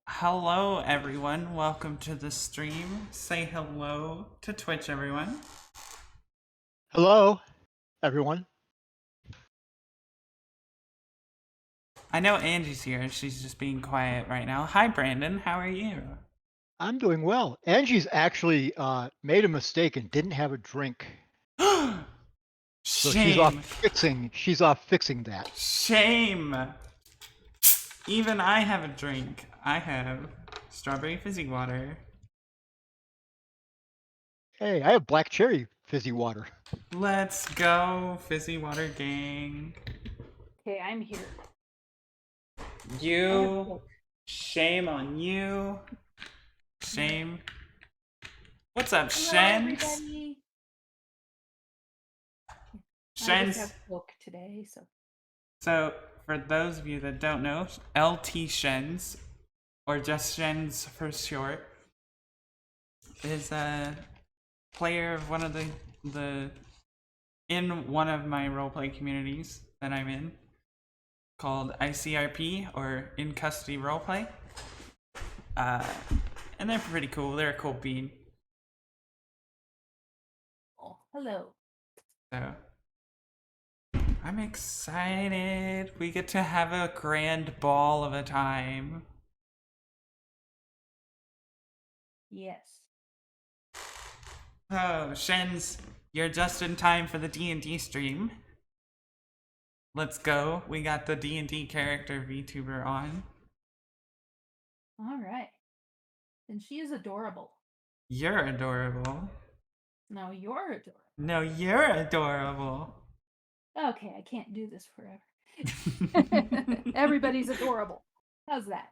Hello, everyone. Welcome to the stream. Say hello to Twitch, everyone. Hello, everyone. I know Angie's here. She's just being quiet right now. Hi, Brandon. How are you? I'm doing well. Angie's actually made a mistake and didn't have a drink, so she's off Shame. fixing. She's off fixing that. Shame. Even I have a drink. I have strawberry fizzy water. Hey, I have black cherry fizzy water. Let's go, fizzy water gang. Okay, I'm here. You. Shame on you. Shame. What's up, Hello, Shens? everybody. I just Shens. have book today, so So, for those of you that don't know, LT Shens, or just Shens for short, is a player of one of the in one of my roleplay communities that I'm in, called ICRP or In Custody Roleplay. And they're pretty cool. They're a cool bean. hello. So, I'm excited. We get to have a grand ball of a time. Yes. Oh, Shens, you're just in time for the D&D stream. Let's go. We got the D&D character VTuber on. All right. And she is adorable. You're adorable. No, you're adorable. No, you're adorable. Okay, I can't do this forever. Everybody's adorable. How's that?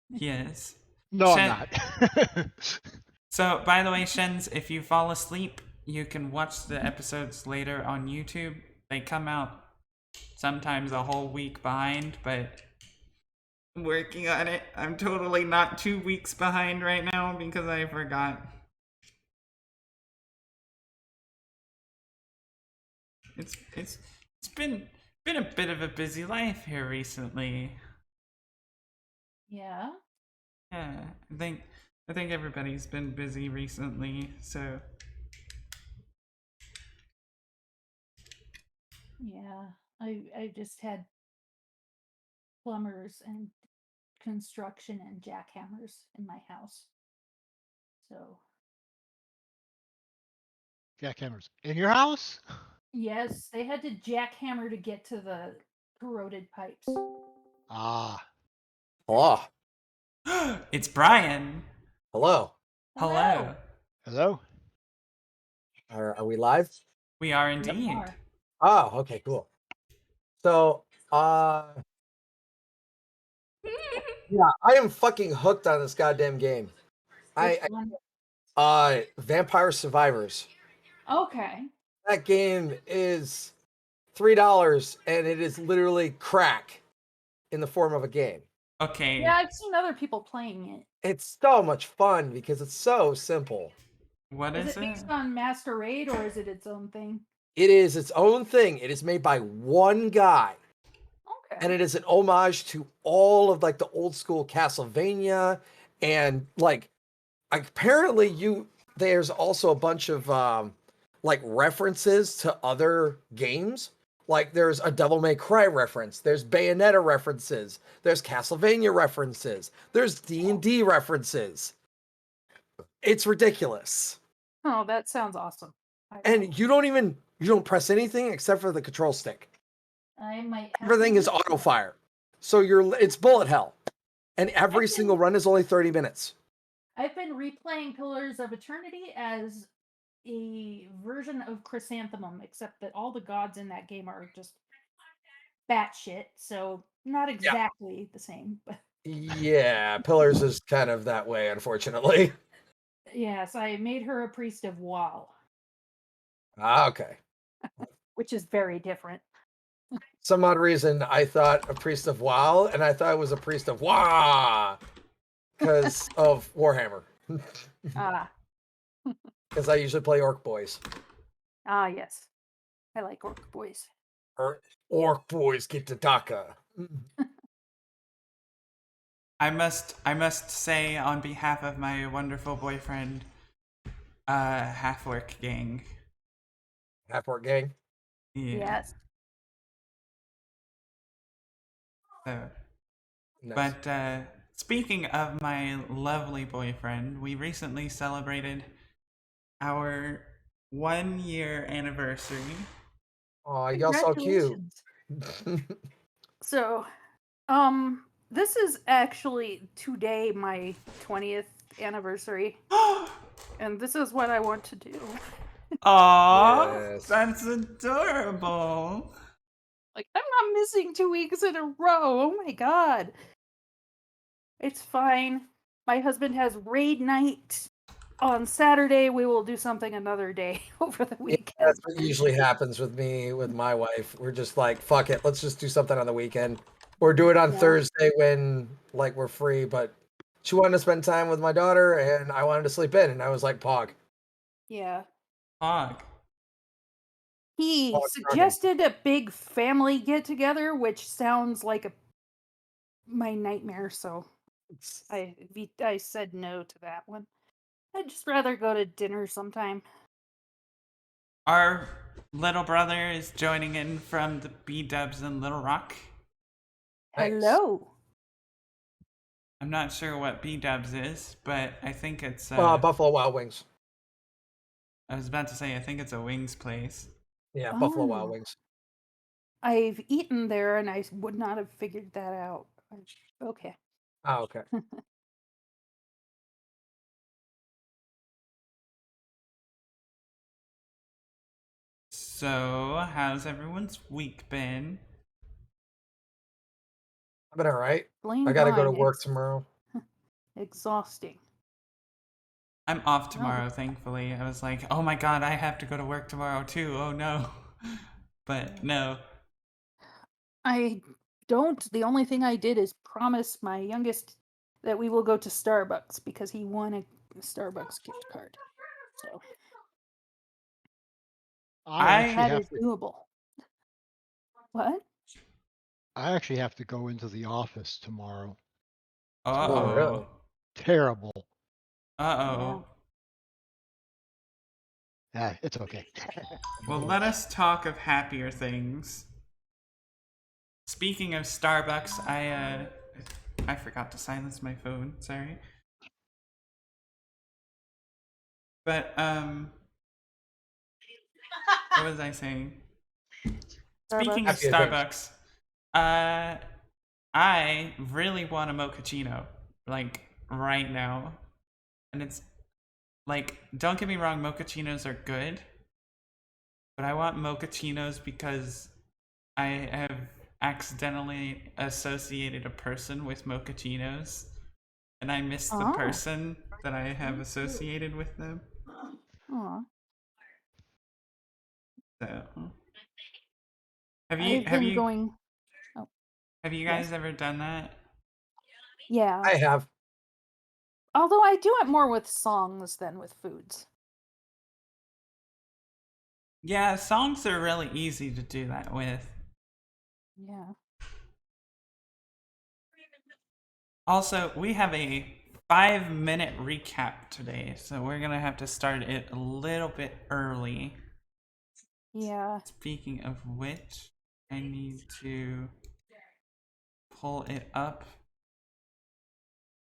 Yes. No, I'm Shen- not. So, by the way, Shens, if you fall asleep, you can watch the episodes later on YouTube. They come out sometimes a whole week behind, but I'm working on it. I'm totally not 2 weeks behind right now because I forgot. It's been a bit of a busy life here recently. Yeah. Yeah, I think everybody's been busy recently, so Yeah. I just had plumbers and construction and jackhammers in my house. So Jackhammers in your house? yes, they had to jackhammer to get to the corroded pipes. Ah, Hello. it's Brian. Hello. Hello. hello. Are we live? We are We indeed. are. Oh, okay, cool. So, yeah, I am fucking hooked on this goddamn game. Which one? Vampire Survivors. Okay. That game is $3 and it is literally crack in the form of a game. Okay. Yeah, I've seen other people playing it. It's so much fun because it's so simple. What Is is it based on Masquerade or is it its own thing? It is its own thing. It is made by one guy. Okay. And it is an homage to all of like the old school Castlevania and like apparently there's also a bunch of like references to other games. Like there's a Devil May Cry reference, there's Bayonetta references, there's Castlevania references, there's D&D references. It's ridiculous. Oh, that sounds awesome. And you don't press anything except for the control stick. I might have Everything is auto fire. So it's bullet hell. And every single run is only 30 minutes. I've been replaying Pillars of Eternity as a version of Chrysanthemum, except that all the gods in that game are just batshit, so not exactly the same. But Yeah, Pillars is kind of that way, unfortunately. yes, I made her a priest of Wall, Okay. which is very different. Some odd reason I thought a priest of WoW, and I thought it was a priest of Wah because of Warhammer. Ah, Because I usually play Orc Boys. yes. I like Orc Boys. Orc Boys get to Dhaka. I must say on behalf of my wonderful boyfriend, half work gang. Half Work Gang. Yeah. Yes. So, Nice. but speaking of my lovely boyfriend, we recently celebrated our 1 year anniversary. Oh, y'all so cute. Congratulations. So, this is actually today my 20th anniversary, and this is what I want to do. Aww, Yes. that's adorable. Like, I'm not missing 2 weeks in a row. Oh my god. It's fine. My husband has raid night on Saturday. We will do something another day over the Yeah, weekend. that's what usually happens with me, with my wife. We're just like, fuck it, let's just do something on the weekend. Or do it on Yeah. Thursday when like we're free. But she wanted to spend time with my daughter and I wanted to sleep in. And I was like, Pog. Yeah. Pog. He Pog charming. suggested a big family get together, which sounds like my nightmare, so I said no to that one. I'd just rather go to dinner sometime. Our little brother is joining in from the B-dubs in Little Rock. Nice. Hello. I'm not sure what B-dubs is, but I think it's Buffalo Wild Wings. I was about to say I think it's a wings place. Yeah, Buffalo Wild Oh. Wings. I've eaten there and I would not have figured that out. Okay. Oh, okay. So, how's everyone's week been? I've been all right. Blame I got to go to mine. work tomorrow. Exhausting. I'm off Oh. tomorrow, thankfully. I was like, oh my god, I have to go to work tomorrow too. Oh no. But no. I don't. The only thing I did is promise my youngest that we will go to Starbucks because he won a Starbucks gift card. So I actually that have is to. doable. What? I actually have to go into the office tomorrow. Oh, really? Uh-oh. Terrible. Uh-oh. It's okay. Well, let us talk of happier things. Speaking of Starbucks, I forgot to silence my phone, sorry. But what was I saying? Speaking of Happier things. Starbucks, I really want a mochaccino, like right now. And it's like, don't get me wrong, mochaccinos are good, but I want mochachinos because I have accidentally associated a person with mochachinos, and I miss the Oh. person that I have associated with them. Aw. So, have I've been going. have you Yes. guys ever done that? Yeah. I have. Although I do it more with songs than with foods. Yeah, songs are really easy to do that with. Yeah. Also, we have a 5-minute recap today, so we're gonna have to start it a little bit early. Yeah. Speaking of which, I need to pull it up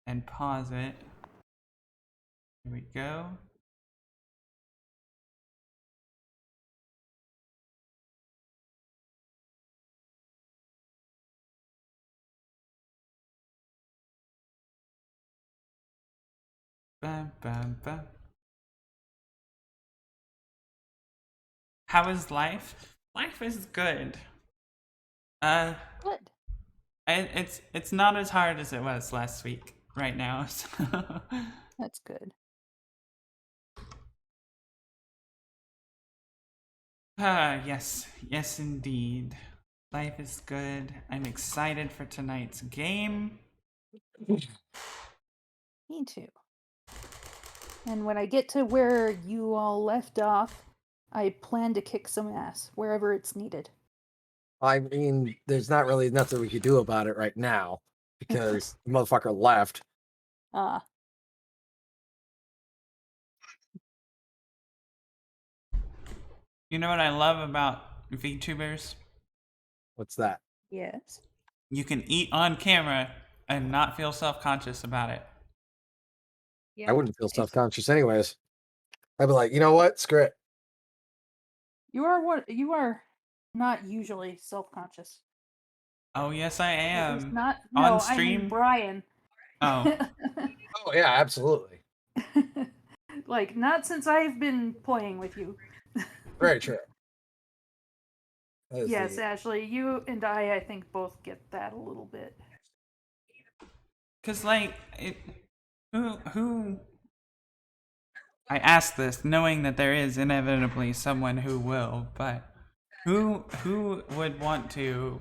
and pause it. Here we go. Bam, bam, bam. How is life? Life is good. Good. It's not as hard as it was last week right now. So. That's good. Yes indeed. Life is good. I'm excited for tonight's game. Me too. And when I get to where you all left off, I plan to kick some ass wherever it's needed. I mean, there's not really nothing we could do about it right now. because the motherfucker left. You know what I love about VTubers? What's that? Yes. You can eat on camera and not feel self-conscious about it. Yeah. I wouldn't feel self-conscious anyways. I'd be like, you know what? Screw it. You are not usually self-conscious. Oh yes, I At least am. not. On No, I mean stream? Brian. Oh, Oh yeah, absolutely. Like not since I've been playing with you. Very true. That is Yes, the- Ashley, you and I think both get that a little bit. cause like who? I ask this knowing that there is inevitably someone who will, but who would want to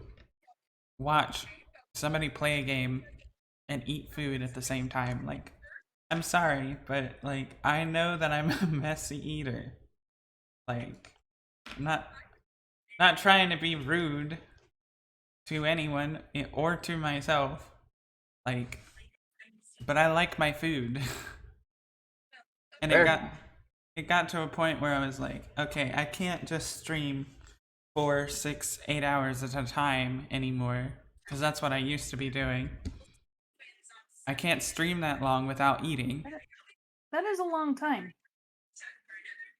watch somebody play a game and eat food at the same time? Like, I'm sorry, but like I know that I'm a messy eater. Like, I'm not trying to be rude to anyone or to myself. Like, but I like my food. And Fair. it got to a point where I was like, okay, I can't just stream 4, 6, 8 hours at a time anymore, because that's what I used to be doing. I can't stream that long without eating. That is a long time.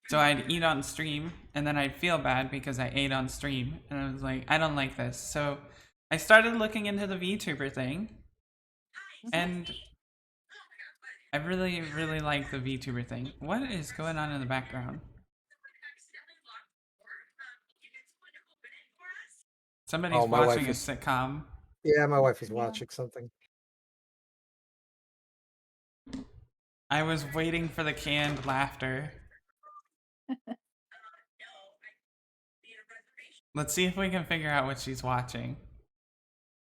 So I'd eat on stream, and then I'd feel bad because I ate on stream, and I was like, I don't like this. So I started looking into the VTuber thing, and I really, really like the VTuber thing. What is going on in the background? Somebody's Oh, my wife watching a is- sitcom. Yeah, my wife is watching something. I was waiting for the canned laughter. Let's see if we can figure out what she's watching.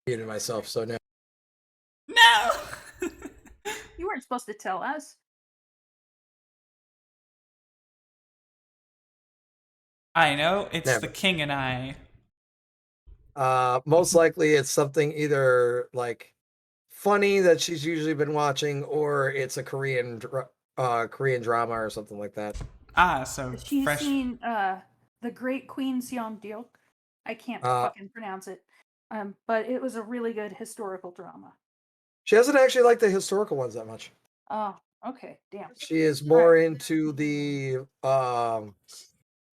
Muted myself, so now. No! You weren't supposed to tell us. I know, it's Never. the king and I. Most likely it's something either like funny that she's usually been watching, or it's a Korean drama or something like that. Ah, so She's fresh. seen The Great Queen Seongdeok. I can't fucking pronounce it. But it was a really good historical drama. She doesn't actually like the historical ones that much. Oh, okay, damn. She is more into the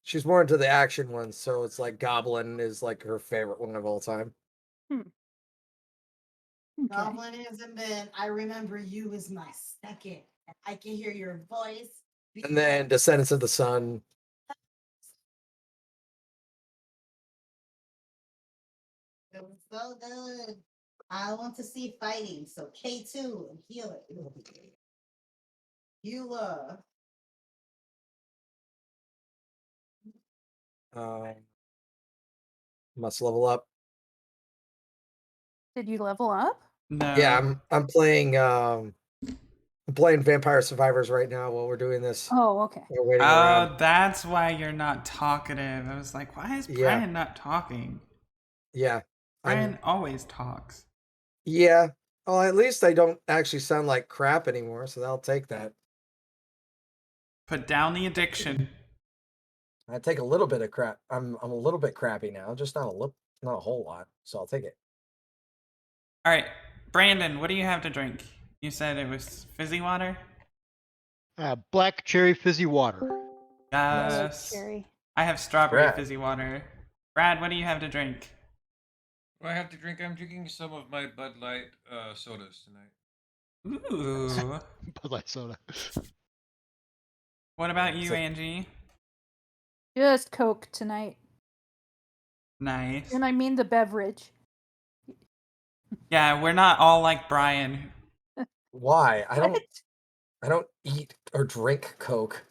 she's more into the action ones, so it's like Goblin is like her favorite one of all time. Okay. Goblin hasn't been. I remember you as my second. I can hear your voice. And then Descendants of the Sun. It was so good. I want to see fighting, so K2 and heal it. It'll be good. You Must level up. Did you level up? No. Yeah, I'm playing Vampire Survivors right now while we're doing this. Oh, okay. We're waiting Oh, around. that's why you're not talkative. I was like, why is Yeah. Brian not talking? Yeah. Brian always talks. Yeah. Well, at least I don't actually sound like crap anymore, so I'll take that. Put down the addiction. I take a little bit of crap. I'm a little bit crappy now, just not a whole lot. So I'll take it. All right, Brandon, what do you have to drink? You said it was fizzy water? Black cherry fizzy water. Yes. Cherry. I have strawberry Brad. fizzy water. Brad, what do you have to drink? What I have to drink? I'm drinking some of my Bud Light sodas tonight. Ooh. Bud Light soda. What about you, So- Angie? Just Coke tonight. Nice. And I mean the beverage. Yeah, we're not all like Brian. Why? I What? don't eat or drink Coke.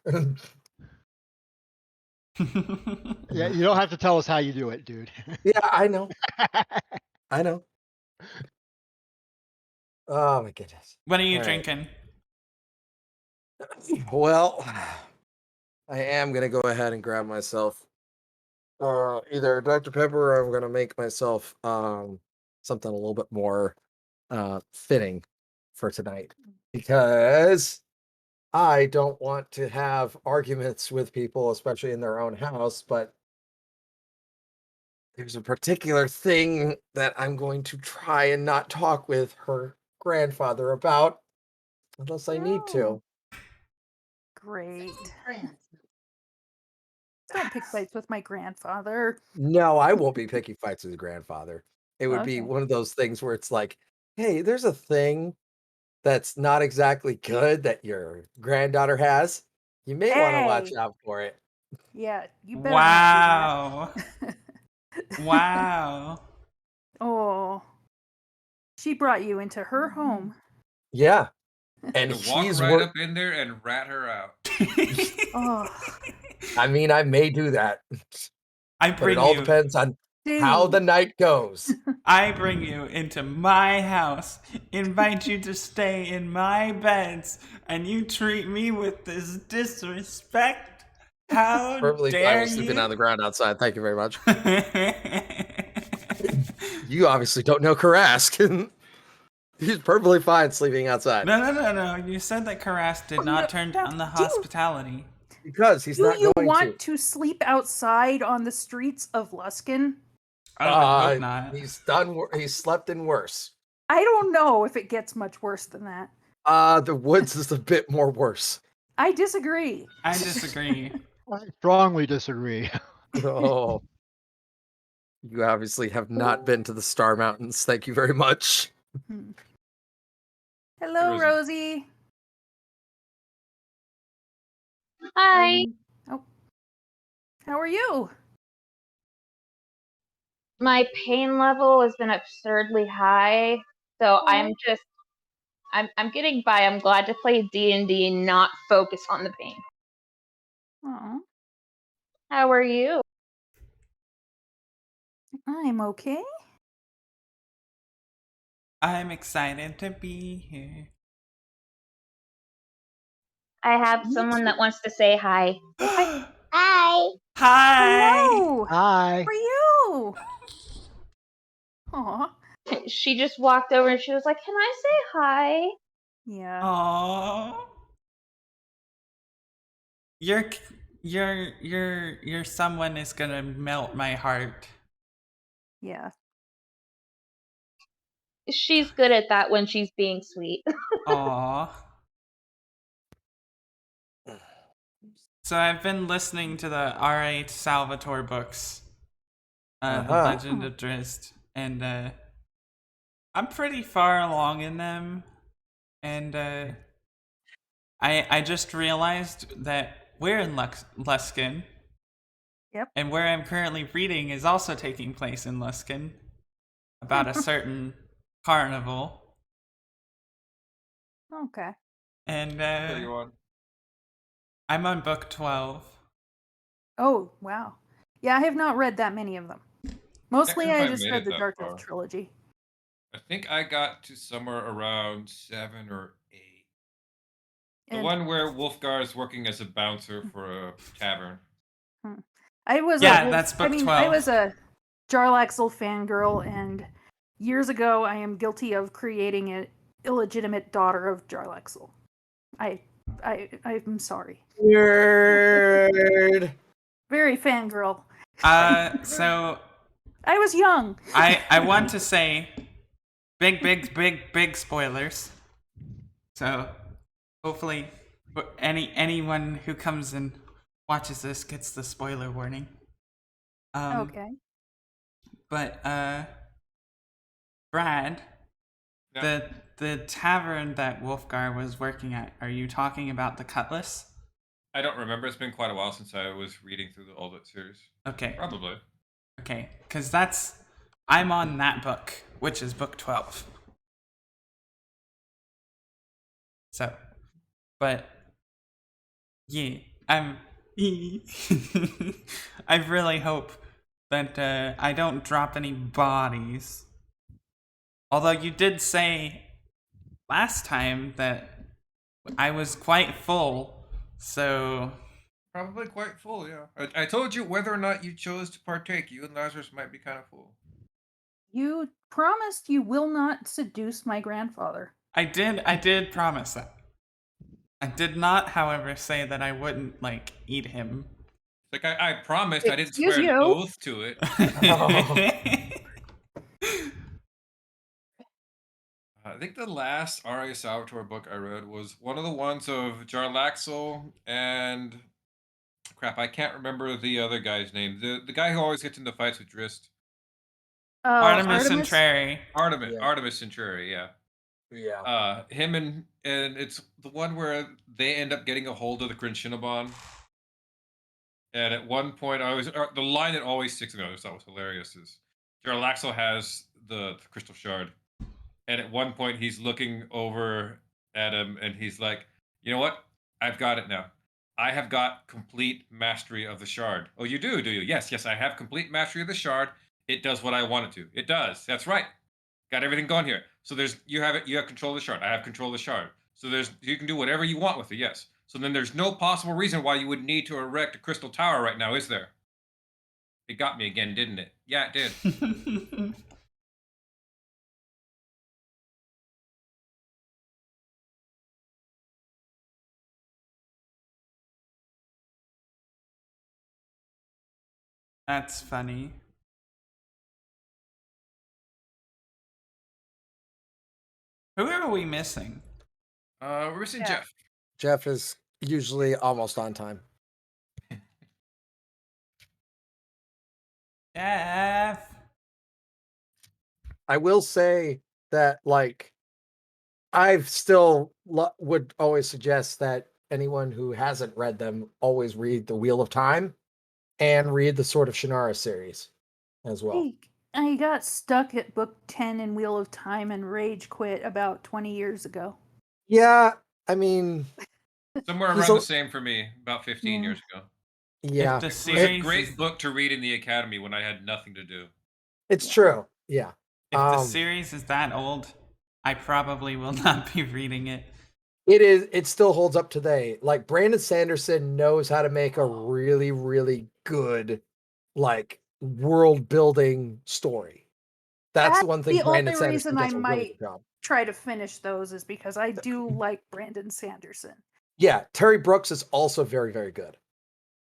Yeah, you don't have to tell us how you do it, dude. Yeah, I know. I know. Oh my goodness. What are you All right. drinking? Well, I am gonna go ahead and grab myself either Dr. Pepper, or I'm gonna make myself something a little bit more fitting for tonight because I don't want to have arguments with people, especially in their own house, but there's a particular thing that I'm going to try and not talk with her grandfather about unless I need to. Great. Friends. Don't pick fights with my grandfather. No, I won't be picking fights with his grandfather. It would be Okay. one of those things where it's like, hey, there's a thing that's not exactly good that your granddaughter has. You may want to watch Hey! out for it. Yeah, you better Wow. not do that. Wow. Oh, she brought you into her home. Yeah. And To walk she's right work. up in there and rat her out. Oh, I mean, I may do that, I but it bring all you. depends on how the dude. night goes. I bring you into my house, invite you to stay in my beds, and you treat me with this disrespect? How Perfectly fine dare with sleeping you? on the ground outside. Thank you very much. You obviously don't know Karask. He's perfectly fine sleeping outside No. You said that Karas did not turn down the Do- hospitality. because he's Do not you going want to. to sleep outside on the streets of Luskin? I would hope not. He's done. He's slept in worse. I don't know if it gets much worse than that. The woods is a bit more worse. I disagree. I disagree. I strongly disagree. Oh, you obviously have not been to the Star Mountains. Thank you very much. Hello, Rosie. Rosie. Hi. Oh, how are you? My pain level has been absurdly high, so I'm getting by. I'm glad to play D&D and not focus on the pain. Oh, How are you? I'm okay. I'm excited to be here. I have Me someone too. that wants to say hi. Hi. Hi. Hello. Hi. How are you? Aw. She just walked over and she was like, "Can I say hi?" Yeah. Aww. Your someone is gonna melt my heart. Yeah. She's good at that when she's being sweet. Aww. So I've been listening to the R.A. Salvatore books, The Uh-huh. Legend of Drizzt, and I'm pretty far along in them, and I just realized that we're in Luskin. Yep. And where I'm currently reading is also taking place in Luskin, about a certain carnival. Okay. And What are you on? I'm on book 12. Oh, wow. Yeah, I have not read that many of them. Mostly Can't I remember if just I made read it the that Dark far. Elf trilogy. I think I got to somewhere around 7 or 8. The And one where Wolfgar is working as a bouncer for a tavern. I was Yeah, a, that's book I mean, 12. I was a Jarlaxle fangirl, and years ago I am guilty of creating an illegitimate daughter of Jarlaxle. I'm sorry. Nerd. Very fangirl. So I was young. I want to say big spoilers. So hopefully anyone who comes and watches this gets the spoiler warning. Okay. But Brad, Yeah. the tavern that Wolfgar was working at, are you talking about the Cutlass? I don't remember. It's been quite a while since I was reading through the Oldit series. Okay. Probably. Okay, because I'm on that book, which is book 12. So, but yeah, I really hope that I don't drop any bodies. Although you did say last time that I was quite full, so Probably quite full, yeah. I told you whether or not you chose to partake, you and Lazarus might be kind of full. You promised you will not seduce my grandfather. I did promise that. I did not, however, say that I wouldn't like eat him. Like I promised, I didn't Excuse swear an you? oath to it. I think the last R.A. Salvatore book I read was one of the ones of Jarlaxle and crap. I can't remember the other guy's name. The guy who always gets into fights with Drist. Artemis and Trary. Artemis. Yeah. Artemis Centauri. Yeah. Yeah. Him and it's the one where they end up getting a hold of the Crinchinnabon. And at one point, the line that always sticks to me, I always thought was hilarious, is Jarlaxle has the crystal shard, and at one point he's looking over at him, and he's like, "You know what? I've got it now. I have got complete mastery of the shard." "Oh, you do you?" "Yes, yes, I have complete mastery of the shard. It does what I want it to. It does. That's right. Got everything going here. So you have control of the shard. I have control of the shard. So you can do whatever you want with it. Yes. So then there's no possible reason why you would need to erect a crystal tower right now, is there?" It got me again, didn't it? Yeah, it did. That's funny. Who are we missing? We're missing Yeah. Jeff. Jeff is usually almost on time. Jeff. I will say that, like, I've still would always suggest that anyone who hasn't read them always read the Wheel of Time and read the Sword of Shannara series as well. I got stuck at book 10 in Wheel of Time and rage quit about 20 years ago. Yeah, I mean, Somewhere He's around a- the same for me, about 15 Yeah. years ago. yeah, If the It was a series great is, book to read in the academy when I had nothing to do. it's true. Yeah. if the Um, series is that old, I probably will not be reading it. It still holds up today. Like, Brandon Sanderson knows how to make a really, really good, like, world building story. That's the one thing the Brandon only Sanderson reason I does a really might good job. try to finish those is because I do like Brandon Sanderson. Yeah, Terry Brooks is also very, very good.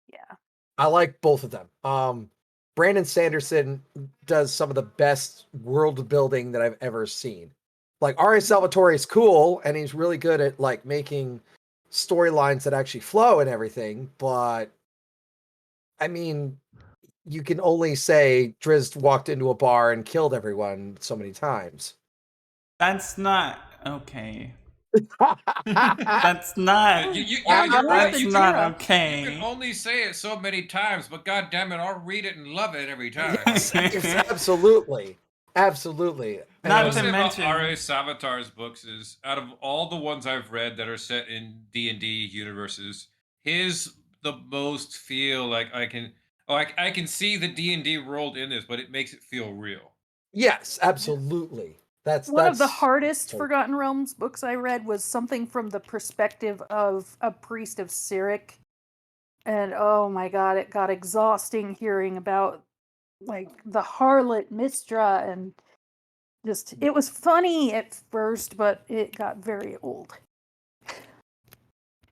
Yeah. I like both of them. Brandon Sanderson does some of the best world building that I've ever seen. Like, R.A. Salvatore is cool, and he's really good at, like, making storylines that actually flow and everything, but I mean, you can only say Drizzt walked into a bar and killed everyone so many times. That's not okay. That's not. You're I'm right. That's You not can okay. only say it so many times, but god damn it, I'll read it and love it every time. Yes, absolutely. Absolutely. Not What to I'll say about mention- R.A. Salvatore's books is, out of all the ones I've read that are set in D&D universes, his the most feel like I can see the D&D world in this, but it makes it feel real. Yes, absolutely. That's One of the that's- hardest so- Forgotten Realms books I read was something from the perspective of a priest of Cyric. And oh my god, it got exhausting hearing about like the harlot Mistra, and just it was funny at first, but it got very old.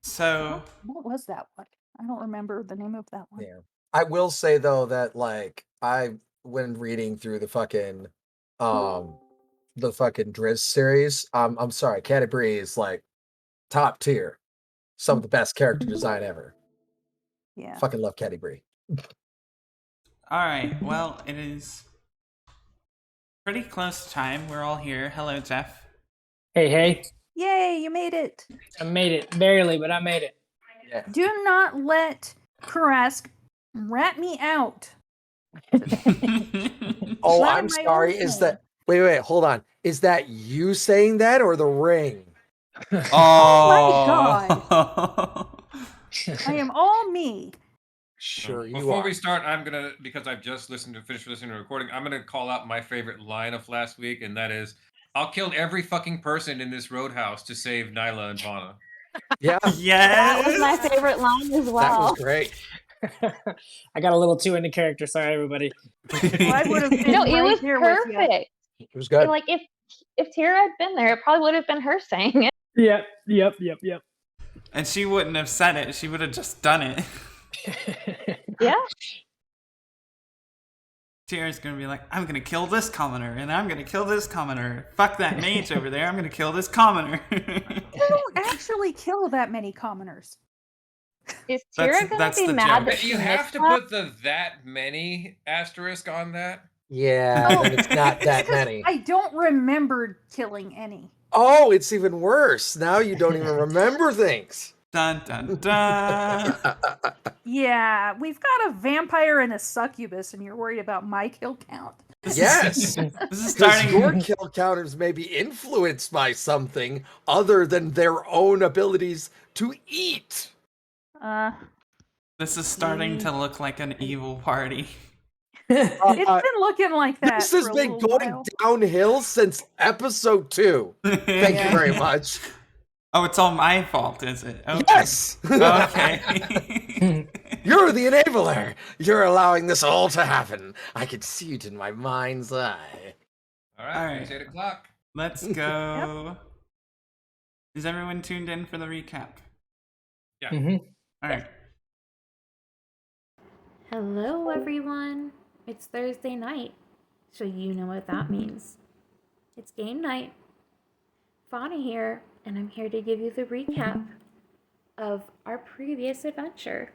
So What was that one? I don't remember the name of that one. Yeah. I will say though that, like, when reading through the fucking Drizzt series, I'm sorry, Canterbury is like top tier. Some of the best character design ever. Yeah. Fucking love Canterbury. all right. Well, it is pretty close to time. We're all here. Hello, Jeff. Hey, hey. Yay, you made it. I made it. Barely, but I made it. Yeah. Do not let Karask rat me out. Oh, Not I'm my own sorry. Is thing. that wait, hold on. Is that you saying that or the ring? Oh I am all me. Sure, you Before are. we start, because I've just finished listening to the recording, I'm gonna call out my favorite line of last week, and that is, "I'll kill every fucking person in this roadhouse to save Nyla and Vana." Yeah, That was my yes. favorite line as that well. was great. I got a little too into character. Sorry, everybody. Well, I would have been No, it right was there with you. perfect. It was good. Like if Tira had been there, it probably would have been her saying it. Yep. And she wouldn't have said it. She would have just done it. Yeah. Tira's gonna be like, I'm gonna kill this commoner, and I'm gonna kill this commoner. Fuck that mage over there. I'm gonna kill this commoner. You don't actually kill that many commoners. Is Tira That's gonna be the mad joke. that But she you missed have to that? put the that many asterisk on that. Yeah, and it's not that Because many. I don't remember killing any. Oh, it's even worse. Now you don't even remember things. Dun dun dun. Yeah, we've got a vampire and a succubus, and you're worried about my kill count. Yes. This is Because starting. your kill counters may be influenced by something other than their own abilities to eat. This is starting to look like an evil party. It's been looking like that. This has for a been little going while. downhill since episode 2. Thank you very much. Oh, it's all my fault, is it? Okay. Yes. Okay. You're the enabler. You're allowing this all to happen. I can see it in my mind's eye. All right, All right. it's 8 o'clock. Let's go. Is everyone tuned in for the recap? Yeah. Mhm. All right. Hello, everyone. It's Thursday night, so you know what that means. It's game night. Fauna here, and I'm here to give you the recap of our previous adventure.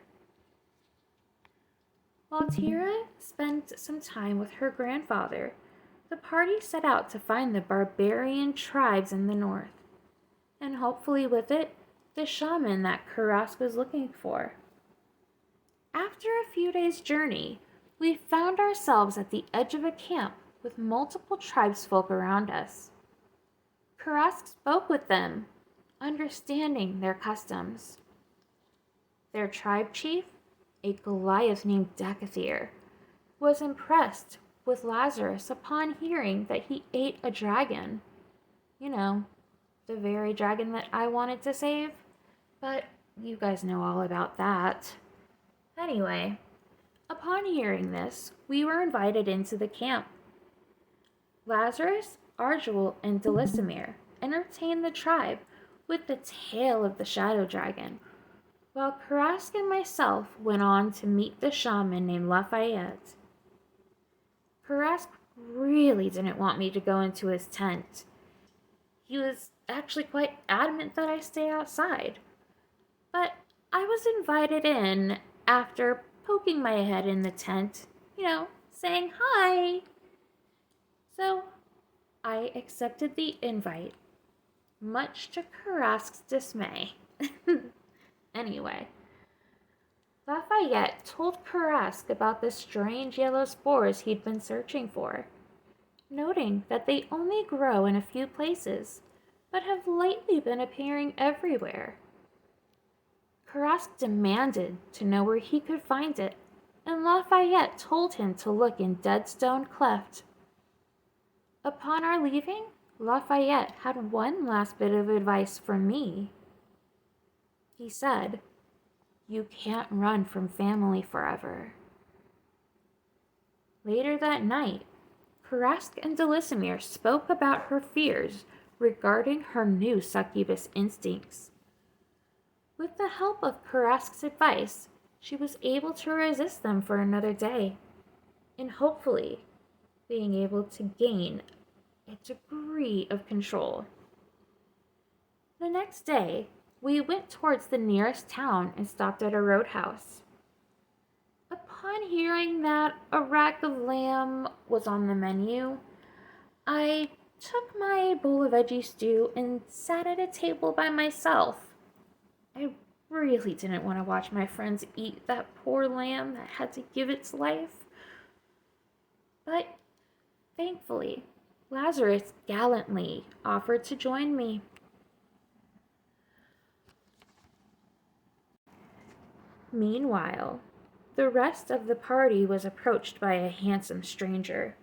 While Tira spent some time with her grandfather, the party set out to find the barbarian tribes in the north, and hopefully with it, the shaman that Kurask was looking for. After a few days' journey, we found ourselves at the edge of a camp with multiple tribesfolk around us. Kurask spoke with them, understanding their customs. Their tribe chief, a Goliath named Dakathir, was impressed with Lazarus upon hearing that he ate a dragon. You know, the very dragon that I wanted to save. But you guys know all about that. Anyway, upon hearing this, we were invited into the camp. Lazarus, Arjul, and Delisimir entertained the tribe with the tale of the shadow dragon, while Kurask and myself went on to meet the shaman named Lafayette. Kurask really didn't want me to go into his tent. He was actually quite adamant that I stay outside. But I was invited in after poking my head in the tent, saying hi. So I accepted the invite, much to Kurask's dismay. Anyway, Lafayette told Kurask about the strange yellow spores he'd been searching for, noting that they only grow in a few places, but have lately been appearing everywhere. Kurask demanded to know where he could find it, and Lafayette told him to look in Deadstone Cleft. Upon our leaving, Lafayette had one last bit of advice for me. He said, "You can't run from family forever." Later that night, Kurask and Delisimir spoke about her fears regarding her new succubus instincts. With the help of Kurask's advice, she was able to resist them for another day, and hopefully being able to gain a degree of control. The next day, we went towards the nearest town and stopped at a roadhouse. Upon hearing that a rack of lamb was on the menu, I took my bowl of veggie stew and sat at a table by myself. I really didn't want to watch my friends eat that poor lamb that had to give its life. But thankfully, Lazarus gallantly offered to join me. Meanwhile, the rest of the party was approached by a handsome stranger.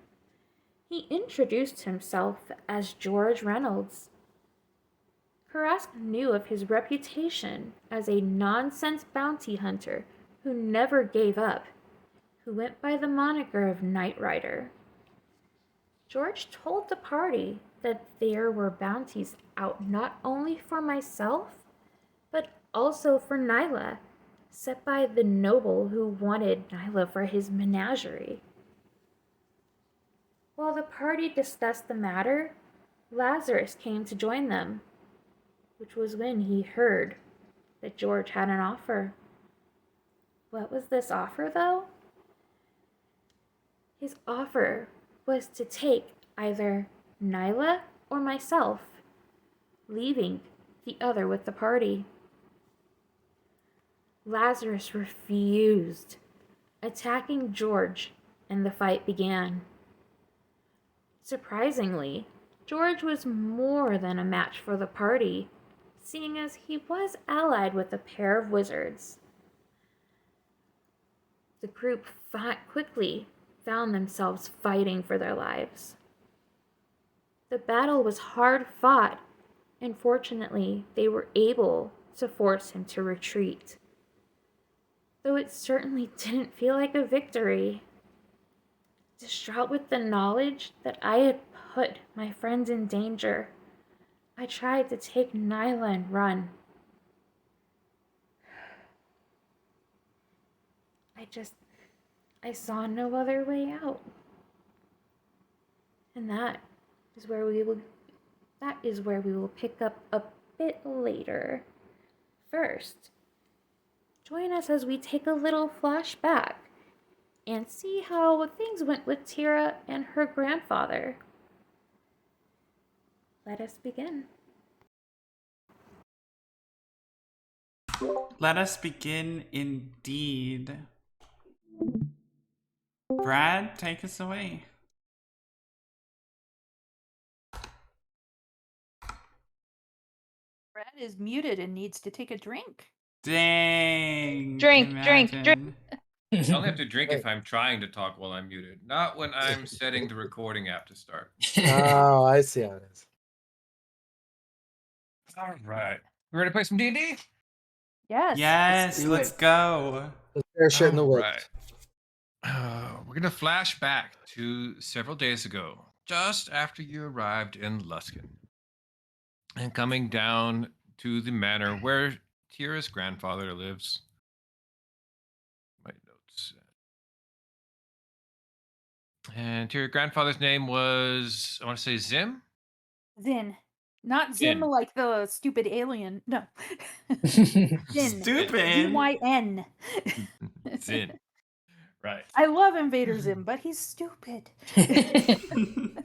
He introduced himself as George Reynolds. Kurask knew of his reputation as a nonsense bounty hunter who never gave up, who went by the moniker of Knight Rider. George told the party that there were bounties out not only for myself, but also for Nyla, set by the noble who wanted Nyla for his menagerie. While the party discussed the matter, Lazarus came to join them, which was when he heard that George had an offer. What was this offer, though? His offer was to take either Nyla or myself, leaving the other with the party. Lazarus refused, attacking George, and the fight began. Surprisingly, George was more than a match for the party, seeing as he was allied with a pair of wizards. The group quickly found themselves fighting for their lives. The battle was hard fought, and fortunately, they were able to force him to retreat. Though it certainly didn't feel like a victory. Distraught with the knowledge that I had put my friends in danger, I tried to take Nyla and run. I saw no other way out. And that is where we will pick up a bit later. First, join us as we take a little flashback and see how things went with Tira and her grandfather. Let us begin. Let us begin indeed. Brad, take us away. Brad is muted and needs to take a drink. Dang. Drink. Imagine. I only have to drink if I'm trying to talk while I'm muted, not when I'm setting the recording app to start. Oh, I see how it is. All right. We ready to play some D&D? Yes. Yes, do let's it. go. Let's throw shit in the wind. Alright. We're going to flash back to several days ago, just after you arrived in Luskin, and coming down to the manor where Tira's grandfather lives. My notes. And Tira's grandfather's name was, I want to say Zim? Zin. Not Zim Zin. like the stupid alien. No. Zin. Stupid. Z-Y-N. Zin. Right. I love Invader Zim, but he's stupid. He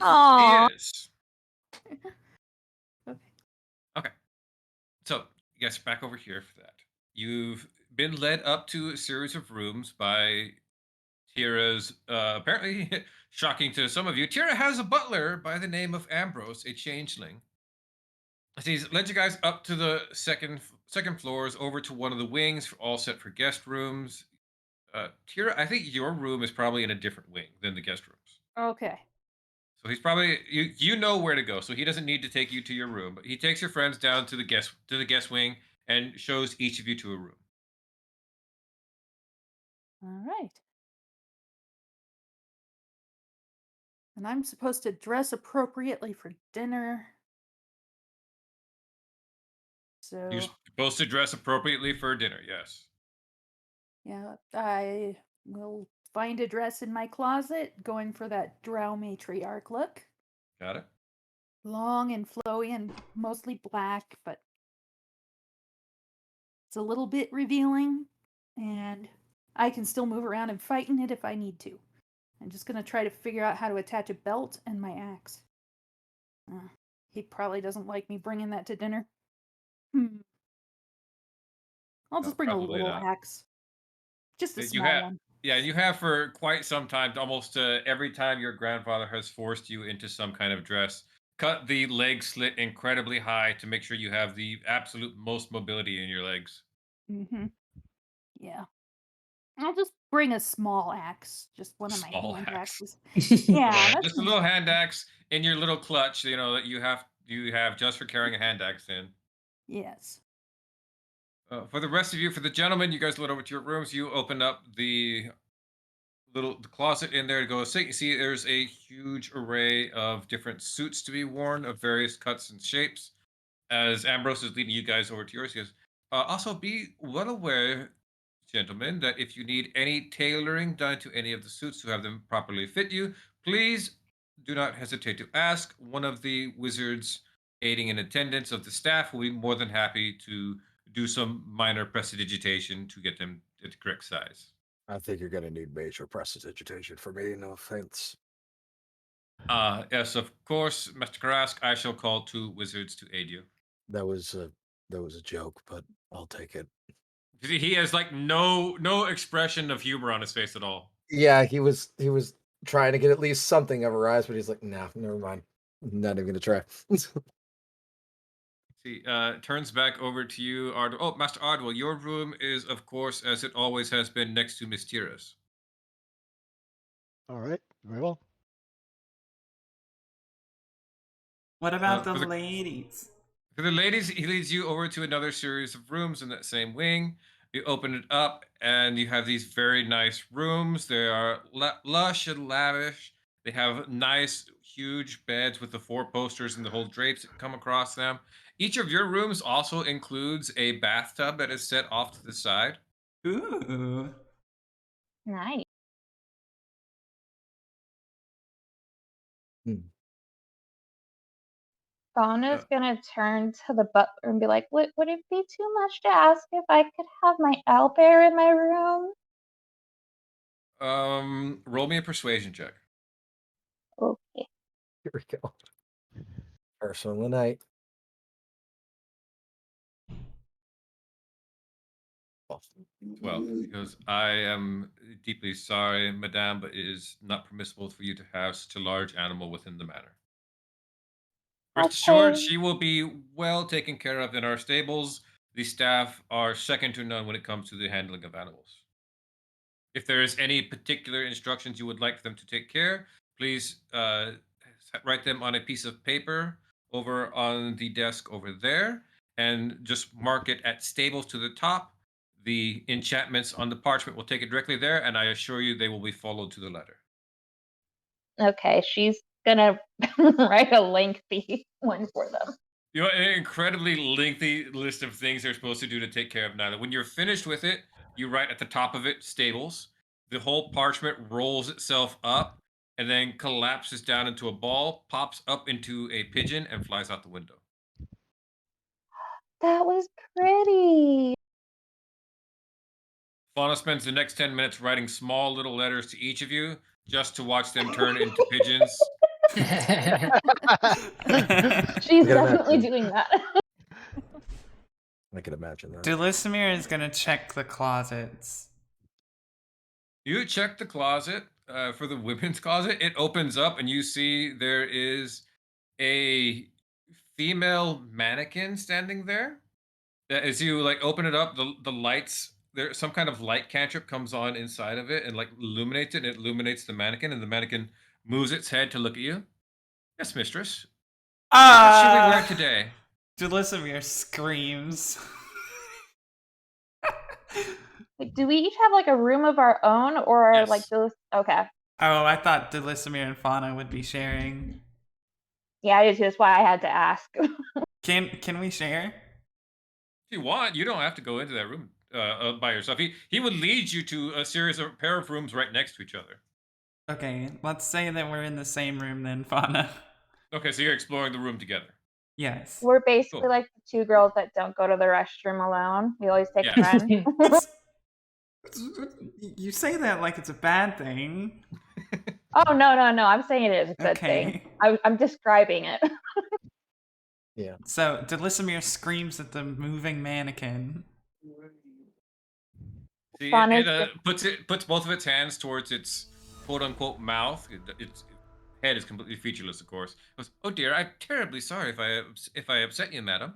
Aww. is. Okay. So, you guys are back over here for that. You've been led up to a series of rooms by Tira's, apparently shocking to some of you. Tira has a butler by the name of Ambrose, a changeling. So he's led you guys up to the second floors, over to one of the wings, all set for guest rooms. Tira, I think your room is probably in a different wing than the guest rooms. Okay. So he's probably you know where to go, so he doesn't need to take you to your room, but he takes your friends down to the guest wing and shows each of you to a room. All right. And I'm supposed to dress appropriately for dinner. So You're supposed to dress appropriately for dinner, yes. yeah, I will find a dress in my closet, going for that drow matriarch look. Got it? Long and flowy and mostly black, but it's a little bit revealing, and I can still move around and fight in it if I need to. I'm just gonna try to figure out how to attach a belt and my axe. He probably doesn't like me bringing that to dinner. I'll No, just bring a probably little not. axe. Just a You small have, one. yeah, you have for quite some time, almost every time your grandfather has forced you into some kind of dress. Cut the leg slit incredibly high to make sure you have the absolute most mobility in your legs. Mm-hmm. Yeah. I'll just bring a small axe. Just one of my Small hand axe. axes. Yeah, that's Just a little hand axe in your little clutch, that you have just for carrying a hand axe in. yes. For the rest of you, for the gentlemen, you guys load over to your rooms. You open up the closet in there to go see. See, there's a huge array of different suits to be worn of various cuts and shapes. As Ambrose is leading you guys over to yours, he goes, also be well aware, gentlemen, that if you need any tailoring done to any of the suits to have them properly fit you, please do not hesitate to ask. One of the wizards aiding in attendance of the staff will be more than happy to do some minor prestidigitation to get them at the correct size. I think you're gonna need major prestidigitation for me. No offense. Yes, of course, Master Karask, I shall call 2 wizards to aid you. That was a joke, but I'll take it. He has like no expression of humor on his face at all. Yeah, he was trying to get at least something of a rise, but he's like, nah, never mind. I'm not even gonna try. See, turns back over to you, Ard. Oh, Master Ardwell, your room is, of course, as it always has been, next to Miss Tira's. All right, very well. What about for the the- ladies? For the ladies, he leads you over to another series of rooms in that same wing. You open it up, and you have these very nice rooms. They are lush and lavish. They have nice, huge beds with the 4 posters and the whole drapes that come across them. Each of your rooms also includes a bathtub that is set off to the side. Ooh. Nice. Fauna's gonna turn to the butler and be like, would it be too much to ask if I could have my owlbear in my room? Roll me a persuasion check. Okay. Here we go. First one of the night. Well, he goes, I am deeply sorry, madame, but it is not permissible for you to have such a large animal within the manor. Rest assured, Okay. she will be well taken care of in our stables. The staff are second to none when it comes to the handling of animals. If there is any particular instructions you would like for them to take care, please write them on a piece of paper over on the desk over there, and just mark it at stables to the top. The enchantments on the parchment will take it directly there, and I assure you they will be followed to the letter. Okay, she's gonna write a lengthy one for them. You know, an incredibly lengthy list of things they're supposed to do to take care of Nyla. When you're finished with it, you write at the top of it stables. The whole parchment rolls itself up and then collapses down into a ball, pops up into a pigeon, and flies out the window. That was pretty. Fauna spends the next 10 minutes writing small little letters to each of you just to watch them turn into pigeons. She's can definitely imagine. doing that. I can imagine that. Delisimir is gonna check the closets. You check the closet for the women's closet. It opens up, and you see there is a female mannequin standing there. That as you like open it up, the lights there, some kind of light cantrip comes on inside of it and like illuminates it. And it illuminates the mannequin, and the mannequin moves its head to look at you. Yes, mistress. What should we wear today? Delisimir screams. Like, do we each have like a room of our own, or Yes. like those? Okay. Oh, I thought Delisimir and Fauna would be sharing. Yeah, I did too. That's why I had to ask. Can we share? If you want, you don't have to go into that room by yourself. He would lead you to a pair of rooms right next to each other. Okay, let's say that we're in the same room then, Fauna. Okay, so you're exploring the room together. Yes. We're basically Cool. like the 2 girls that don't go to the restroom alone. We always take Yeah. a friend. You say that like it's a bad thing. Oh no. I'm saying it is a good thing. I'm describing it. So Delisimir screams at the moving mannequin. See, Fauna's it puts both of its hands towards its quote unquote mouth. Its head is completely featureless, of course. It goes, oh dear, I'm terribly sorry if I upset you, madam.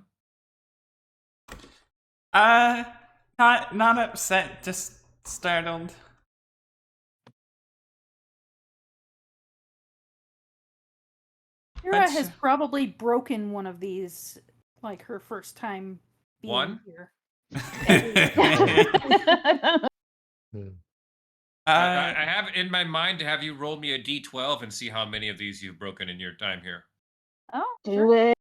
Not upset, just startled. Kira has probably broken one of these, like her first time being One? here. Hmm. I have in my mind to have you roll me a d12 and see how many of these you've broken in your time here. Oh, Do sure. it.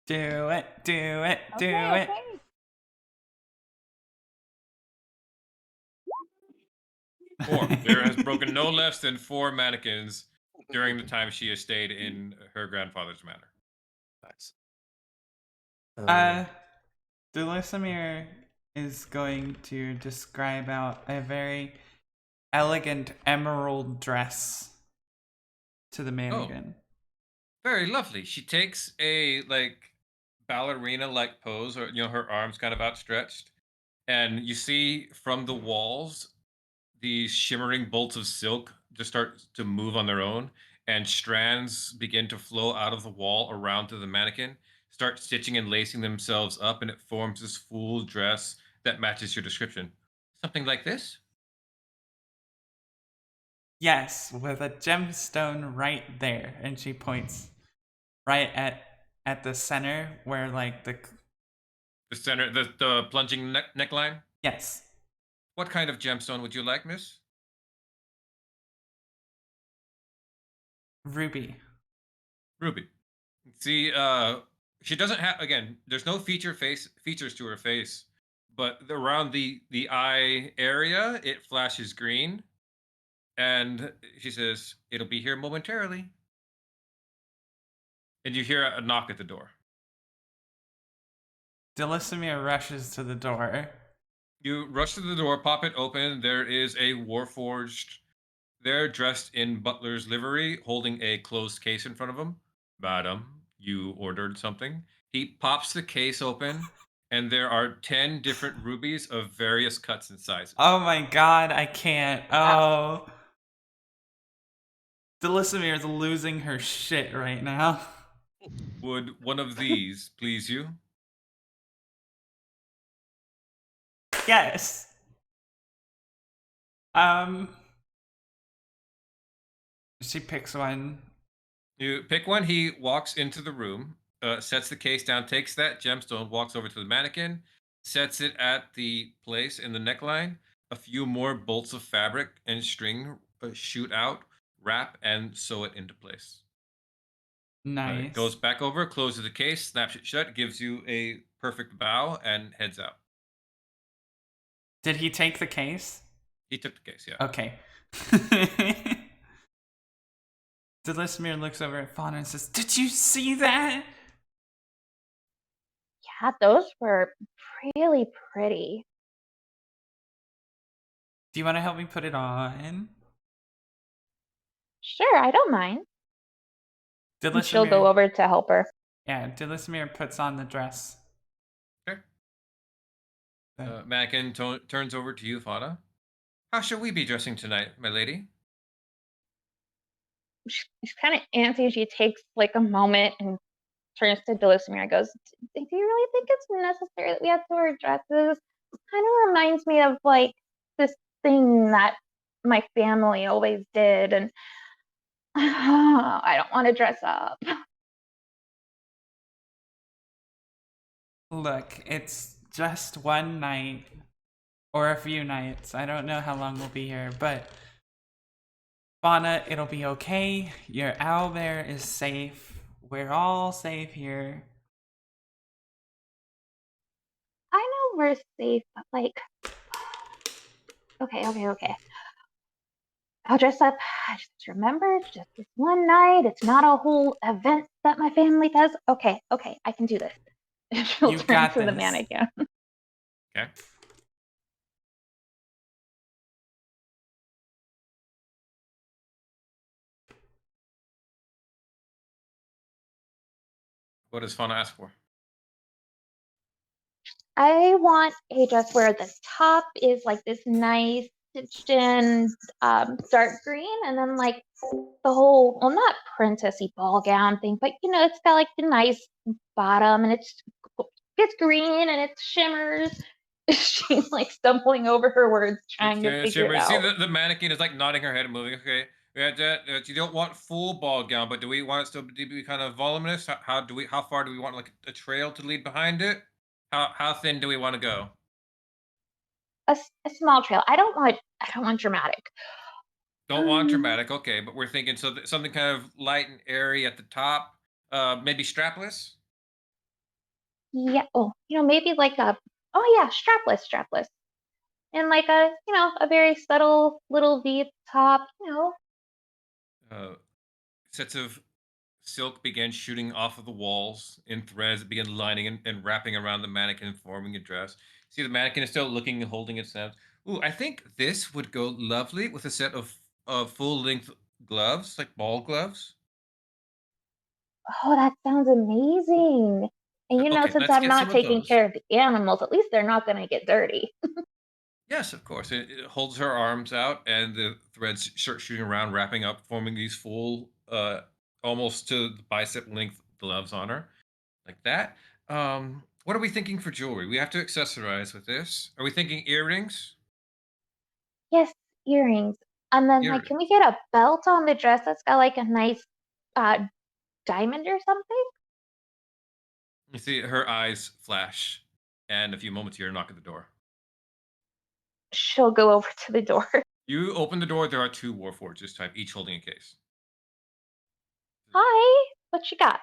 Do it, do it, do Okay, it. okay. Four. There has broken no less than 4 mannequins during the time she has stayed in her grandfather's manor. Nice. Delisimir is going to describe out a very elegant emerald dress to the mannequin. Very lovely. She takes a ballerina like pose, or her arms kind of outstretched, and you see from the walls these shimmering bolts of silk just start to move on their own, and strands begin to flow out of the wall around to the mannequin, start stitching and lacing themselves up, and it forms this full dress that matches your description. Something like this? Yes, with a gemstone right there, and she points right at the center where like the The center, the plunging neckline? yes. What kind of gemstone would you like, miss? Ruby. Ruby. See, she doesn't have, again, there's no features to her face, but around the eye area, it flashes green, and she says, "It'll be here momentarily." And you hear a knock at the door. Delisimir rushes to the door. You rush to the door, pop it open. There is a Warforged there, dressed in butler's livery, holding a closed case in front of him. Madam, you ordered something. He pops the case open, and there are 10 different rubies of various cuts and sizes. Oh my god, I can't. Oh. Delisimir is losing her shit right now. Would one of these please you? Yes. She picks one. You pick one. He walks into the room, sets the case down, takes that gemstone, walks over to the mannequin, sets it at the place in the neckline. A few more bolts of fabric and string shoot out, wrap, and sew it into place. Nice. Goes back over, closes the case, snaps it shut, gives you a perfect bow, and heads out. Did he take the case? He took the case, yeah. Okay. Delisimir looks over at Fauna and says, "Did you see that?" Yeah, those were really pretty. Do you want to help me put it on? Sure, I don't mind. And she'll Delisimir, go over to help her. yeah, Delisimir puts on the dress. Okay. The- Mannequin turns over to you, Fada. How shall we be dressing tonight, my lady? She's kind of antsy. She takes like a moment and turns to Delisimir and goes, "Do you really think it's necessary that we have to wear dresses? It kind of reminds me of like this thing that my family always did, and I don't want to dress up." Look, it's just one night or a few nights. I don't know how long we'll be here, but Fauna, it'll be okay. Your owlbear is safe. We're all safe here. I know we're safe, but like, okay. I'll dress up. Just remember, it's just this one night. It's not a whole event that my family does. Okay, I can do this. She'll You turn got to the this. mannequin. Okay. What does Fauna ask for? I want a dress where the top is like this nice stitched in dark green, and then like the whole, well, not princessy ball gown thing, but it's got like the nice bottom, and it's green and it shimmers. She's like stumbling over her words, trying to figure it See, out. the mannequin is like nodding her head and moving. Okay, we had that. You don't want full ball gown, but do we want it still to be kind of voluminous? How far do we want like a trail to lead behind it? How thin do we want to go? a small trail. I don't want dramatic. Don't want Um, dramatic, okay, but we're thinking something kind of light and airy at the top, maybe strapless. yeah. Oh, maybe like a. Oh yeah, strapless, and like a very subtle little V at the top. Uh, Sets of silk began shooting off of the walls in threads that began lining and wrapping around the mannequin, forming a dress. See, the mannequin is still looking and holding its hands. Ooh, I think this would go lovely with a set of full length gloves, like ball gloves. Oh, that sounds amazing. And Okay, since let's I'm get not some of taking those. care of the animals, at least they're not going to get dirty. Yes, of course. It holds her arms out, and the threads start shooting around, wrapping up, forming these full, almost to the bicep length gloves on her, like that. What are we thinking for jewelry? We have to accessorize with this. Are we thinking earrings? Yes, earrings. And then, like, Earrings. can we get a belt on the dress that's got like a nice uh diamond or something? You see her eyes flash, and a few moments here, knock at the door. She'll go over to the door. You open the door. There are two Warforges type, each holding a case. Hi, what you got?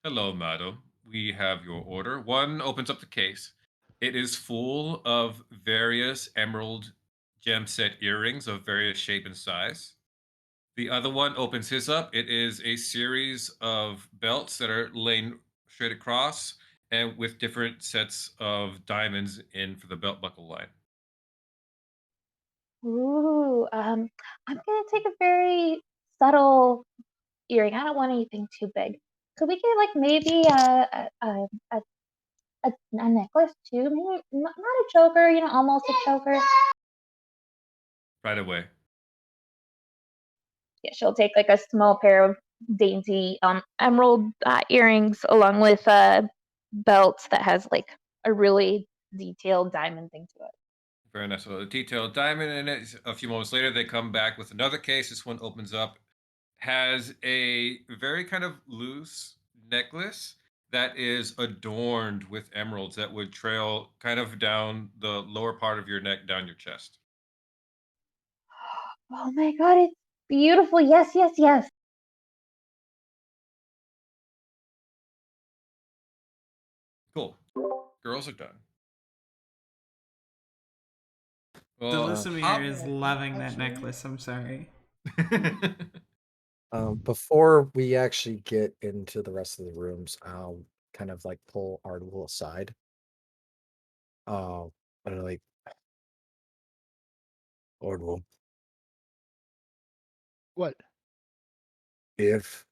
Hello, madam. We have your order. One opens up the case. It is full of various emerald gem set earrings of various shape and size. The other one opens his up. It is a series of belts that are laying straight across and with different sets of diamonds in for the belt buckle line. Ooh, I'm gonna take a very subtle earring. I don't want anything too big. Could we get like maybe a necklace too? Maybe not a choker, almost a choker. Right away. Yeah, she'll take like a small pair of dainty emerald earrings along with a belt that has like a really detailed diamond thing to it. Very nice. A detailed diamond in it. A few moments later, they come back with another case. This one opens up, has a very kind of loose necklace that is adorned with emeralds that would trail kind of down the lower part of your neck, down your chest. Oh my god, it's beautiful. Yes, yes, yes. Cool. Girls are done. The Well, Lissamir Hop. is loving that necklace. I'm sorry. Before we actually get into the rest of the rooms, I'll kind of like pull Ardwell aside. And like, Ardwell, What? if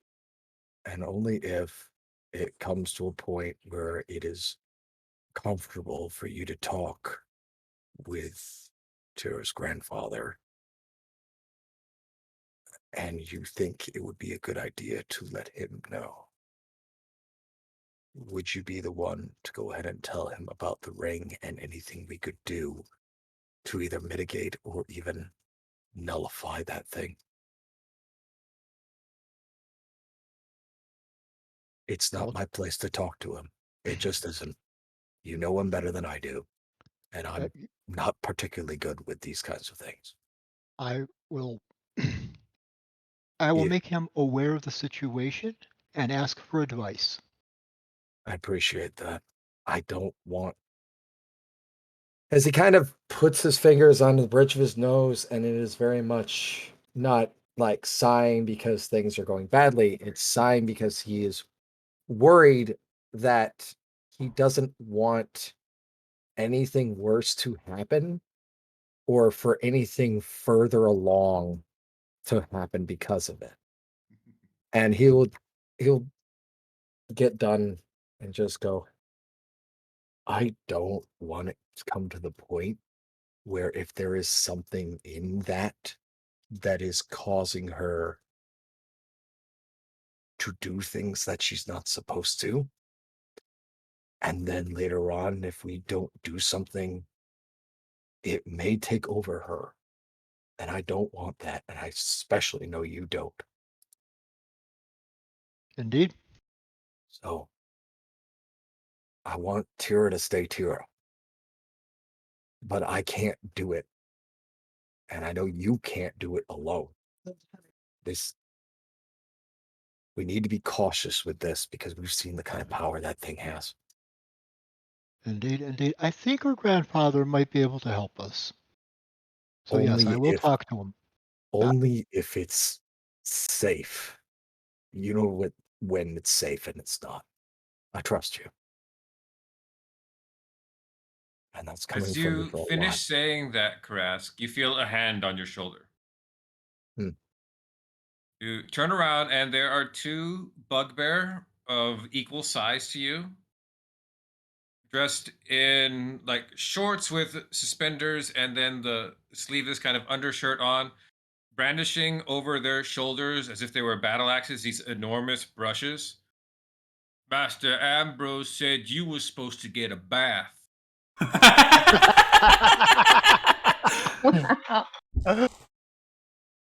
and only if it comes to a point where it is comfortable for you to talk with Tara's grandfather, and you think it would be a good idea to let him know, would you be the one to go ahead and tell him about the ring and anything we could do to either mitigate or even nullify that thing? It's not Well, my place to talk to him. It just isn't. You know him better than I do, and uh, I'm not particularly good with these kinds of things. I will I will If make him aware of the situation and ask for advice. I appreciate that. I don't want. As he kind of puts his fingers on the bridge of his nose, and it is very much not like sighing because things are going badly. It's sighing because he is worried that he doesn't want anything worse to happen or for anything further along to happen because of it. And he'll get done and just go, I don't want it to come to the point where if there is something in that that is causing her to do things that she's not supposed to, and then later on, if we don't do something, it may take over her. And I don't want that. And I especially know you don't. Indeed. So I want Tira to stay Tira. but I can't do it. And I know you can't do it alone. We need to be cautious with this because we've seen the kind of power that thing has. Indeed, indeed. I think her grandfather might be able to help us. So yes, I will talk to him. Only if it's safe. You know when it's safe and it's not. I trust you. And that's coming As from me you for a finish lot. saying that, Karask, you feel a hand on your shoulder. Hmm. You turn around, and there are two bugbear of equal size to you, dressed in like shorts with suspenders and then the sleeveless kind of undershirt on, brandishing over their shoulders as if they were battle axes these enormous brushes. Master Ambrose said you were supposed to get a bath. Wow.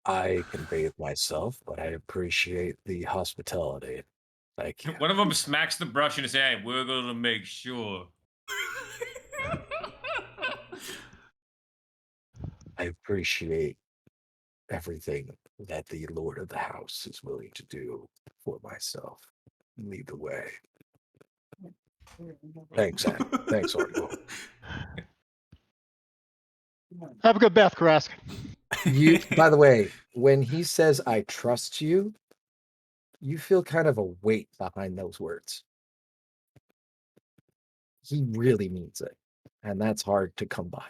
I can bathe myself, but I appreciate the hospitality. Thank you. One of them smacks the brush in his hand. We're gonna make sure. I appreciate everything that the Lord of the House is willing to do for myself. Lead the way. Thanks, Anne. Thanks, Orko. Have a good bath, Karask. By the way, when he says I trust you, you feel kind of a weight behind those words. He really means it. And that's hard to come by.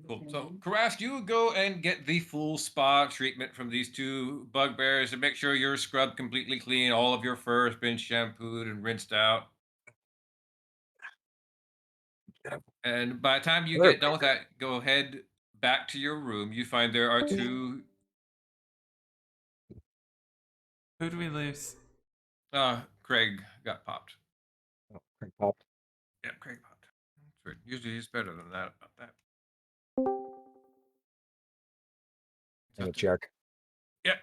Cool. So, Karask, you would go and get the full spa treatment from these two bugbears to make sure you're scrubbed completely clean. All of your fur has been shampooed and rinsed out. Yeah. And by the time you Sure. get done with that, go ahead back to your room. You find there are two. Who do we lose? Craig got popped. Oh, Craig popped. Yeah, Craig popped. That's weird. Usually he's better than that about that. I'm a jerk. Yep.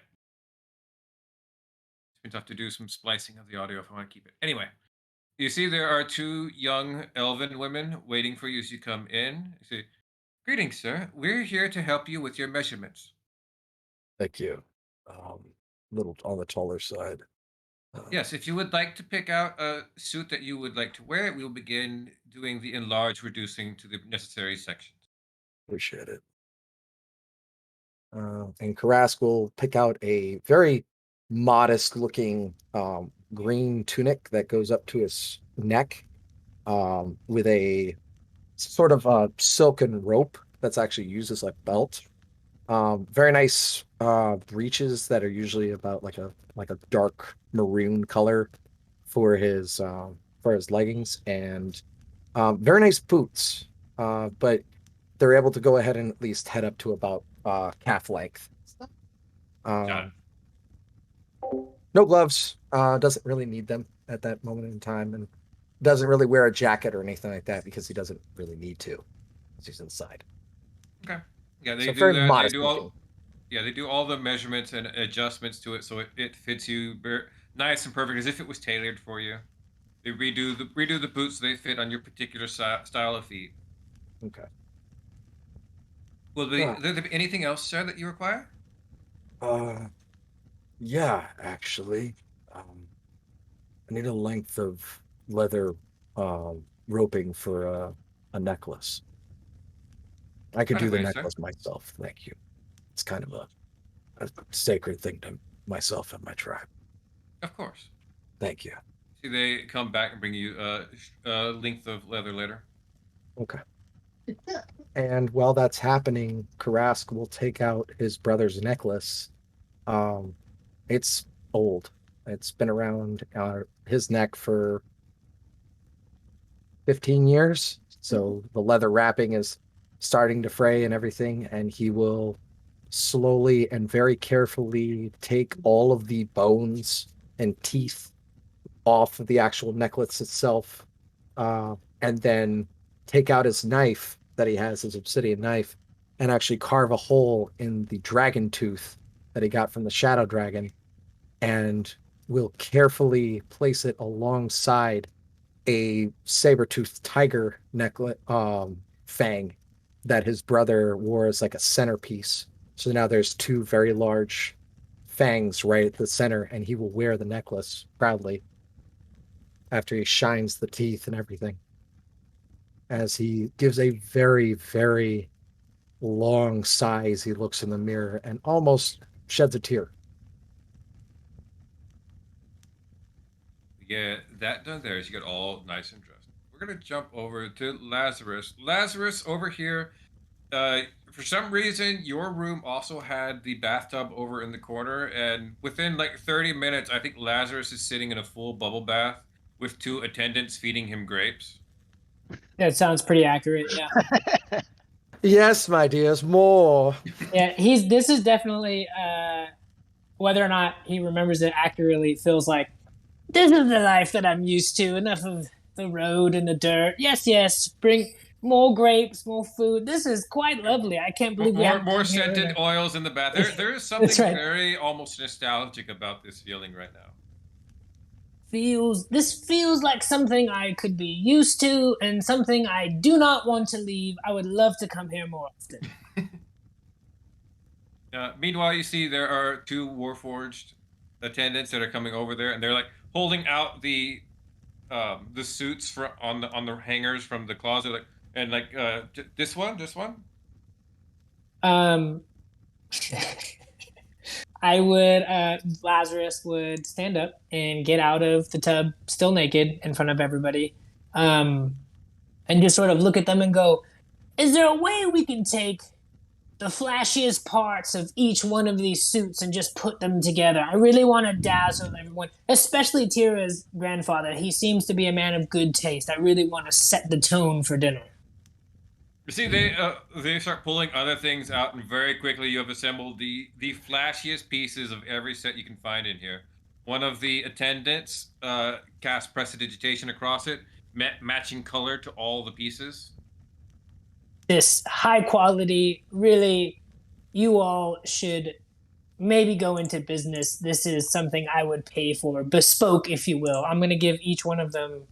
Means I have to do some splicing of the audio if I want to keep it. Anyway, you see there are two young elven women waiting for you as you come in. You say, "Greetings, sir. We're here to help you with your measurements." Thank you. Little on the taller side. Yes, if you would like to pick out a suit that you would like to wear, we will begin doing the enlarge, reducing to the necessary sections. Appreciate it. And Karask will pick out a very modest looking green tunic that goes up to his neck with a sort of a silken rope that's actually used as a belt. Very nice breeches that are usually about like a dark maroon color for his leggings, and very nice boots. But they're able to go ahead and at least head up to about calf length. Got it. No gloves. Doesn't really need them at that moment in time, and doesn't really wear a jacket or anything like that because he doesn't really need to. He's inside. Okay. Yeah, they So do very that. They modest do looking. all. Yeah, they do all the measurements and adjustments to it so it fits you nice and perfect as if it was tailored for you. They redo the boots so they fit on your particular style of feet. Okay. Will there be anything else, sir, that you require? Yeah, actually. I need a length of leather roping for a necklace. I could Right do the away, sir. necklace myself. Thank you. It's kind of a sacred thing to myself and my tribe. Of course. Thank you. See, they come back and bring you a length of leather later. Okay. And while that's happening, Karask will take out his brother's necklace. It's old. It's been around his neck for 15 years. So the leather wrapping is starting to fray and everything. And he will slowly and very carefully take all of the bones and teeth off of the actual necklace itself. And then take out his knife that he has, his obsidian knife, and actually carve a hole in the dragon tooth that he got from the shadow dragon, and will carefully place it alongside a saber-toothed tiger necklace fang that his brother wore as like a centerpiece. So now there's two very large fangs right at the center, and he will wear the necklace proudly after he shines the teeth and everything, as he gives a very, very long sigh as he looks in the mirror and almost sheds a tear. Yeah, that done there is you get all nice and dressed. We're gonna jump over to Lazarus. Lazarus over here. For some reason, your room also had the bathtub over in the corner, and within like 30 minutes, I think Lazarus is sitting in a full bubble bath with two attendants feeding him grapes. That sounds pretty accurate. Yeah. Yes, my dears, more. Yeah. This is definitely whether or not he remembers it accurately, it feels like this is the life that I'm used to. Enough of the road and the dirt. Yes, yes. Bring more grapes, more food. This is quite lovely. I can't believe we haven't More come here in scented a- oils in the bath. There is something right. very almost nostalgic about this feeling right now. This feels like something I could be used to and something I do not want to leave. I would love to come here more often. Meanwhile, you see there are two Warforged attendants that are coming over there, and they're like holding out the suits on the hangers from the closet, like, and like this one. Lazarus would stand up and get out of the tub, still naked, in front of everybody, and just sort of look at them and go, is there a way we can take the flashiest parts of each one of these suits and just put them together? I really want to dazzle everyone, especially Tira's grandfather. He seems to be a man of good taste. I really want to set the tone for dinner. You see, they start pulling other things out, and very quickly you have assembled the flashiest pieces of every set you can find in here. One of the attendants casts prestidigitation across it, matching color to all the pieces. This high quality, really, you all should maybe go into business. This is something I would pay for, bespoke, if you will. I'm going to give each one of them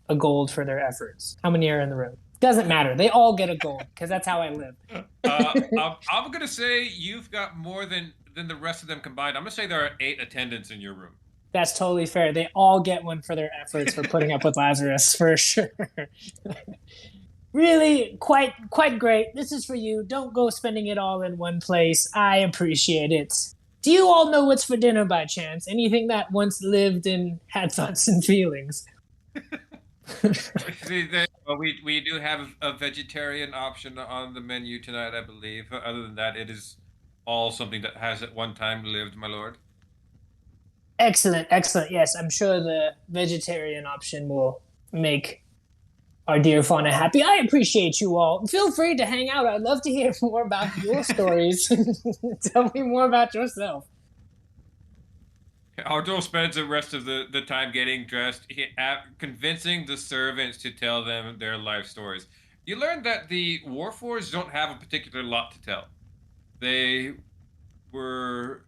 a gold for their efforts. How many are in the room? Doesn't matter. They all get a gold because that's how I live. I'm gonna say you've got more than the rest of them combined. I'm gonna say there are 8 attendants in your room. That's totally fair. They all get one for their efforts for putting up with Lazarus, for sure. Really, quite great. This is for you. Don't go spending it all in one place. I appreciate it. Do you all know what's for dinner by chance? Anything that once lived and had thoughts and feelings? We do have a vegetarian option on the menu tonight, I believe. Other than that, it is all something that has at one time lived, my lord. Excellent. Yes, I'm sure the vegetarian option will make our dear Fauna happy. I appreciate you all. Feel free to hang out. I'd love to hear more about your stories. Tell me more about yourself. Ardor spends the rest of the time getting dressed, convincing the servants to tell them their life stories. You learn that the Warforged don't have a particular lot to tell. They were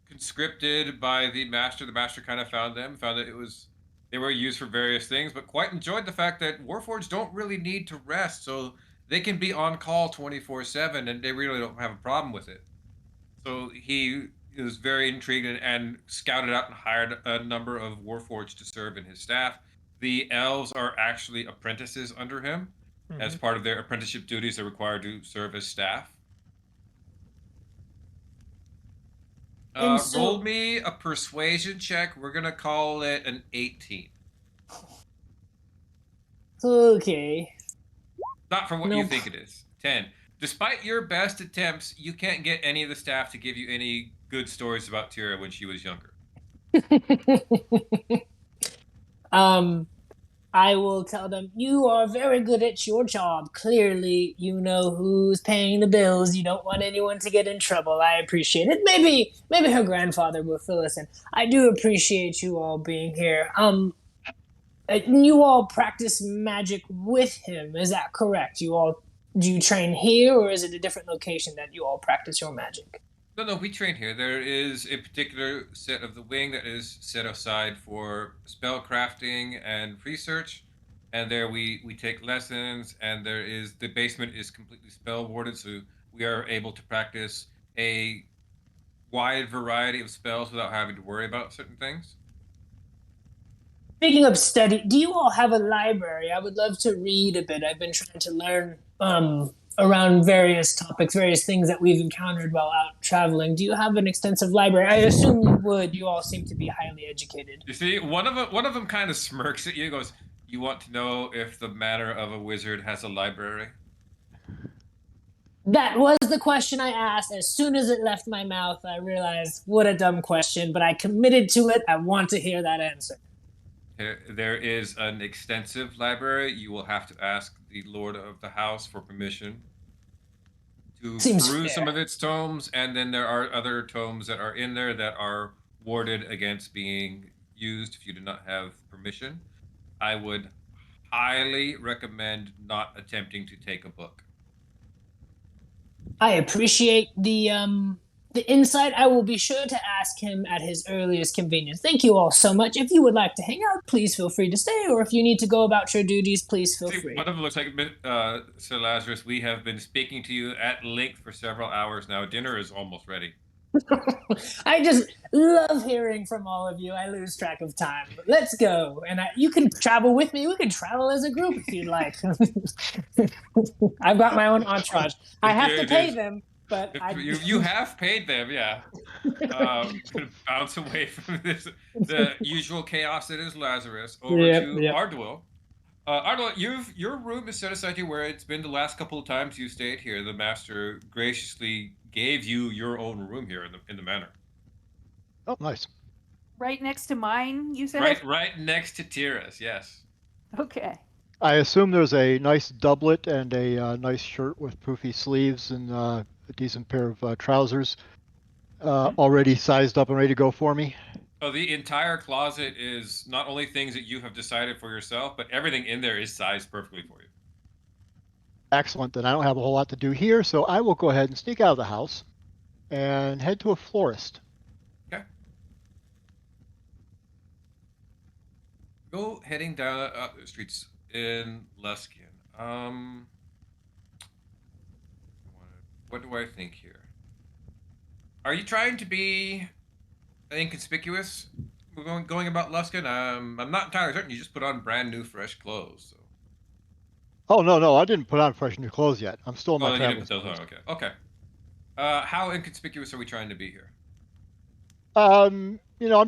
conscripted by the Master. The Master kind of found that they were used for various things, but quite enjoyed the fact that Warforged don't really need to rest, so they can be on call 24/7, and they really don't have a problem with it. So he was very intrigued and scouted out and hired a number of Warforged to serve in his staff. The elves are actually apprentices under him. As part of their apprenticeship duties, they're required to serve as staff. Roll me a persuasion check. We're gonna call it an 18. Okay. Not for what you think it is. 10. Despite your best attempts, you can't get any of the staff to give you any good stories about Tira when she was younger. I will tell them, you are very good at your job. Clearly, you know who's paying the bills. You don't want anyone to get in trouble. I appreciate it. Maybe her grandfather will fill us in. I do appreciate you all being here. You all practice magic with him. Is that correct? Do you train here, or is it a different location that you all practice your magic? No, we train here. There is a particular set of the wing that is set aside for spell crafting and research, and there we take lessons. And there is the basement is completely spell warded, so we are able to practice a wide variety of spells without having to worry about certain things. Speaking of study, do you all have a library? I would love to read a bit. I've been trying to learn around various topics, various things that we've encountered while out traveling. Do you have an extensive library? I assume you would. You all seem to be highly educated. You see, one of them kind of smirks at you, goes, "You want to know if the Manor of a Wizard has a library?" That was the question I asked. As soon as it left my mouth, I realized what a dumb question, but I committed to it. I want to hear that answer. There is an extensive library. You will have to ask the Lord of the House for permission to Seems peruse some fair. of its tomes, and then there are other tomes that are in there that are warded against being used if you do not have permission. I would highly recommend not attempting to take a book. I appreciate the insight. I will be sure to ask him at his earliest convenience. Thank you all so much. If you would like to hang out, please feel free to stay, or if you need to go about your duties, please feel See, free. one of them looks like Sir Lazarus. We have been speaking to you at length for several hours now. Dinner is almost ready. I just love hearing from all of you. I lose track of time. But let's go. And you can travel with me. We can travel as a group if you'd like. I've got my own entourage. I have to pay them, but You have paid them, yeah. Gonna bounce away from the usual chaos that is Lazarus over to Ardwell. Ardwell, your room is set aside to you where it's been the last couple of times you stayed here. The master graciously gave you your own room here in the manor. Oh, nice. Right next to mine, you said? Right next to Tira's, yes. Okay. I assume there's a nice doublet and a nice shirt with poofy sleeves and a decent pair of trousers already sized up and ready to go for me. Oh, the entire closet is not only things that you have decided for yourself, but everything in there is sized perfectly for you. Excellent. Then I don't have a whole lot to do here, so I will go ahead and sneak out of the house and head to a florist. Okay. Go heading down the streets in Luskin. What do I think here? Are you trying to be inconspicuous going about Luskin? I'm not entirely certain. You just put on brand new, fresh clothes. So. Oh, no, I didn't put on fresh new clothes yet. I'm still in my you didn't traveling put those clothes. on. Okay. How inconspicuous are we trying to be here? I'm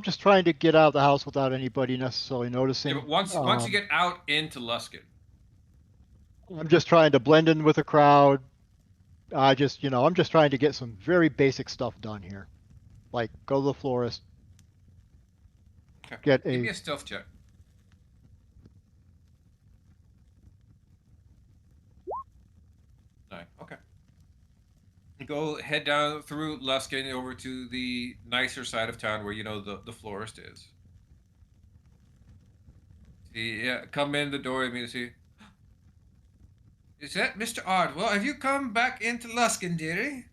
just trying to get out of the house without anybody necessarily noticing. Yeah, but once you get out into Luskin, I'm just trying to blend in with the crowd. I'm just trying to get some very basic stuff done here. Like go to the florist. okay. Give me a stealth check. Nine. Okay. Go head down through Luskin over to the nicer side of town where the florist is. See, yeah, come in the door immediately. Is that Mr. Ardwell? Have you come back into Luskin, dearie?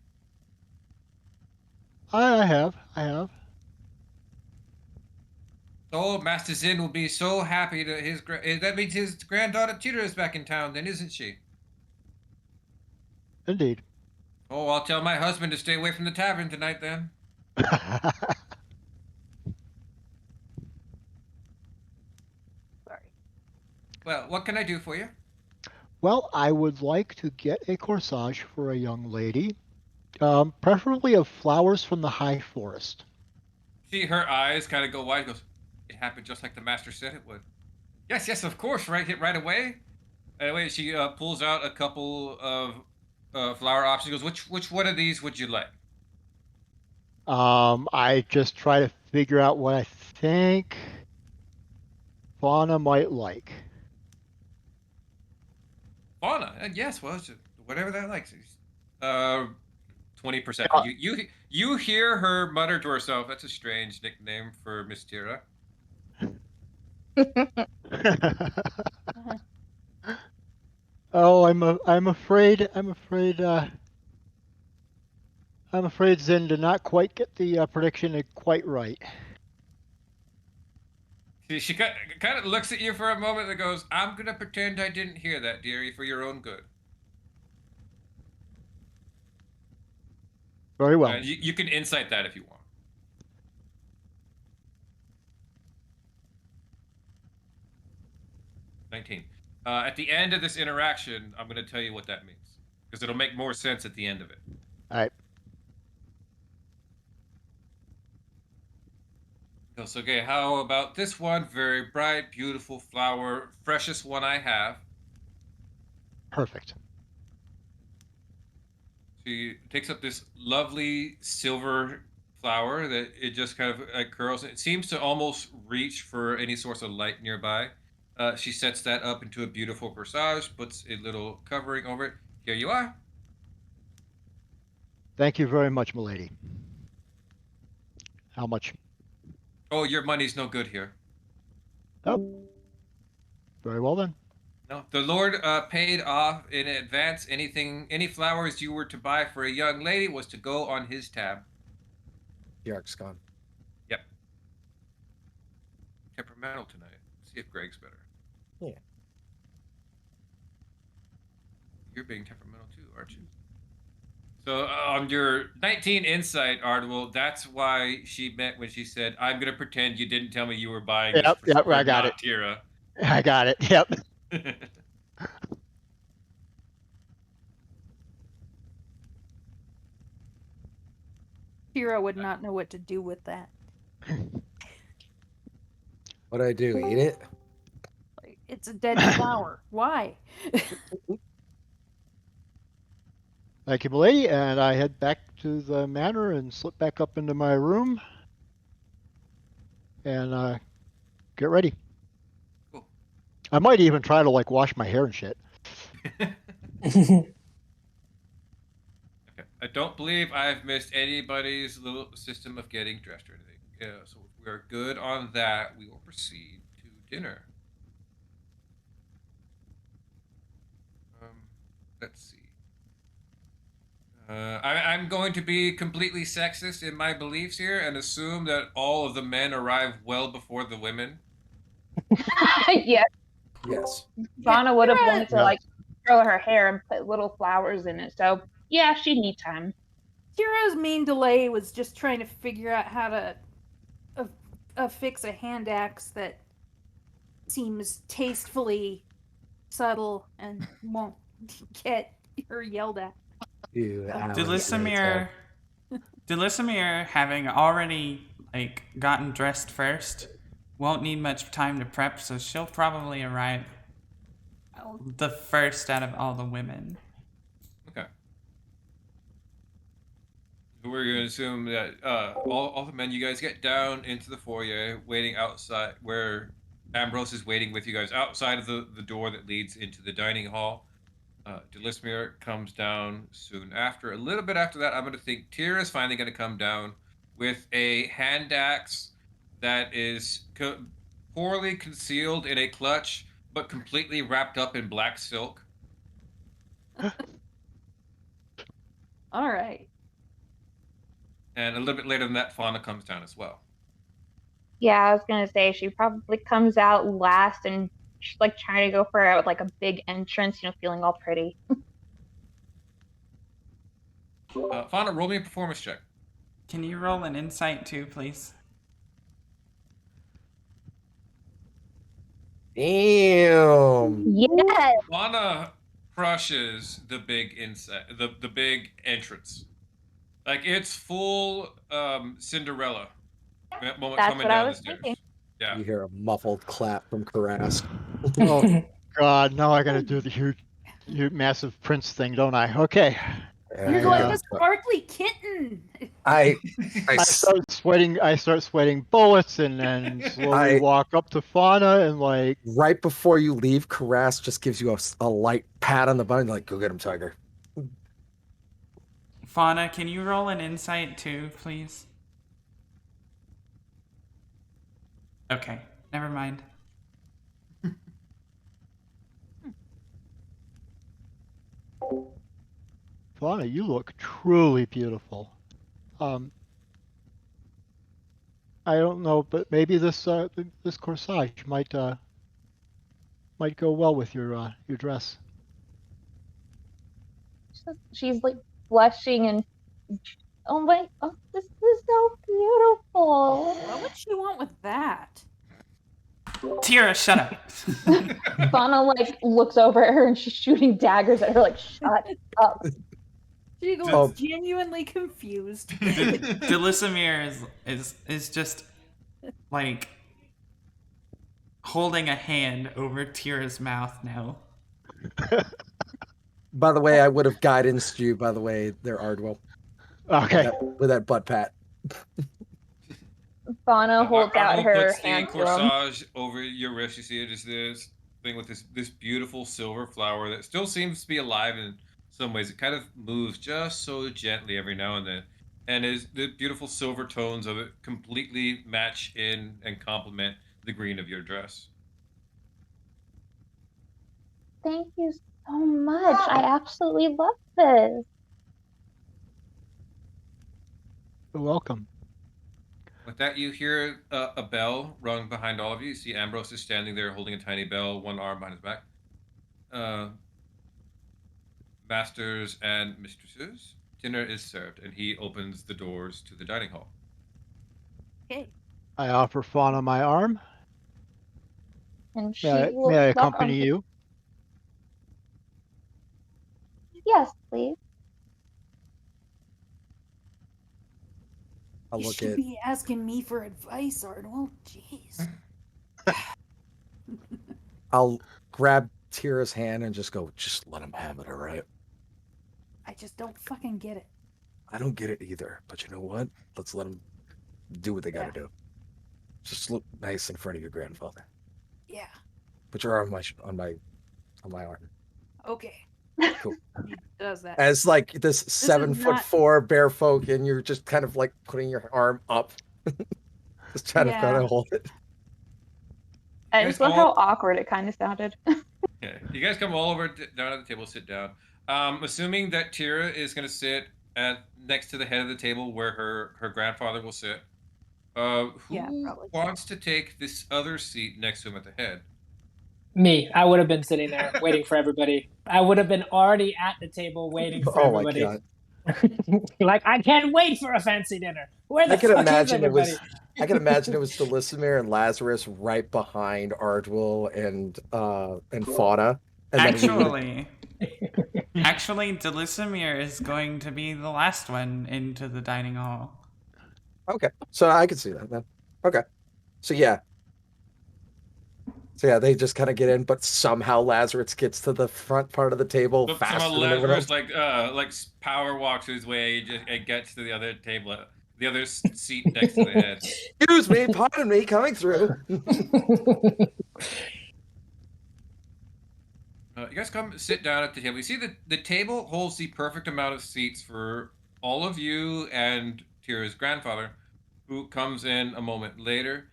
I have. Oh, Master Zinn will be so happy that that means his granddaughter Tira is back in town, then, isn't she? Indeed. Oh, I'll tell my husband to stay away from the tavern tonight, then. Sorry. Well, what can I do for you? Well, I would like to get a corsage for a young lady, preferably of flowers from the high forest. See, her eyes kind of go wide. Goes, it happened just like the master said it would. Yes, of course. Right away. Anyway, she pulls out a couple of flower options. Goes, which one of these would you like? I just try to figure out what I think Fauna might like. Fauna, yes. Well, whatever that likes. 20%. You hear her mutter to herself. That's a strange nickname for Miss Tira. Oh, I'm afraid I'm afraid Zen did not quite get the prediction quite right. She kind of looks at you for a moment and goes, "I'm gonna pretend I didn't hear that, dearie, for your own good." Very well. You can insight that if you want. $19. At the end of this interaction, I'm going to tell you what that means because it'll make more sense at the end of it. All right. Goes, okay, how about this one? Very bright, beautiful flower, freshest one I have. Perfect. She takes up this lovely silver flower that it just kind of like curls. It seems to almost reach for any source of light nearby. She sets that up into a beautiful corsage, puts a little covering over it. Here you are. Thank you very much, milady. How much? Oh, your money's no good here. Oh. Very well then. No, the Lord paid off in advance any flowers you were to buy for a young lady was to go on his tab. Yark's gone. Yep. Temperamental tonight. See if Greg's better. Yeah. You're being temperamental too, aren't you? So on your 19 insight, Ardwell, that's why she meant when she said, "I'm gonna pretend you didn't tell me you were buying this for Yep, I got it. Tira." I got it. Yep. Tira would not know what to do with that. What do I do? Eat it? Like, it's a dead flower. Why? Thank you, milady. And I head back to the manor and slip back up into my room and get ready. Cool. I might even try to like wash my hair and shit. Okay. I don't believe I've missed anybody's little system of getting dressed or anything. Yeah, so if we're good on that, we will proceed to dinner. Let's see. I'm going to be completely sexist in my beliefs here and assume that all of the men arrive well before the women. Yeah, Yes. Fauna would have wanted to Yeah. like curl her hair and put little flowers in it. So yeah, she'd need time. Tira's main delay was just trying to figure out how to affix a hand axe that seems tastefully subtle and won't get her yelled at. Delisimir, having already like gotten dressed first, won't need much time to prep, so she'll probably arrive the first out of all the women. Okay. We're going to assume that all the men, you guys get down into the foyer, waiting outside, where Ambrose is waiting with you guys outside of the door that leads into the dining hall. Delismir comes down soon after. A little bit after that, I'm going to think Tira is finally going to come down with a hand axe that is poorly concealed in a clutch, but completely wrapped up in black silk. All right. And a little bit later than that, Fauna comes down as well. Yeah, I was gonna say she probably comes out last and she's like trying to go for like a big entrance, feeling all pretty. Fauna, roll me a performance check. Can you roll an insight too, please? Damn. Yes. Fauna crushes the big the big entrance. Like it's full Cinderella moment That's coming what I down the was stairs. thinking. Yeah. You hear a muffled clap from Karask. Oh God, now I gotta do the huge massive prince thing, don't I? Okay. You're like a sparkly kitten. I start sweating bullets and then slowly walk up to Fauna and like right before you leave, Karask just gives you a light pat on the butt and like, go get him, Tiger. Fauna, can you roll an insight too, please? Okay, never mind. Fauna, you look truly beautiful. I don't know, but maybe this corsage might go well with your dress. She's like blushing and oh, this is so beautiful. What would she want with that? Tira, shut up. Fauna like looks over at her and she's shooting daggers at her like shut up. She looks Oh. genuinely confused. Delisimir is just like holding a hand over Tira's mouth now. By the way, I would have guidanced you. By the way, there, Ardwell. Okay. With that butt pat. Fauna holds out Arnold her puts the hand to him. corsage over your wrist. You see it is this thing with this beautiful silver flower that still seems to be alive in some ways. It kind of moves just so gently every now and then, and is the beautiful silver tones of it completely match in and complement the green of your dress. Thank you so much. I absolutely love this. You're welcome. With that, you hear a bell rung behind all of you. You see Ambrose is standing there holding a tiny bell, one arm behind his back. Masters and mistresses, dinner is served, and he opens the doors to the dining hall. Okay. I offer Fauna my arm. And she May will I walk accompany on- you? Yes, please. I'll You look should at. be asking me for advice, Ardwell. Jeez. I'll grab Tira's hand and just go. Just let him have it, all right? I just don't fucking get it. I don't get it either, but you know what? Let's let them do what they got to do. Just look nice in front of your grandfather. Yeah. Put your arm on my arm. Okay. Cool. He does that. As like this is 7'4" bear folk, and you're just kind of like putting your arm up, just trying to kind Yeah. of hold it. I Guys just love how all- awkward it kind of sounded. Okay, you guys come all over down at the table, sit down. Assuming that Tira is going to sit next to the head of the table where her grandfather will sit. Who Yeah, probably. wants to take this other seat next to him at the head? Me, I would have been sitting there waiting for everybody. I would have been already at the table waiting for Oh my everybody. god! Like, I can't wait for a fancy dinner. Where the I can fuck imagine is it was. everybody? I can imagine it was Delisimir and Lazarus right behind Ardwell and Fauna. And then we would've- Actually, Delisimir is going to be the last one into the dining hall. Okay, so I can see that then. Okay, so yeah, they just kind of get in, but somehow Lazarus gets to the front part of the table So faster somehow than everyone else. Lazarus like power walks his way and gets to the other table, the other seat next to the head. Excuse me, pardon me, coming through. You guys come sit down at the table. You see the table holds the perfect amount of seats for all of you and Tira's grandfather, who comes in a moment later.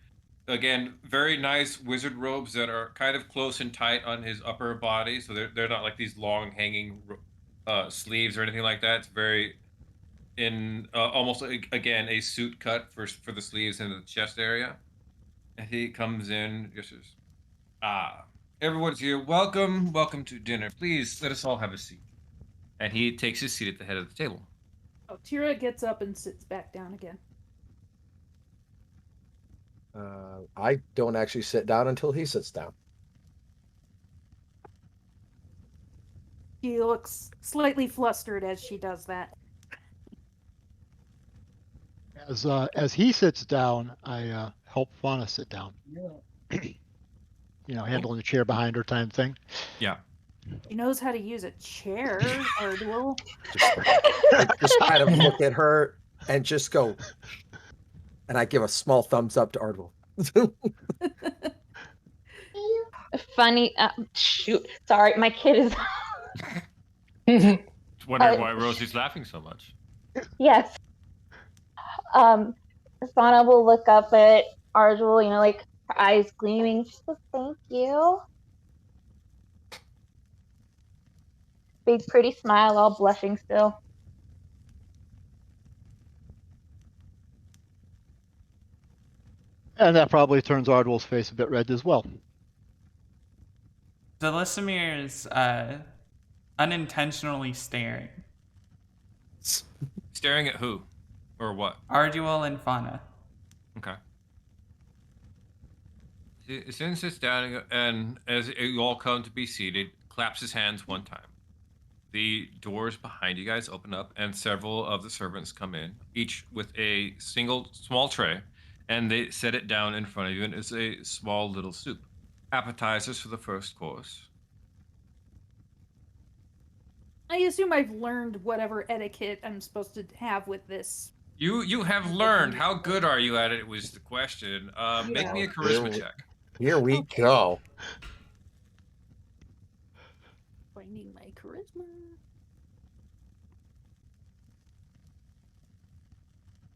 Again, very nice wizard robes that are kind of close and tight on his upper body, so they're not like these long hanging sleeves or anything like that. It's very in almost again a suit cut for the sleeves and the chest area. And he comes in, just says, everyone's here. Welcome to dinner. Please let us all have a seat. And he takes his seat at the head of the table. Oh, Tira gets up and sits back down again. I don't actually sit down until he sits down. She looks slightly flustered as she does that. As he sits down, I help Fauna sit down. Handling the chair behind her type thing. Yeah. He knows how to use a chair, Ardwell. I just kind of look at her and just go, and I give a small thumbs up to Ardwell. Funny. Shoot. Sorry, my kid is. Wondering why Rosie's laughing so much. Yes. Fauna will look up at Ardwell, like her eyes gleaming. She says, "Thank you." Big pretty smile, all blushing still. And that probably turns Ardwell's face a bit red as well. Delismere is unintentionally staring. Staring at who? Or what? Arduel and Fauna. Okay. Sin sits down and as you all come to be seated, claps his hands one time. The doors behind you guys open up and several of the servants come in, each with a single small tray, and they set it down in front of you, and it's a small little soup. Appetizers for the first course. I assume I've learned whatever etiquette I'm supposed to have with this. You have learned. How good are you at it was the question. Make me a charisma check. Here we go. Finding my charisma.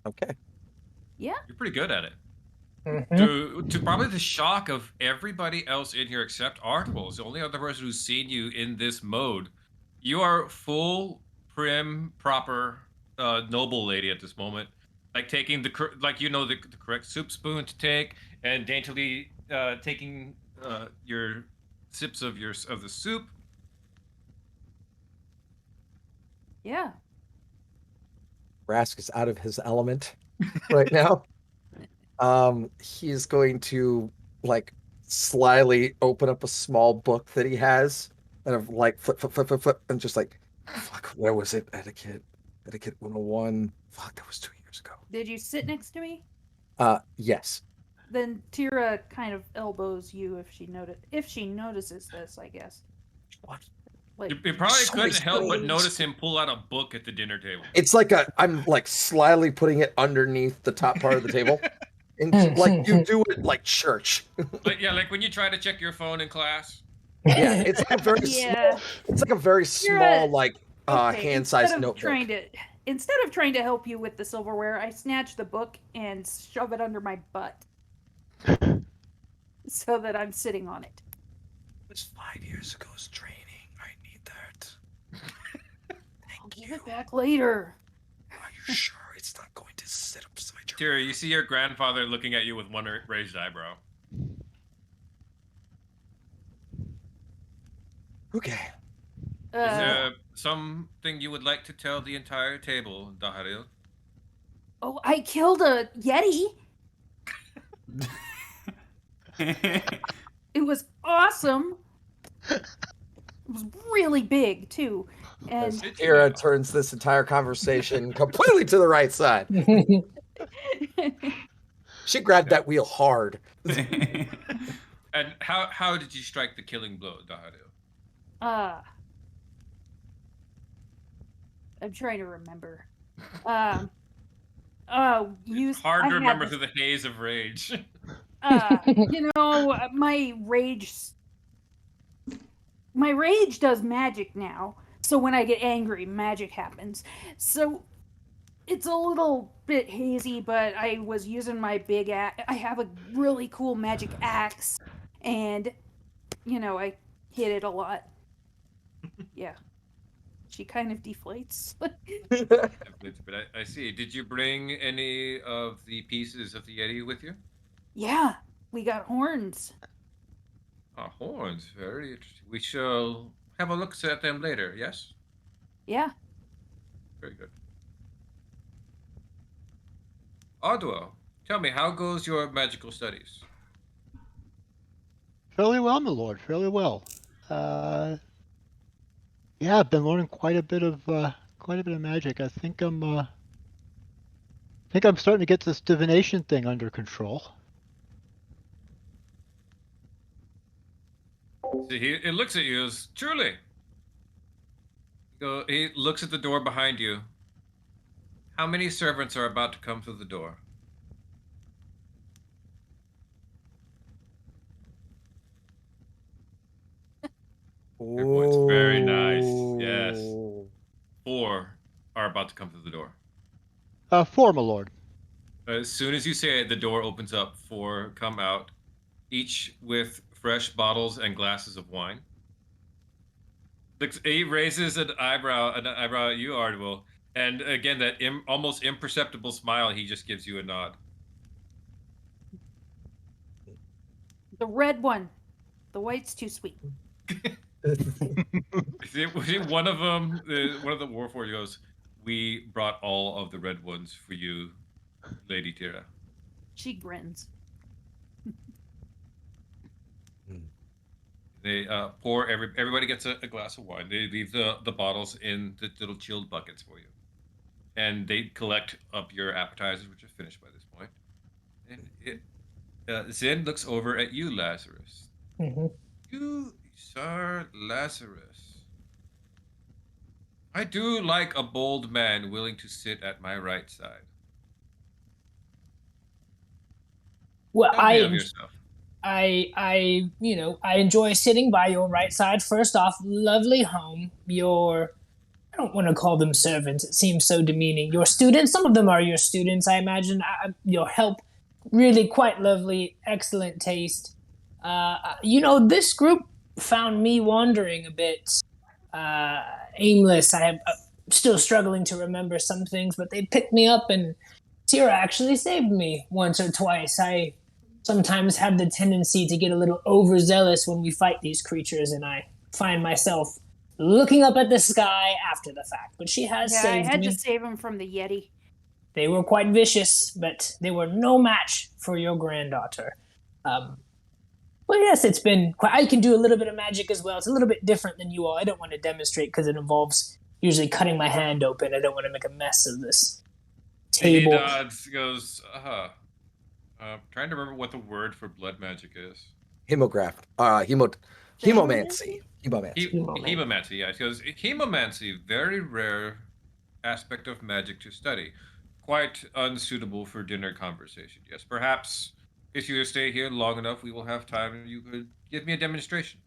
Okay. Yeah. You're pretty good at it. Mhm. To probably the shock of everybody else in here except Artwell, is the only other person who's seen you in this mode. You are full, prim, proper, noble lady at this moment. Like taking the correct soup spoon to take, and daintily taking your sips of the soup. Yeah. Rask is out of his element right now. He's going to like slyly open up a small book that he has and of like flip, and just like, fuck, where was it? Etiquette 101. Fuck, that was 2 years ago. Did you sit next to me? Yes. Then Tira kind of elbows you if she notices this, I guess. What? Like, You probably So couldn't help but strange. notice him pull out a book at the dinner table. It's like I'm like slyly putting it underneath the top part of the table. And like you do it like church. Like when you try to check your phone in class. Yeah, it's like a very Yeah. small. It's like a very Tira- small, like okay, hand-sized notebook. Instead of trying to help you with the silverware, I snatch the book and shove it under my butt. So that I'm sitting on it. It was 5 years ago's training. I need that. I'll give it back later. Are you sure it's not going to sit upside your Tira, you see your grandfather looking at you with one raised eyebrow. Okay. Is there something you would like to tell the entire table, Daharil? Oh, I killed a Yeti. It was awesome. It was really big too. And Tira turns this entire conversation completely to the right side. She grabbed that wheel hard. And how did you strike the killing blow, Daharil? I'm trying to remember. It's Hard hard to remember through the haze of rage. My rage does magic now. So when I get angry, magic happens. So it's a little bit hazy, but I was using my big axe. I have a really cool magic axe, and I hit it a lot. Yeah. She kind of deflates. But I see. Did you bring any of the pieces of the Yeti with you? Yeah, we got horns. Horns. Very interesting. We shall have a look at them later, yes? Yeah. Very good. Ardwell, tell me, how goes your magical studies? Fairly well, my lord. Fairly well. Yeah, I've been learning quite a bit of magic. I think I'm starting to get this divination thing under control. See, it looks at you as truly. He looks at the door behind you. How many servants are about to come through the door? Your voice, very nice. Yes. 4 are about to come through the door. 4, my lord. As soon as you say it, the door opens up. 4 come out, each with fresh bottles and glasses of wine. He raises an eyebrow at you, Ardwell, and again that almost imperceptible smile. He just gives you a nod. The red one. The white's too sweet. See, one of them, one of the Warforged goes, "We brought all of the red ones for you, Lady Tira." She grins. They pour everybody gets a glass of wine. They leave the bottles in the little chilled buckets for you, and they collect up your appetizers, which are finished by this point. And Zen looks over at you, Lazarus. Mm-hmm. You, Sir Lazarus. I do like a bold man willing to sit at my right side. Well, Tell me of yourself. I enjoy sitting by your right side. First off, lovely home. I don't want to call them servants. It seems so demeaning. Your students, some of them are your students, I imagine. Your help, really quite lovely, excellent taste. This group found me wandering a bit aimless. I'm still struggling to remember some things, but they picked me up, and Tira actually saved me once or twice. I sometimes have the tendency to get a little overzealous when we fight these creatures, and I find myself looking up at the sky after the fact. But she has saved I had me. to save him from the Yeti. They were quite vicious, but they were no match for your granddaughter. Well, yes, it's been quite. I can do a little bit of magic as well. It's a little bit different than you all. I don't want to demonstrate because it involves usually cutting my hand open. I don't want to make a mess of this table. He nods, goes, trying to remember what the word for blood magic is. Hemograft. Hemomancy. Hemomancy, yeah. He goes, hemomancy, very rare aspect of magic to study. Quite unsuitable for dinner conversation. Yes, perhaps if you stay here long enough, we will have time and you could give me a demonstration.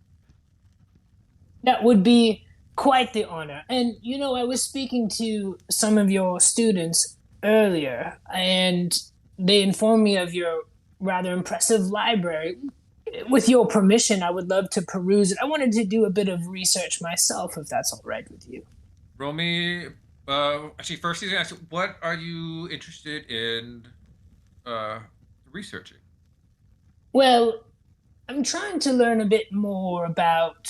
That would be quite the honor. And, I was speaking to some of your students earlier, and they informed me of your rather impressive library. With your permission, I would love to peruse it. I wanted to do a bit of research myself, if that's all right with you. Roll me. Actually, first he's gonna ask, what are you interested in researching? Well, I'm trying to learn a bit more about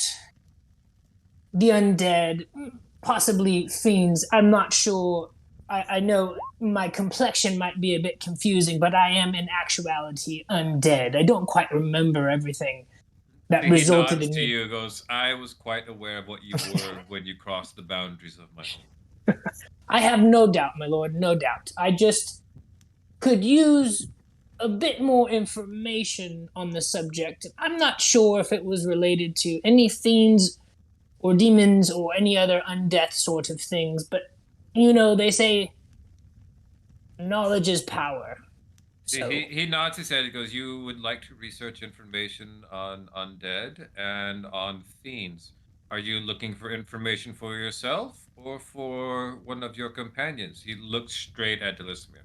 the undead, possibly fiends. I'm not sure. I know my complexion might be a bit confusing, but I am in actuality undead. I don't quite remember everything that resulted in me. He me. nods to you, goes, I was quite aware of what you were when you crossed the boundaries of my home. I have no doubt, my lord, no doubt. I just could use a bit more information on the subject. I'm not sure if it was related to any fiends or demons or any other undeath sort of things, but they say knowledge is power. So he nods his head. He goes, you would like to research information on undead and on fiends. Are you looking for information for yourself or for one of your companions? He looks straight at Delisimir.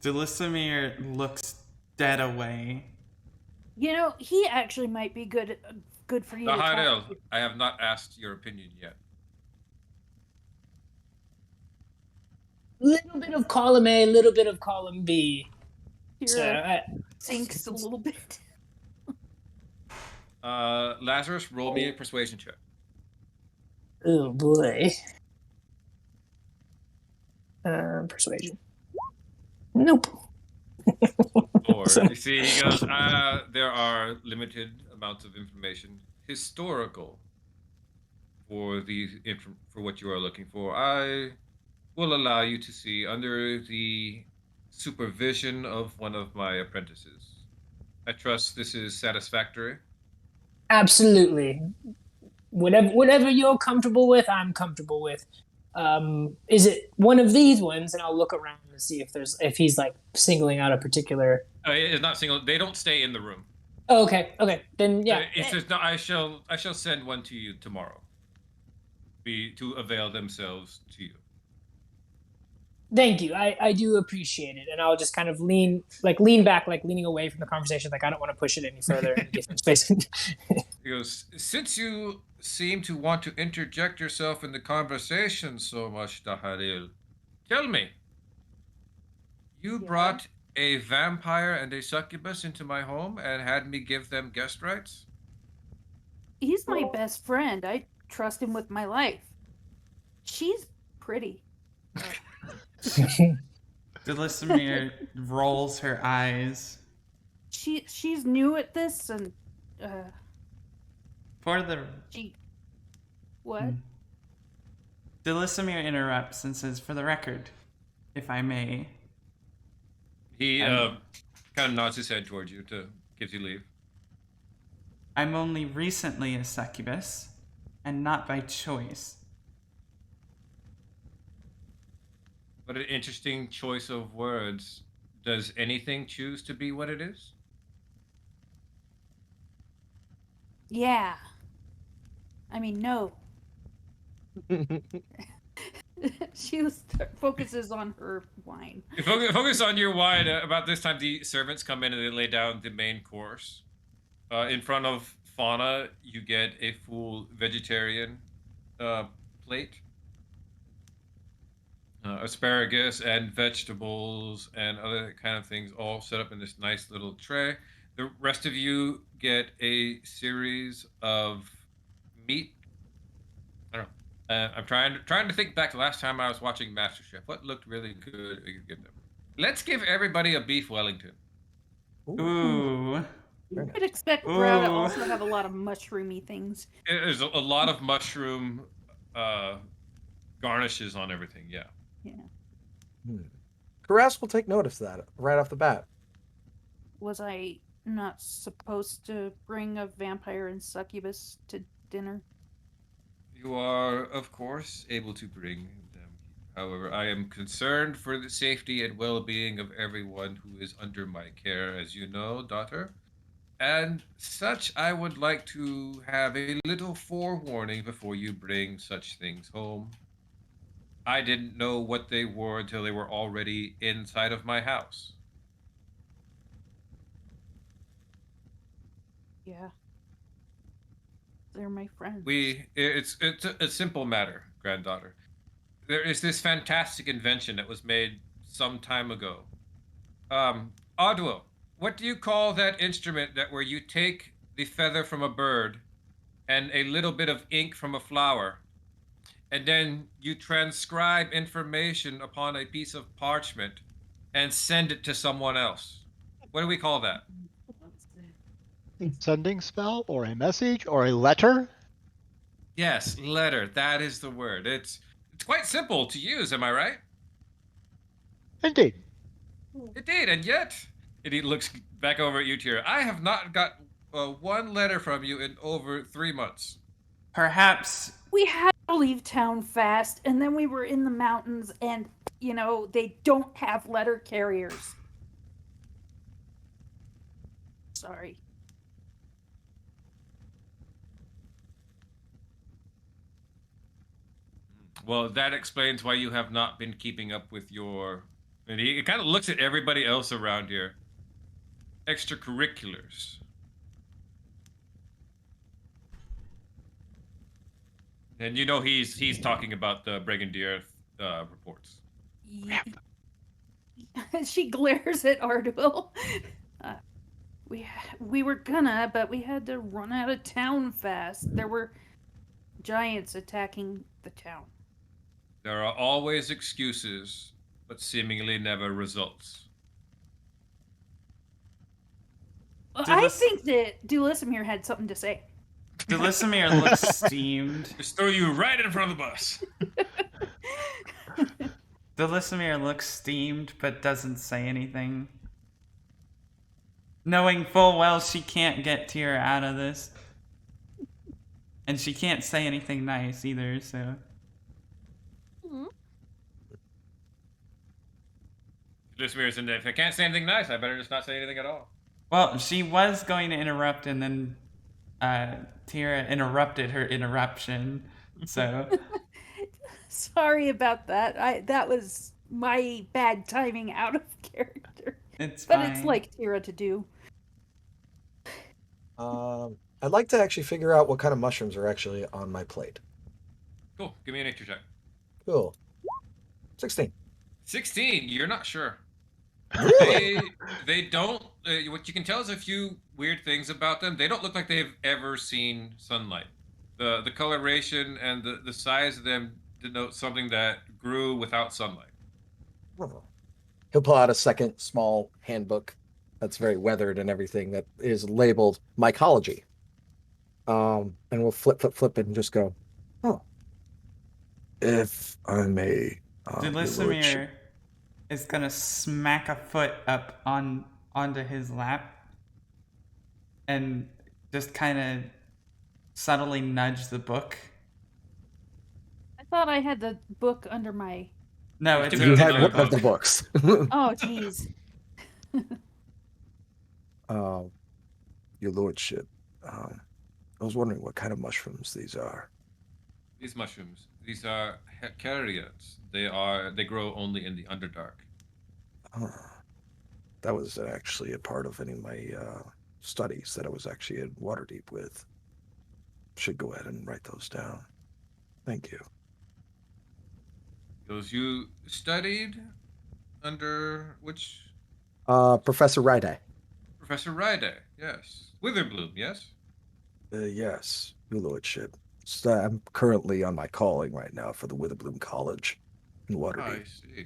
Delisimir looks dead away. He actually might be good for you to talk to. I have not asked your opinion yet. Little bit of column A, little bit of column B. Sinks a little bit. Lazarus, roll me a persuasion check. Oh boy. Persuasion. Nope. Or you see, he goes, there are limited amounts of information, historical, for what you are looking for. I will allow you to see under the supervision of one of my apprentices. I trust this is satisfactory. Absolutely. Whatever you're comfortable with, I'm comfortable with. Is it one of these ones? And I'll look around and see if he's like singling out a particular. It's not single. They don't stay in the room. Oh, okay. Then yeah. It says no. I shall send one to you tomorrow. To avail themselves to you. Thank you. I do appreciate it, and I'll just kind of lean back, like leaning away from the conversation. Like I don't want to push it any further and give him space. He goes, since you seem to want to interject yourself in the conversation so much, Daharil, tell me, you brought a vampire and a succubus into my home and had me give them guest rights? He's my best friend. I trust him with my life. She's pretty. Delismere rolls her eyes. She's new at this, and For the she. What? Delismere interrupts and says, "For the record, if I may." He I'm- kind of nods his head towards you to gives you leave. I'm only recently a succubus, and not by choice. What an interesting choice of words. Does anything choose to be what it is? Yeah. I mean, no. She focuses on her wine. You focus on your wine. About this time, the servants come in and they lay down the main course. In front of Fauna, you get a full vegetarian plate. Asparagus and vegetables and other kind of things all set up in this nice little tray. The rest of you get a series of meat. I don't know. I'm trying to think back to last time I was watching MasterChef. What looked really good? We could give them. Let's give everybody a beef Wellington. Ooh. You could expect Brad to Ooh. also have a lot of mushroomy things. There's a lot of mushroom garnishes on everything. Yeah. Karask will take notice of that right off the bat. Was I not supposed to bring a vampire and succubus to dinner? You are, of course, able to bring them. However, I am concerned for the safety and well-being of everyone who is under my care, as you know, daughter. And such, I would like to have a little forewarning before you bring such things home. I didn't know what they were until they were already inside of my house. Yeah. They're my friends. It's a simple matter, granddaughter. There is this fantastic invention that was made some time ago. Odwell, what do you call that instrument that where you take the feather from a bird and a little bit of ink from a flower, and then you transcribe information upon a piece of parchment and send it to someone else? What do we call that? Sending spell or a message or a letter? Yes, letter. That is the word. It's quite simple to use, am I right? Indeed. Indeed, and yet, and he looks back over at you, Tira. I have not got one letter from you in over 3 months. Perhaps We had to leave town fast, and then we were in the mountains, and, you know, they don't have letter carriers. Sorry. Well, that explains why you have not been keeping up with your. And he kind of looks at everybody else around here. Extracurriculars. And you know he's talking about the Brigadier reports. She glares at Ardwell. We were gonna, but we had to run out of town fast. There were giants attacking the town. There are always excuses, but seemingly never results. I think that Dulisimir had something to say. Delismere looks steamed. Just throw you right in front of the bus. Delismere looks steamed but doesn't say anything. Knowing full well she can't get Tira out of this. And she can't say anything nice either, so. Just mirrors in there. If I can't say anything nice, I better just not say anything at all. Well, she was going to interrupt and then Tira interrupted her interruption. So Sorry about that. That was my bad timing out of character. it's But fine. it's like Tira to do. I'd like to actually figure out what kind of mushrooms are actually on my plate. Cool. Give me a nature check. Cool. 16. 16. You're not sure. Really? They don't. What you can tell is a few weird things about them. They don't look like they've ever seen sunlight. The coloration and the size of them denote something that grew without sunlight. Oh. He'll pull out a second small handbook that's very weathered and everything that is labeled mycology. And we'll flip, and just go, oh. If I may, your lordship. Delismere is gonna smack a foot up onto his lap and just kind of subtly nudge the book. I thought I had the book under my. No, it's You You a had another one of the book. books. Oh, jeez. Your lordship, I was wondering what kind of mushrooms these are. These mushrooms. These are Hecarians. They grow only in the Underdark. That was actually a part of any of my studies that I was actually in Waterdeep with. Should go ahead and write those down. Thank you. Those you studied under which Professor Ryday. Professor Ryday? Yes. Witherbloom. Yes. Yes, your lordship. So I'm currently on my calling right now for the Witherbloom College in I Waterdeep. see.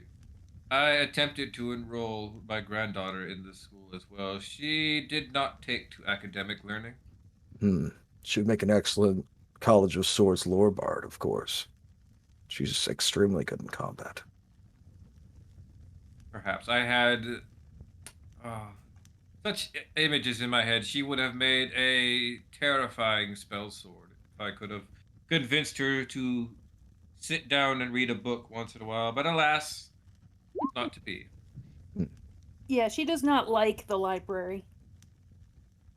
I attempted to enroll my granddaughter in the school as well. She did not take to academic learning. She would make an excellent College of Swords lore bard, of course. She's extremely good in combat. Perhaps I had such images in my head. She would have made a terrifying spell sword if I could have convinced her to sit down and read a book once in a while. But alas, not to be. Yeah, she does not like the library.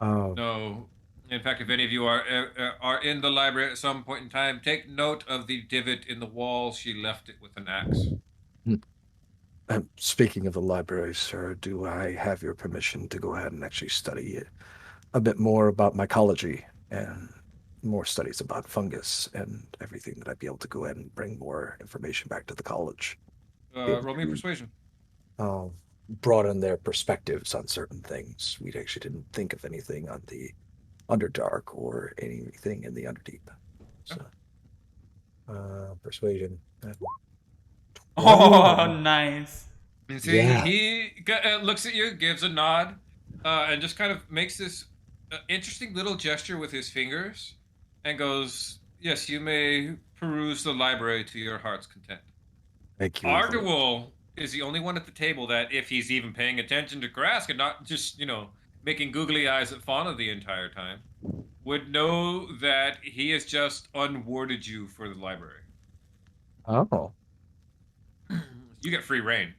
Oh, No. In fact, if any of you are in the library at some point in time, take note of the divot in the wall. She left it with an axe. speaking of the library, sir, do I have your permission to go ahead and actually study it a bit more about mycology and more studies about fungus and everything that I'd be able to go ahead and bring more information back to the college? Roll me a persuasion. Broaden their perspectives on certain things. We actually didn't think of anything on the Underdark or anything in the Underdeep. So, persuasion. Oh, nice. And see, Yeah. he looks at you, gives a nod, and just kind of makes this interesting little gesture with his fingers, and goes, "Yes, you may peruse the library to your heart's content." Thank you. Arduel is the only one at the table that, if he's even paying attention to Krask and not just, making googly eyes at Fauna the entire time, would know that he has just unwarded you for the library. Oh, You get free reign.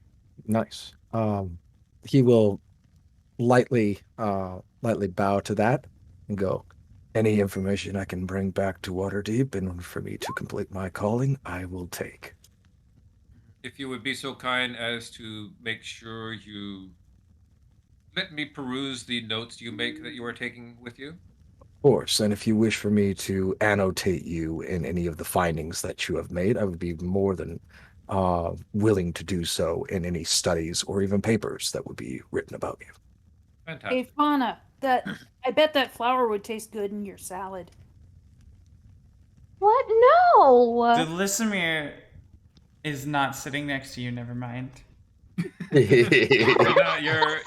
nice. He will lightly bow to that and go, any information I can bring back to Waterdeep in order for me to complete my calling, I will take. If you would be so kind as to make sure you let me peruse the notes you make that you are taking with you. Of course, and if you wish for me to annotate you in any of the findings that you have made, I would be more than willing to do so in any studies or even papers that would be written about you. Fantastic. Hey, Fauna, I bet that flour would taste good in your salad. What? No. Delismere is not sitting next to you. Never mind. You're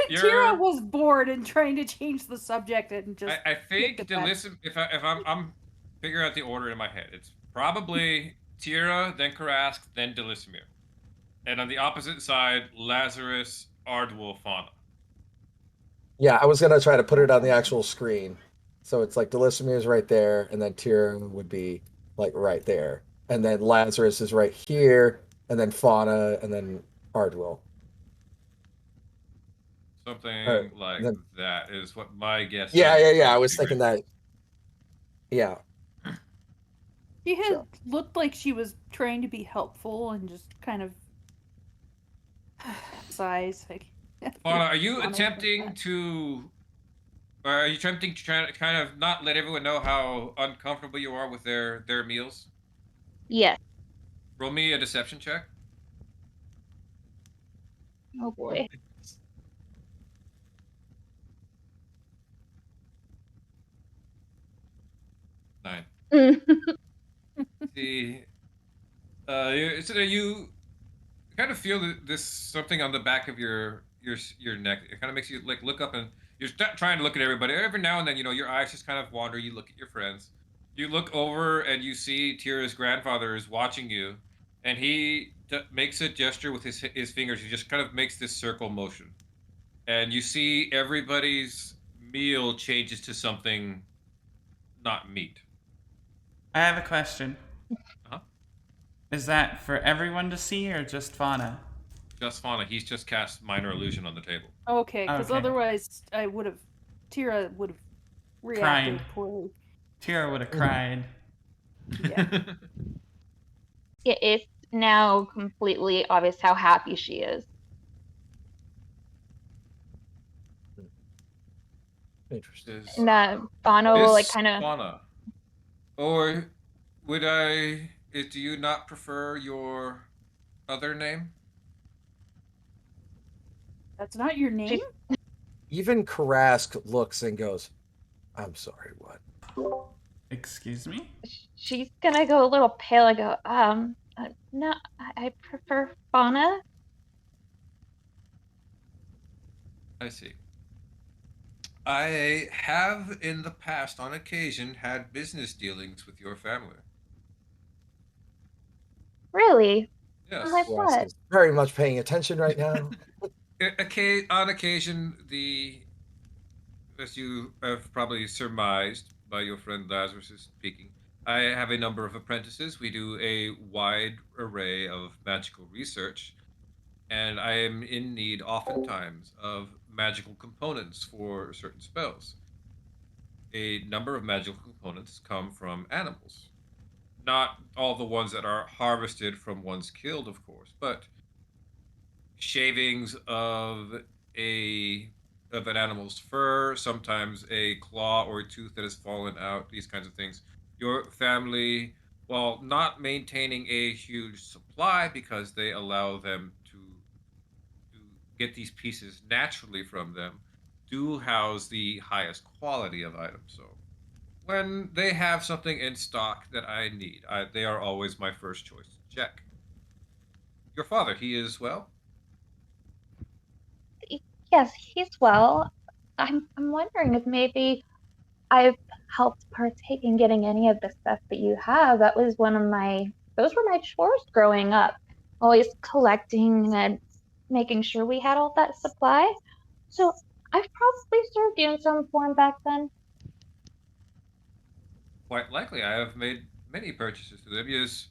Tira was bored and trying to change the subject and just. I think kicked to it back. listen, if I'm figuring out the order in my head, it's probably Tira, then Karask, then Delismere, and on the opposite side, Lazarus, Arduel, Fauna. Yeah, I was gonna try to put it on the actual screen. So it's like Delismere is right there, and then Tyrion would be like right there. And then Lazarus is right here, and then Fauna, and then Ardwell. Something like then- that is what my guess Yeah, is. I was thinking that. Yeah. She had So- looked like she was trying to be helpful and just kind of sighs. Like, Fauna, are you Fauna, attempting to? Are you attempting to try to kind of not let everyone know how uncomfortable you are with their meals? Yes. Roll me a deception check. Oh boy. 9. Mm. See, you kind of feel this something on the back of your neck. It kind of makes you like look up, and you're trying to look at everybody. Every now and then, your eyes just kind of wander. You look at your friends. You look over and you see Tira's grandfather is watching you, and he makes a gesture with his fingers. He just kind of makes this circle motion, and you see everybody's meal changes to something not meat. I have a question. Uh-huh. Is that for everyone to see or just Fauna? Just Fauna. He's just cast minor illusion on the table. Okay, because Okay. otherwise Tira would have reacted Cried. poorly. Tira would have cried. Yeah. It's now completely obvious how happy she is. Interesting. And Bono will like Miss kind of. Fauna. Or do you not prefer your other name? That's not your name? Even Karask looks and goes, "I'm sorry, what?" Excuse me? She's gonna go a little pale and go, no, I prefer Fauna. I see. I have in the past, on occasion, had business dealings with your family. Really? Yes. Like Karask what? is very much paying attention right now. On occasion, as you have probably surmised by your friend Lazarus speaking, I have a number of apprentices. We do a wide array of magical research, and I am in need oftentimes of magical components for certain spells. A number of magical components come from animals. Not all the ones that are harvested from ones killed, of course, but shavings of an animal's fur, sometimes a claw or a tooth that has fallen out, these kinds of things. Your family, while not maintaining a huge supply because they allow them to get these pieces naturally from them, do house the highest quality of items. So when they have something in stock that I need, they are always my first choice to check. Your father, he is well? Yes, he's well. I'm wondering if maybe I've helped partake in getting any of the stuff that you have. Those were my chores growing up. Always collecting and making sure we had all that supply. So I've probably served you in some form back then. Quite likely. I have made many purchases to them. Yes,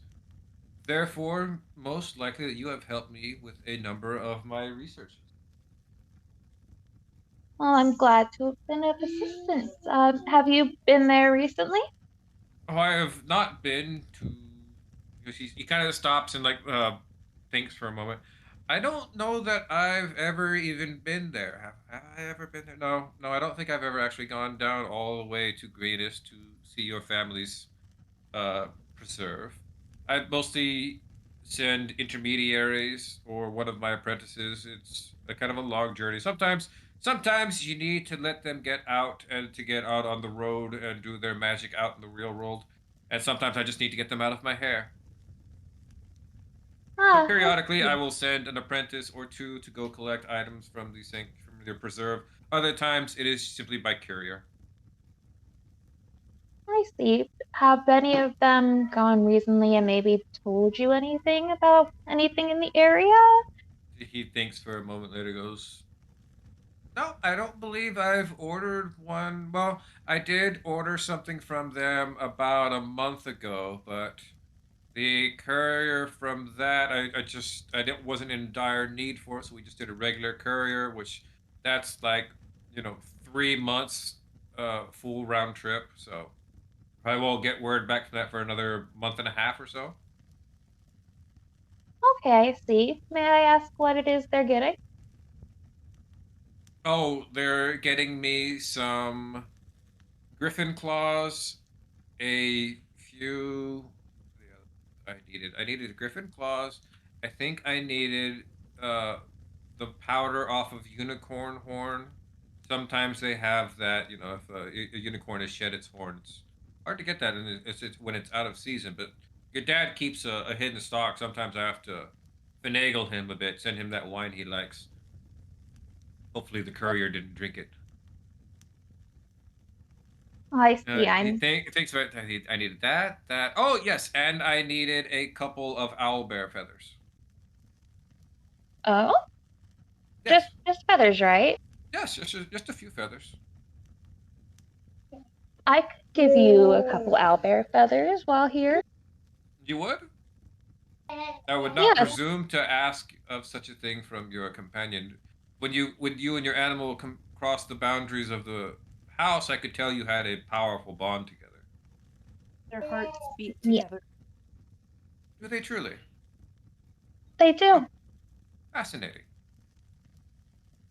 therefore, most likely that you have helped me with a number of my researches. Well, I'm glad to have been of assistance. Have you been there recently? Oh, I have not been to. Because he kind of stops and thinks for a moment. I don't know that I've ever even been there. Have I ever been there? No, no, I don't think I've ever actually gone down all the way to Greenus to see your family's preserve. I mostly send intermediaries or one of my apprentices. It's a kind of a long journey. Sometimes you need to let them get out and to get out on the road and do their magic out in the real world. And sometimes I just need to get them out of my hair. So Ah, periodically, I will send an apprentice or two to go collect items from from their preserve. Other times, it is simply by courier. I see. Have any of them gone recently and maybe told you anything about anything in the area? He thinks for a moment later, goes, "No, I don't believe I've ordered one. Well, I did order something from them about a month ago, but the courier from that, wasn't in dire need for it, so we just did a regular courier, which that's like, 3 months, full round trip. So probably won't get word back to that for another month and a half or so." Okay, I see. May I ask what it is they're getting? Oh, they're getting me some griffin claws, a few. I needed griffin claws. I think I needed uh, the powder off of unicorn horn. Sometimes they have that. If a unicorn has shed its horns, Hard to get that it's when it's out of season, but your dad keeps a hidden stock. Sometimes I have to finagle him a bit, send him that wine he likes. Hopefully the courier didn't drink it. I see. Thanks for I needed that. Oh yes, and I needed a couple of owl bear feathers. Oh, Yes, just feathers, right? yes, just a few feathers. I could give you a couple owlbear feathers while here. You would? I would not Yes. presume to ask of such a thing from your companion. When you and your animal cross the boundaries of the house, I could tell you had a powerful bond together. Their hearts beat Yeah. together. Do they truly? They do. Fascinating.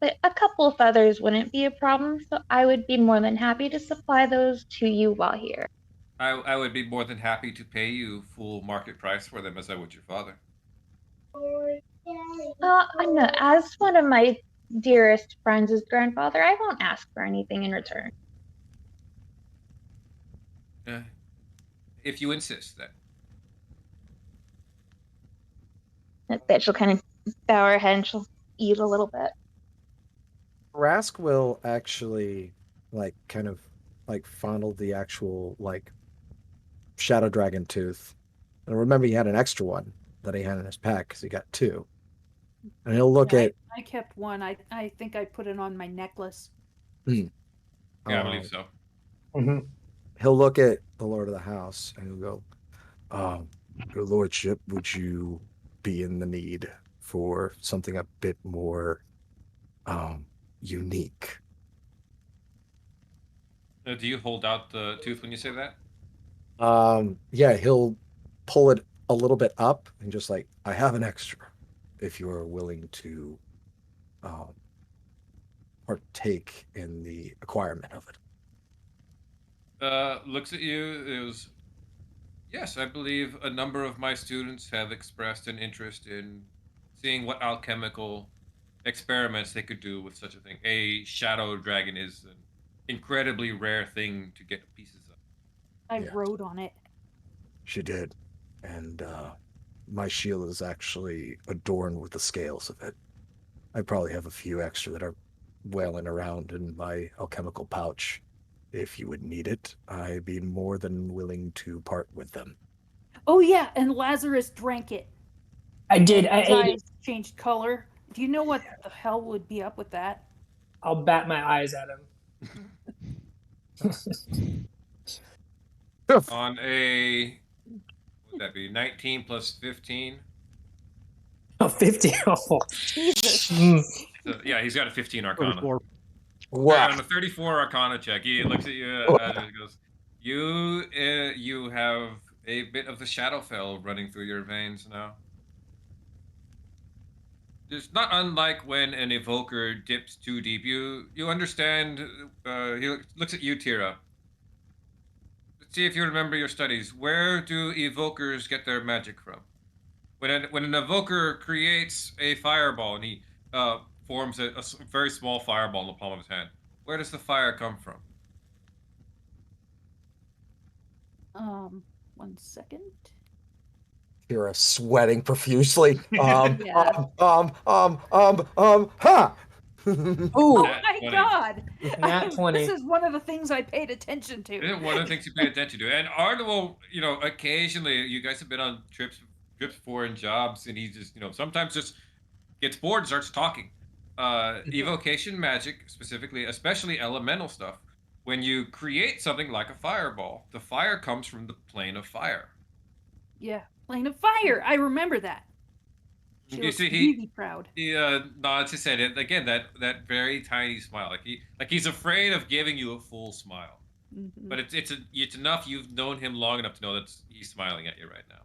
But a couple of feathers wouldn't be a problem, so I would be more than happy to supply those to you while here. I would be more than happy to pay you full market price for them as I would your father. I know, as one of my dearest friends' grandfather, I won't ask for anything in return. If you insist, then. I bet she'll kind of bow her head and she'll eat a little bit. Rask will actually kind of fondle the actual shadow dragon tooth. And remember he had an extra one that he had in his pack because he got two. And he'll look Yeah, at I kept one. I think I put it on my necklace. Yeah, I believe so. Mhm. he'll look at the Lord of the House and he'll go, Your Lordship, would you be in the need for something a bit more unique? Do you hold out the tooth when you say that? Yeah, he'll pull it a little bit up and just I have an extra if you're willing to partake in the acquirement of it. Looks at you. It was, yes, I believe a number of my students have expressed an interest in seeing what alchemical experiments they could do with such a thing. A shadow dragon is an incredibly rare thing to get pieces of. I Yeah. wrote on it. She did. And my shield is actually adorned with the scales of it. I probably have a few extra that are wailing around in my alchemical pouch. If you would need it, I'd be more than willing to part with them. Oh yeah, and Lazarus drank it. I did. And I his ate it. eyes changed color. Do you know what the hell would be up with that? I'll bat my eyes at him. On a, what would that be? 19 plus 15. Oh, 50. Oh. Jesus. Mm. So, yeah, he's got a 15 Arcana. 34. On a 34 Arcana check, he looks at you and goes, "You have a bit of the Shadowfell running through your veins now. It's not unlike when an evoker dips too deep. You understand." He looks at you, Tira. Let's see if you remember your studies. Where do evokers get their magic from? When an evoker creates a fireball and he forms a very small fireball in the palm of his hand, where does the fire come from? 1 second. Kira sweating profusely. Yeah. Ha! Oh Nat my 20. god! Nat 20. This is one of the things I paid attention to. This is one of the things you pay attention to. And Arnold will, occasionally, you guys have been on trips before and jobs, and he just, sometimes just gets bored and starts talking. Evocation magic, specifically, especially elemental stuff, when you create something like a fireball, the fire comes from the plane of fire. Yeah, plane of fire. I remember that. She You looks see, really proud. He nods his head. And again, that very tiny smile, he's afraid of giving you a full smile. Mhm. But it's enough. You've known him long enough to know that he's smiling at you right now.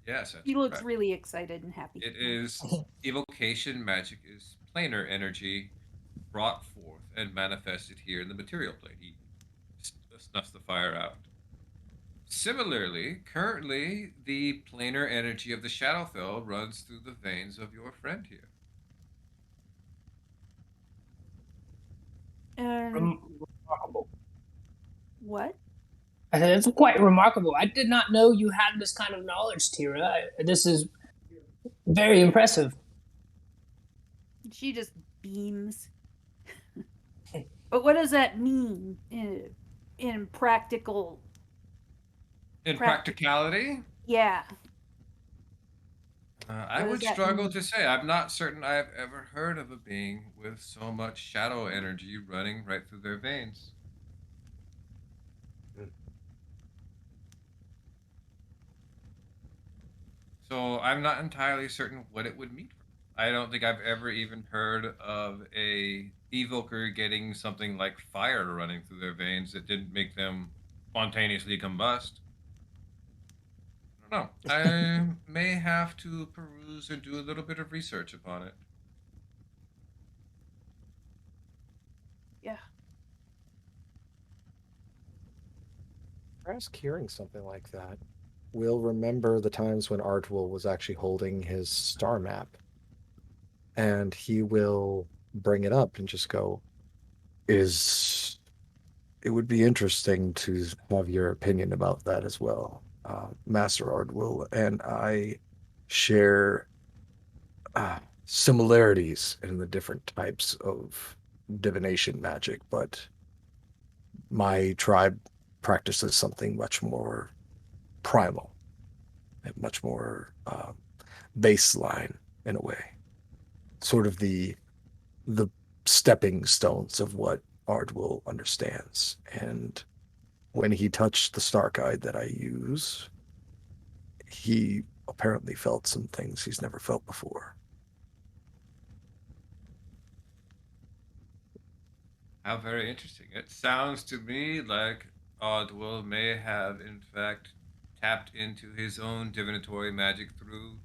Yes, that's He looks correct. really excited and happy. It is evocation magic is planar energy brought forth and manifested here in the material plane. He snuffs the fire out. Similarly, currently, the planar energy of the Shadowfell runs through the veins of your friend here. And Remarkable. what? I said, it's quite remarkable. I did not know you had this kind of knowledge, Tira. This is very impressive. She just beams. But what does that mean in practical? In Practic- practicality, Yeah. I What does would that struggle mean? to say. I'm not certain I've ever heard of a being with so much shadow energy running right through their veins. So I'm not entirely certain what it would mean. I don't think I've ever even heard of a evoker getting something like fire running through their veins that didn't make them spontaneously combust. I don't know. I may have to peruse and do a little bit of research upon it. Yeah. Perhaps hearing something like that will remember the times when Ardwell was actually holding his star map. And he will bring it up and just go, it would be interesting to have your opinion about that as well. Master Ardwell and I share similarities in the different types of divination magic, but my tribe practices something much more primal and much more baseline in a way. Sort of the stepping stones of what Ardwell understands. And when he touched the star guide that I use, he apparently felt some things he's never felt before. How very interesting. It sounds to me like Ardwell may have, in fact, tapped into his own divinatory magic through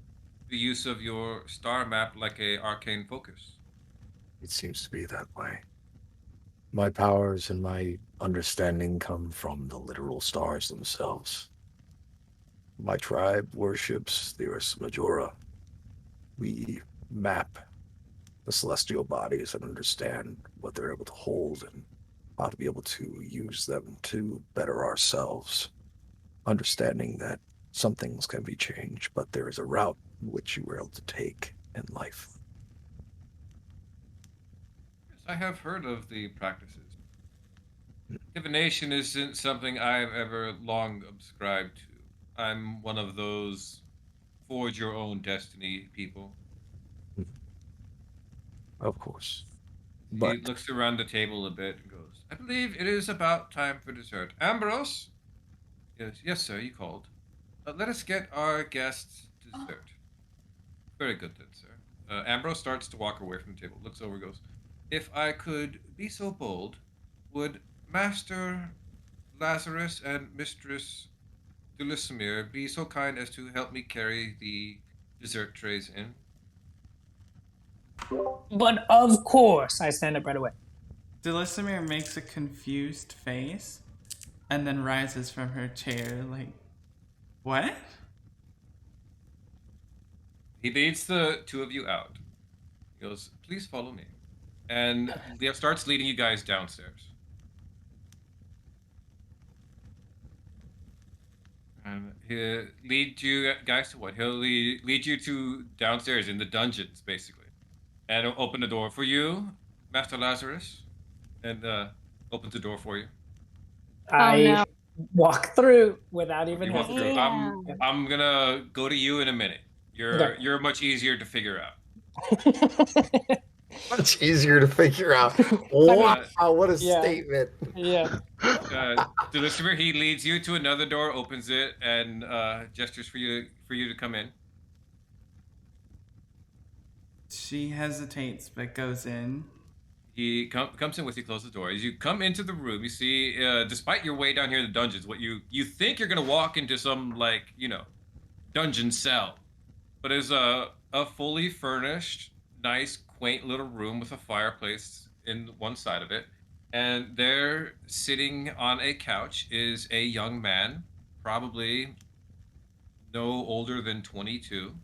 the use of your star map like a arcane focus. It seems to be that way. My powers and my understanding come from the literal stars themselves. My tribe worships the Ursa Majora. We map the celestial bodies and understand what they're able to hold and how to be able to use them to better ourselves. Understanding that some things can be changed, but there is a route which you were able to take in life. Yes, I have heard of the practices. Divination isn't something I've ever long subscribed to. I'm one of those forge your own destiny people. Of course. He But looks around the table a bit and goes, I believe it is about time for dessert. Ambrose? Yes, sir, you called. Let us get our guests dessert. Very good then, sir. Ambrose starts to walk away from the table, looks over, goes, if I could be so bold, would Master Lazarus and Mistress Dulisimir be so kind as to help me carry the dessert trays in? But of course, I stand up right away. Delisimir makes a confused face and then rises from her chair like, what? He leads the two of you out. He goes, please follow me. And Leo starts leading you guys downstairs. And he'll lead you guys to what? He'll lead you to downstairs in the dungeons, basically. And he'll open the door for you, Master Lazarus. And opens the door for you. I walk through without even You walk through. hesitating. I'm gonna go to you in a minute. Okay. You're much easier to figure out. much easier to figure out. Wow, what a Yeah. statement. Yeah. Deliver, he leads you to another door, opens it, and gestures for you to come in. She hesitates but goes in. He comes in with you, close the door. As you come into the room, you see, despite your way down here in the dungeons, what you think you're gonna walk into some, like, dungeon cell, but is a fully furnished, nice, quaint little room with a fireplace in one side of it. And there, sitting on a couch, is a young man, probably no older than 22.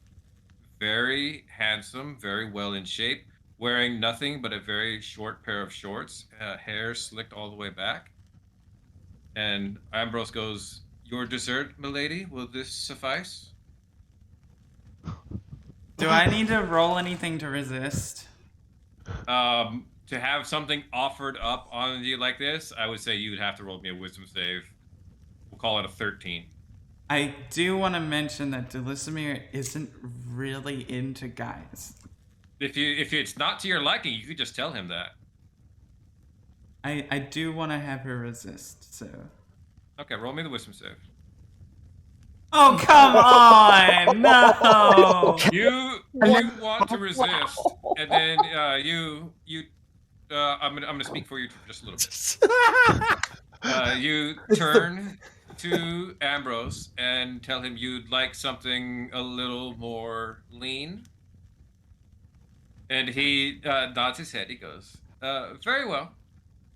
Very handsome, very well in shape, wearing nothing but a very short pair of shorts, hair slicked all the way back. And Ambrose goes, "Your dessert, milady, will this suffice?" Do I need to roll anything to resist? To have something offered up on you like this, I would say you would have to roll me a wisdom save. We'll call it a 13. I do want to mention that Delisimir isn't really into guys. If it's not to your liking, you could just tell him that. I do want to have her resist, so. Okay, roll me the wisdom save. Oh, come on! No! You want to resist, and then I'm gonna speak for you for just a little bit. You turn to Ambrose and tell him you'd like something a little more lean, and he nods his head. He goes, "Very well.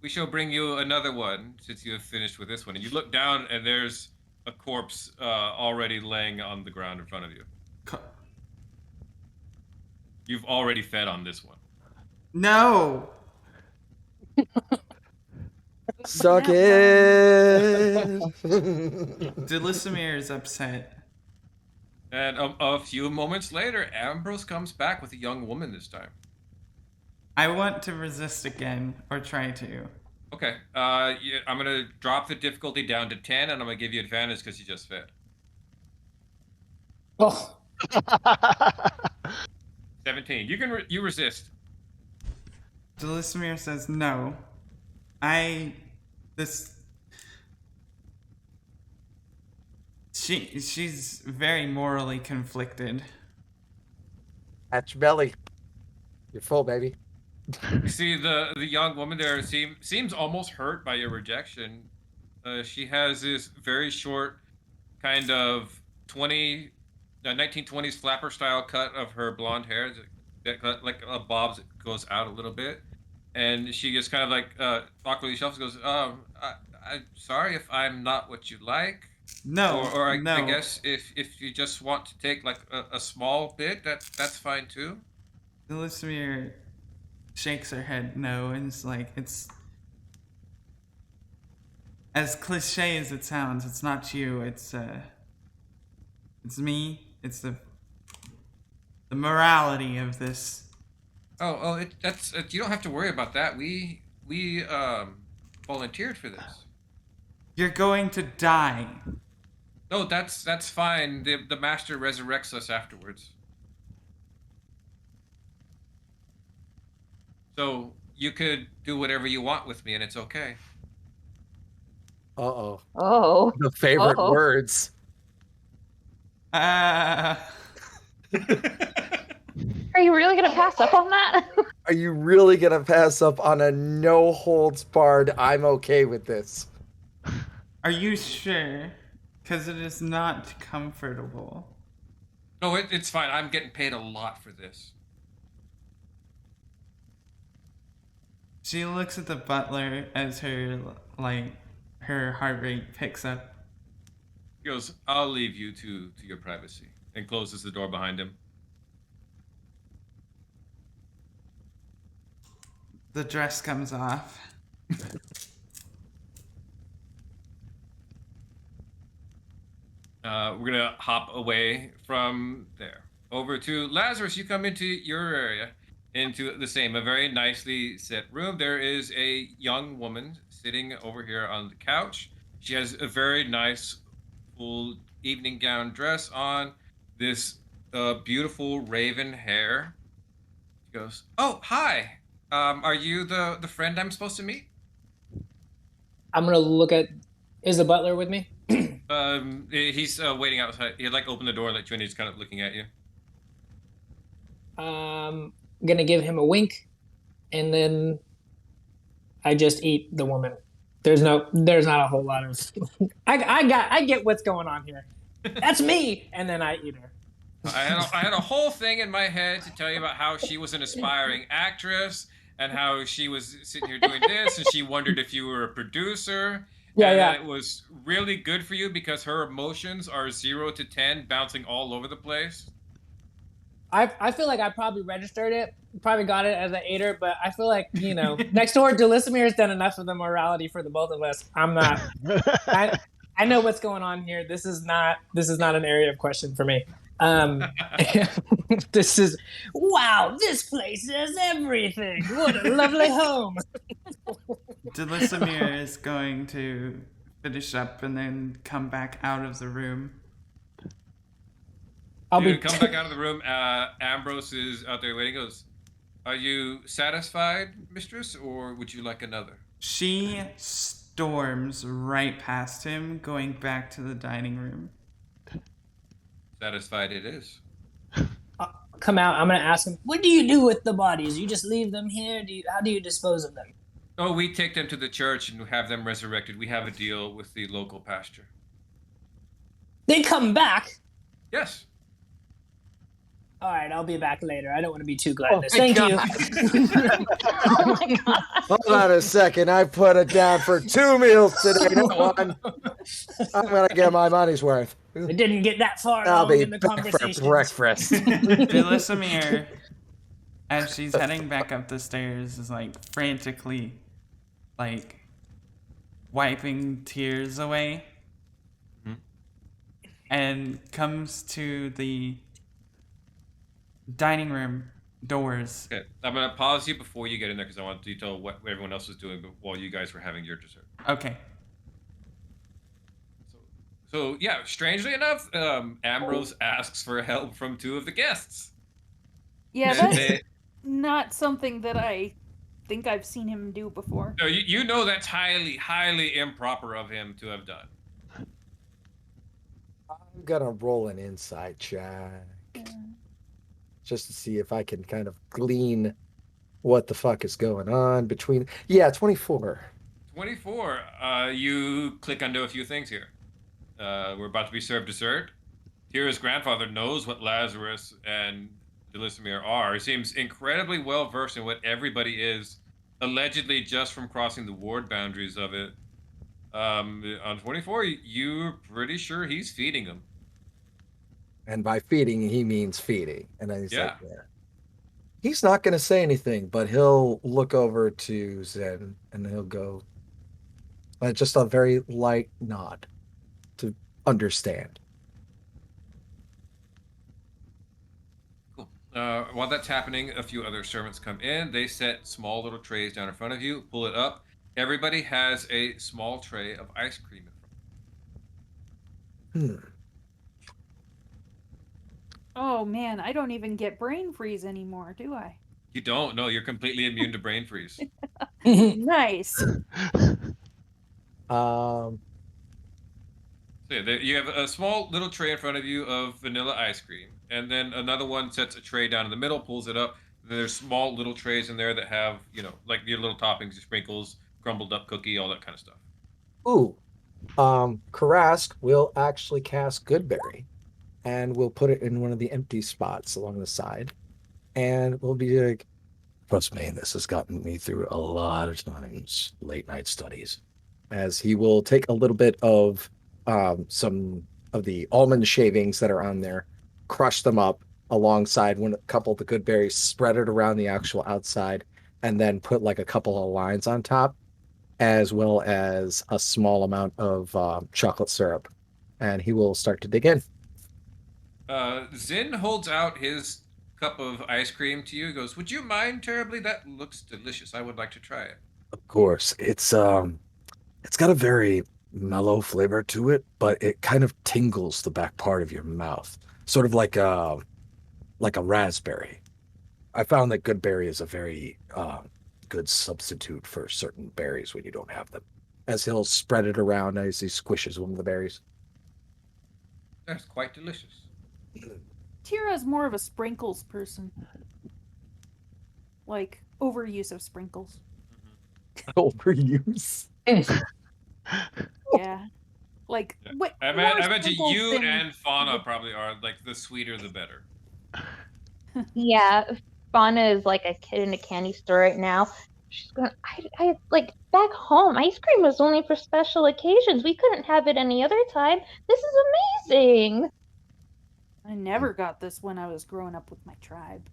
We shall bring you another one since you have finished with this one." And you look down, and there's a corpse already laying on the ground in front of you. You've already fed on this one. No! Suck it. Delisimir is upset. And a few moments later, Ambrose comes back with a young woman this time. I want to resist again, or try to. Okay, I'm gonna drop the difficulty down to 10, and I'm gonna give you advantage because you just fed. Oh, 17. You resist. Delisimir says no. She's very morally conflicted. At your belly. You're full, baby. You see the young woman there seems almost hurt by your rejection. She has this very short, kind of 1920s flapper style cut of her blonde hair, that like a bobs that goes out a little bit, and she just kind of like awkwardly shuffles, goes, I'm sorry if I'm not what you like." No, Or I no. guess if you just want to take like a small bit, that's fine too. Delisimir shakes her head no, and it's like, it's as cliche as it sounds, it's not you, it's me, it's the morality of this. That's you don't have to worry about that. We volunteered for this. You're going to die. No, that's fine. The master resurrects us afterwards. So you could do whatever you want with me, and it's okay. Uh-oh. Oh. The favorite Uh-oh. words. Are you really gonna pass up on that? Are you really gonna pass up on a no holds barred, I'm okay with this? Are you sure? Because it is not comfortable. No, it's fine. I'm getting paid a lot for this. She looks at the butler as her heart rate picks up. He goes, "I'll leave you to your privacy," and closes the door behind him. The dress comes off. We're gonna hop away from there over to Lazarus. You come into your area, into the same, a very nicely set room. There is a young woman sitting over here on the couch. She has a very nice full evening gown dress on, this beautiful raven hair. She goes, "Oh, hi. Are you the friend I'm supposed to meet?" I'm gonna look at. Is the butler with me? He's waiting outside. He like opened the door and let you in. He's kind of looking at you. Gonna give him a wink, and then I just eat the woman. There's not a whole lot of. I get what's going on here. That's me, and then I eat her. I had a whole thing in my head to tell you about how she was an aspiring actress and how she was sitting here doing this, and she wondered if you were a producer. Yeah, and yeah. It was really good for you because her emotions are 0 to 10, bouncing all over the place. I feel like I probably registered it, probably got it as an 8er, but I feel like, next door, Delismere has done enough of the morality for the both of us. I'm not. I know what's going on here. This is not an area of question for me. This is wow. This place has everything. What a lovely home. Delismere is going to finish up and then come back out of the room. You come back out of the room. Ambrose is out there waiting. Goes, "Are you satisfied, mistress, or would you like another?" She storms right past him, going back to the dining room. Satisfied it is. Come out. I'm gonna ask him. What do you do with the bodies? You just leave them here? How do you dispose of them? Oh, we take them to the church and have them resurrected. We have a deal with the local pastor. They come back. Yes. All right, I'll be back later. I don't want to be too gluttonous. Thank you. Oh my god. Hold on a second. I put it down for 2 meals today, not one. I'm gonna get my money's worth. It didn't get that far I'll along be in the back for conversation. breakfast. Delismere, as she's heading back up the stairs, is like frantically, like wiping tears away, and comes to the dining room doors. Okay, I'm gonna pause you before you get in there because I want to detail what everyone else was doing while you guys were having your dessert. Okay. So yeah, strangely enough, Ambrose asks for help from 2 of the guests. Yeah, And that's they- not something that I think I've seen him do before. No, you know that's highly, highly improper of him to have done. I'm gonna roll an insight check just to see if I can kind of glean what the fuck is going on between. Yeah, 24. 24. You click onto a few things here. We're about to be served dessert. Tira's grandfather knows what Lazarus and Delismere are. He seems incredibly well versed in what everybody is, allegedly just from crossing the ward boundaries of it. On 24, you're pretty sure he's feeding them. And by feeding, he means feeding. And then he's Yeah. like, yeah. He's not going to say anything, but he'll look over to Zen and he'll go, just a very light nod to understand. Cool. While that's happening, a few other servants come in. They set small little trays down in front of you, pull it up. Everybody has a small tray of ice cream in front of them. Oh man, I don't even get brain freeze anymore, do I? You don't? No, you're completely immune to brain freeze. Nice. So yeah, you have a small little tray in front of you of vanilla ice cream, and then another one sets a tray down in the middle, pulls it up. Then there's small little trays in there that have, like your little toppings, your sprinkles, crumbled up cookie, all that kind of stuff. Ooh. Karask will actually cast Goodberry and we'll put it in one of the empty spots along the side. And we'll be like, trust me, this has gotten me through a lot of times, late night studies. As he will take a little bit of some of the almond shavings that are on there, crush them up alongside a couple of the good berries, spread it around the actual outside, and then put like a couple of lines on top, as well as a small amount of chocolate syrup. And he will start to dig in. Zin holds out his cup of ice cream to you. He goes, "Would you mind terribly? That looks delicious. I would like to try it." Of course, it's got a very mellow flavor to it, but it kind of tingles the back part of your mouth, sort of like a raspberry. I found that Goodberry is a very good substitute for certain berries when you don't have them. As he'll spread it around as he squishes one of the berries. That's quite delicious. Tira's more of a sprinkles person. Like overuse of sprinkles. Overuse. Yeah. Like what? I bet you and Fauna probably are like the sweeter the better. Yeah, Fauna is like a kid in a candy store right now. She's going, I like back home, ice cream was only for special occasions. We couldn't have it any other time. This is amazing. I never got this when I was growing up with my tribe.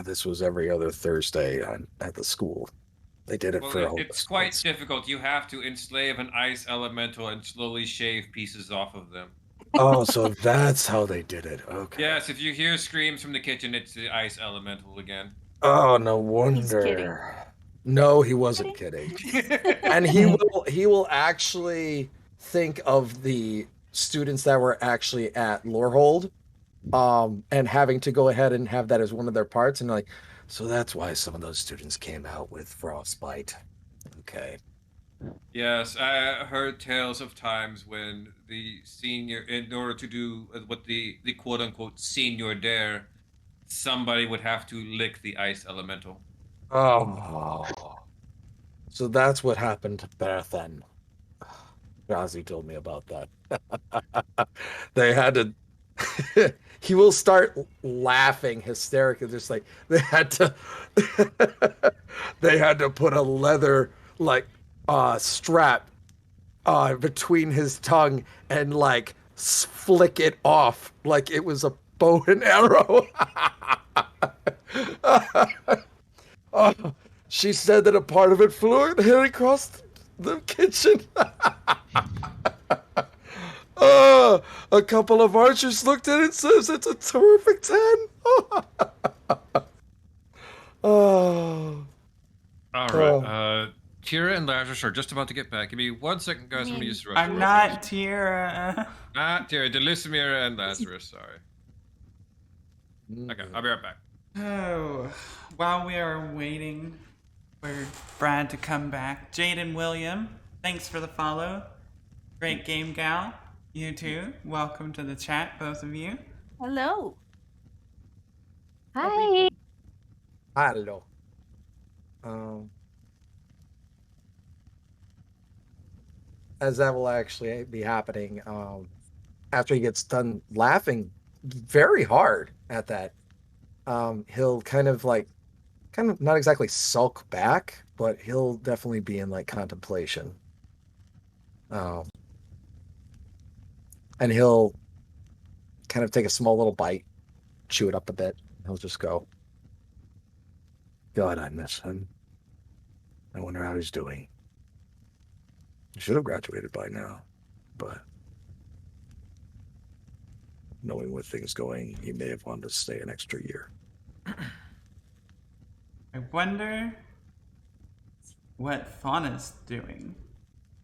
This was every other Thursday at the school. They did it for Well, all the it's quite sports. difficult. You have to enslave an ice elemental and slowly shave pieces off of them. Oh, so that's how they did it. Okay. Yes, if you hear screams from the kitchen, it's the ice elemental again. Oh, no He's kidding. wonder. No, he wasn't kidding. And he will actually think of the students that were actually at Lorehold, and having to go ahead and have that as one of their parts, and like, so that's why some of those students came out with frostbite. Okay. Yes, I heard tales of times when the senior, in order to do what the quote unquote senior dare, somebody would have to lick the ice elemental. Oh. So that's what happened to Berthen. Razi told me about that. They had to he will start laughing hysterically, just like they had to they had to put a leather like strap between his tongue and like flick it off like it was a bow and arrow. Oh, she said that a part of it flew and hit across the kitchen. A couple of archers looked at it and says it's a terrific 10. Oh. All right. Tira and Lazarus are just about to get back. Give me 1 second, guys. Let me just rush. I'm not Tira. Tira, Delismir and Lazarus. Sorry. Okay, I'll be right back. Oh, while we are waiting for Brad to come back, Jaden William, thanks for the follow. Great game, gal. You too. Welcome to the chat, both of you. Hello. Hi. Hello. As that will actually be happening, after he gets done laughing very hard at that, he'll kind of not exactly sulk back, but he'll definitely be in like contemplation. And he'll kind of take a small little bite, chew it up a bit. He'll just go, God, I miss him. I wonder how he's doing. He should have graduated by now, but knowing where things going, he may have wanted to stay an extra year. I wonder what Fauna's doing.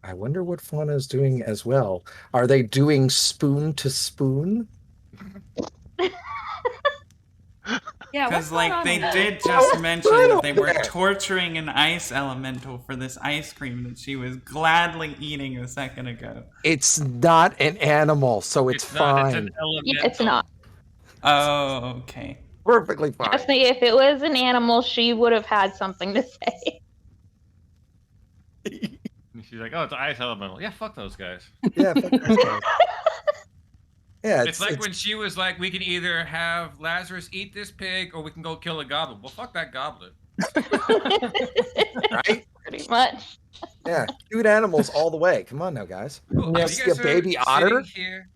I wonder what Fauna is doing as well. Are they doing spoon to spoon? Yeah, Because, what's going on they in there? did just mention right that they over were there. torturing an ice elemental for this ice cream that she was gladly eating a second ago. It's not an animal, so it's not, fine. it's an elemental. Yeah, it's not. Oh, okay. Perfectly fine. Trust me, if it was an animal, she would have had something to say. And she's like, oh, it's an ice elemental. Yeah, fuck those guys. Yeah, fuck those guys. Yeah, It's like when she was like, we can either have Lazarus eat this pig or we can go kill a goblin. Well, fuck that goblin. right? Pretty much. Yeah, cute animals all the way. Come on now, guys. Cool. You You see guys a are baby otter? sitting here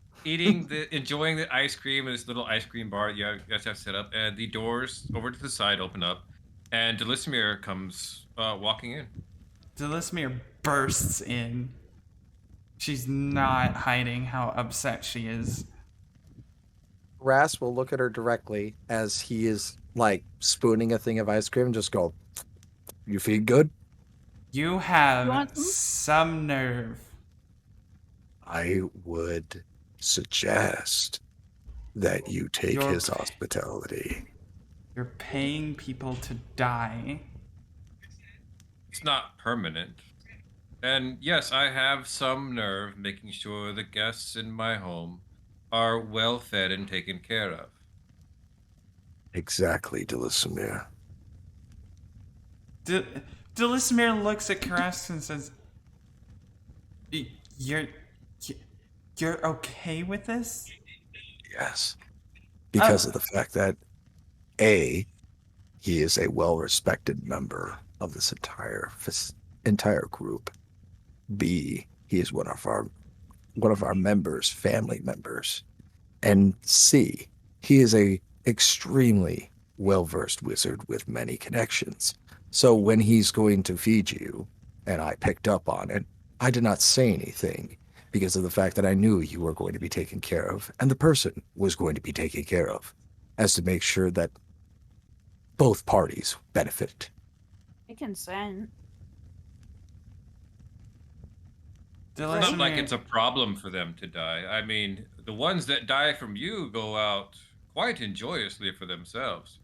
enjoying the ice cream in this little ice cream bar you guys have set up, and the doors over to the side open up, and Delismir comes walking in. Delismir bursts in. She's not hiding how upset she is. Ras will look at her directly as he is like spooning a thing of ice cream and just go, you feel good? You You have want some? some nerve. I would suggest that you take You're- his hospitality. You're paying people to die. It's not permanent. And yes, I have some nerve making sure the guests in my home are well fed and taken care of. Exactly, Delisimir. Delismir looks at Karask and says, You're okay with this? Yes. Because of the fact that A, he is a well-respected member of this entire group. B, he is one of our members, family members. And C, he is a extremely well-versed wizard with many connections. So when he's going to feed you, and I picked up on it, I did not say anything because of the fact that I knew you were going to be taken care of and the person was going to be taken care of, as to make sure that both parties benefit. I consent. It's not like Delismere, it's a problem for them to die. I mean, the ones that die from you go out quite joyously for themselves.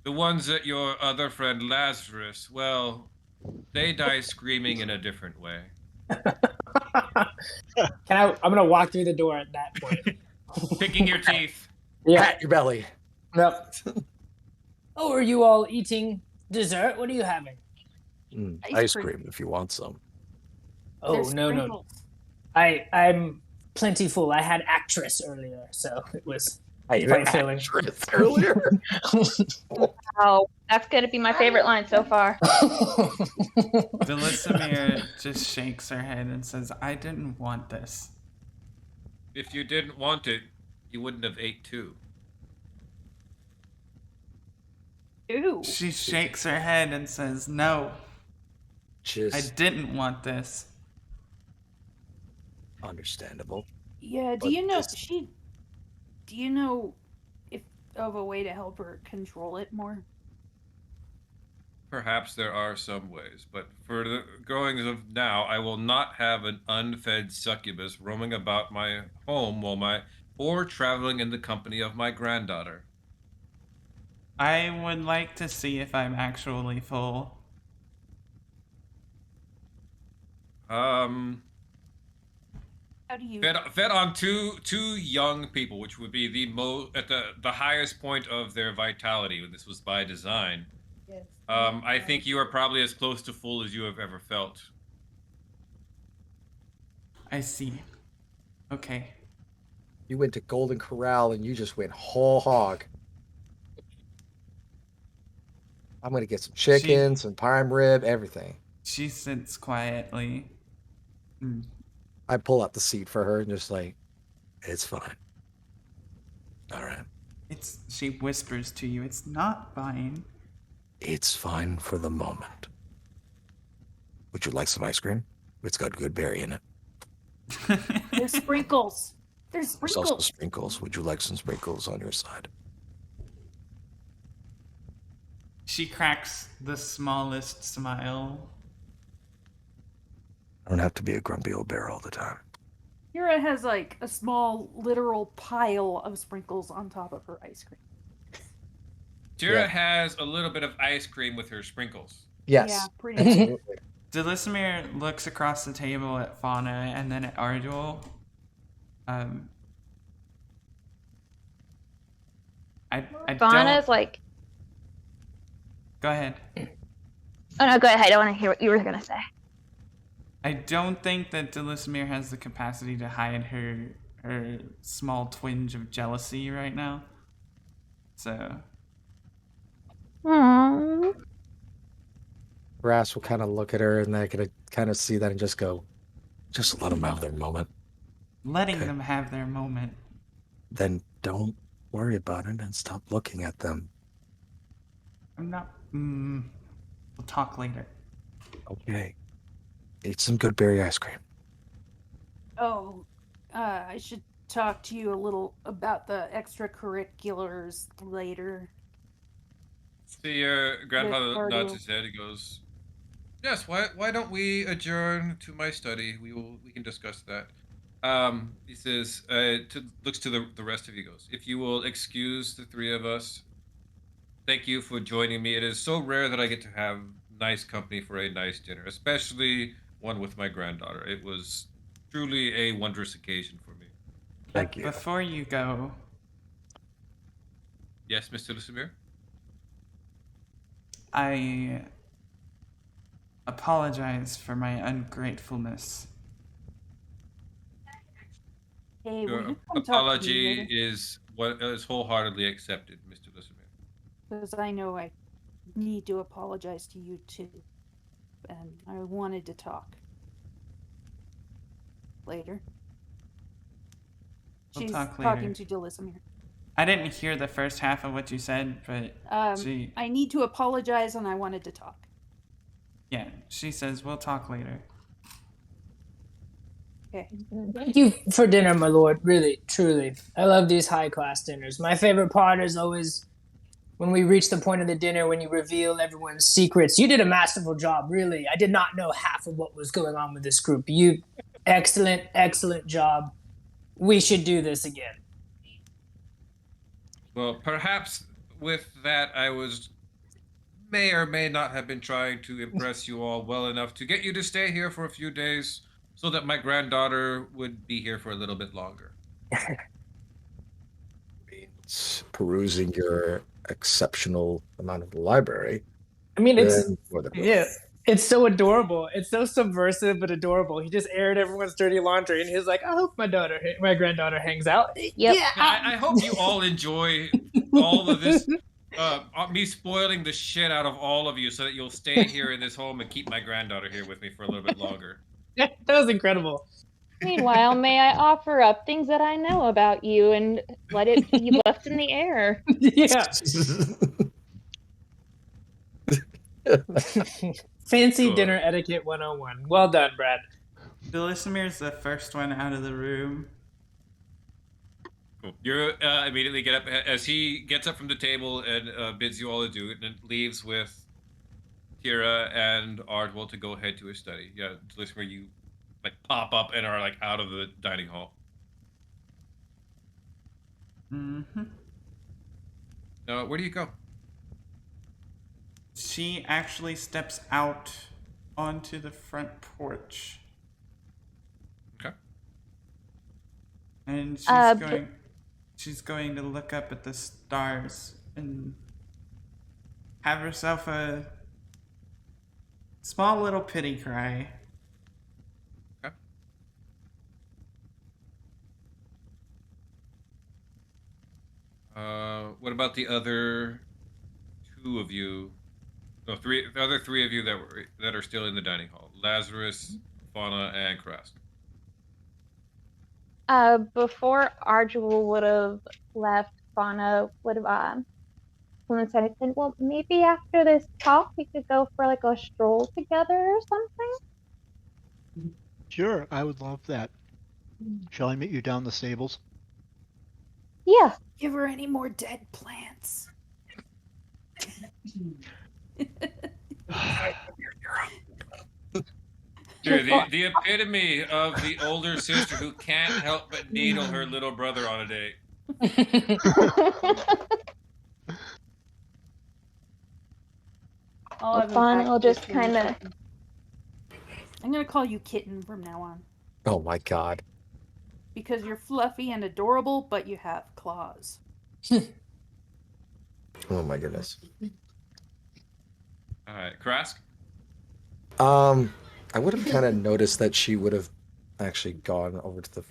The ones that your other friend Lazarus, well, they die screaming in a different way. I'm gonna walk through the door at that point. Picking your teeth. Yeah. Pat your belly. Yep. Oh, are you all eating dessert? What are you having? Ice cream if you want some. Oh, There's no. sprinkles. I'm plentiful. I had actress earlier, so it was I quite filling. earlier. Oh, that's gonna be my favorite line so far. Delismere just shakes her head and says, I didn't want this. If you didn't want it, you wouldn't have ate too. Ew. She shakes her head and says, no, I Just didn't want this. understandable. Yeah, But do you know this- do you know if of a way to help her control it more? Perhaps there are some ways, but for the goings of now, I will not have an unfed succubus roaming about my home or traveling in the company of my granddaughter. I would like to see if I'm actually full. How do you Fed on two young people, which would be at the highest point of their vitality. This was by design. Yes. I think you are probably as close to full as you have ever felt. I see. Okay. You went to Golden Corral and you just went whole hog. I'm gonna get some chicken, some prime rib, everything. She sits quietly. Mm. I pull out the seat for her and just like, it's fine. All right. She whispers to you, it's not fine. It's fine for the moment. Would you like some ice cream? It's got good berry in it. There's sprinkles. There's There's also sprinkles. sprinkles. Would you like some sprinkles on your side? She cracks the smallest smile. I don't have to be a grumpy old bear all the time. Kira has like a small literal pile of sprinkles on top of her ice cream. Jira Yeah. has a little bit of ice cream with her sprinkles. Yes. Yeah, pretty much. Absolutely. Delismere looks across the table at Fauna and then at Ardul. I Fauna's don't... like, Go ahead. oh no, go ahead. I want to hear what you were gonna say. I don't think that Delismere has the capacity to hide her small twinge of jealousy right now. So Aww. Brass will kind of look at her and they're gonna kind of see that and just go, just let them have their moment. letting Okay. them have their moment. Then don't worry about it and stop looking at them. I'm not. We'll talk later. Okay. Eat some good berry ice cream. Oh, I should talk to you a little about the extracurriculars later. See, your grandfather Ardul. nods his head. He goes, "Yes. Why don't we adjourn to my study? We can discuss that." He says, looks to the rest of you. Goes, "If you will excuse the three of us, thank you for joining me. It is so rare that I get to have nice company for a nice dinner, especially one with my granddaughter. It was truly a wondrous occasion for me." Thank you. Before you go, Yes, Mr. Lusimir? I apologize for my ungratefulness. Hey, will Your you come talk to apology me is wholeheartedly accepted, Mr. Lusimir. because I know I need to apologize to you too, and I wanted to talk later. We'll She's talk talking later. to Delisimir. I didn't hear the first half of what you said, but she, I need to apologize and I wanted to talk. yeah, she says we'll talk later. Okay. Thank you for dinner, my lord. Really, truly. I love these high class dinners. My favorite part is always when we reach the point of the dinner when you reveal everyone's secrets. You did a masterful job, really. I did not know half of what was going on with this group. You, excellent job. We should do this again. Well, perhaps with that, may or may not have been trying to impress you all well enough to get you to stay here for a few days so that my granddaughter would be here for a little bit longer. Perusing your exceptional amount of the library. I mean, it's then more than yeah, it's so adorable. It's so subversive but adorable. He just aired everyone's dirty laundry, and he's like, "I hope my granddaughter hangs out." Yep. Yeah, I hope you all enjoy all of this. Me spoiling the shit out of all of you so that you'll stay here in this home and keep my granddaughter here with me for a little bit longer. that was incredible. Meanwhile, may I offer up things that I know about you and let it be left in the air? Yeah. Fancy Cool. dinner etiquette 101. Well done, Brad. Delisimir's the first one out of the room. Cool. You immediately get up as he gets up from the table and bids you all adieu, and then leaves with Tira and Ardwell to go head to his study. Yeah, Delismir, you like pop up and are like out of the dining hall. Mm-hmm. Where do you go? She actually steps out onto the front porch. Okay. And she's going to look up at the stars and have herself a small little pity cry. Okay. What about the other two of you? No, the other three of you that are still in the dining hall: Lazarus, Fauna, and Krask. Before Ardwell would have left, Fauna would have said, well, maybe after this talk we could go for like a stroll together or something. Sure, I would love that. Shall I meet you down the stables? Yeah. Give her any more dead plants. Dude, the epitome of the older sister who can't help but needle her little brother on a date. I'll have him Fauna back will here just soon. kind of. I'm gonna call you Kitten from now on. Oh my god. Because you're fluffy and adorable, but you have claws. Oh my goodness. All right, Krask. I would have kind of noticed that she would have actually gone over to the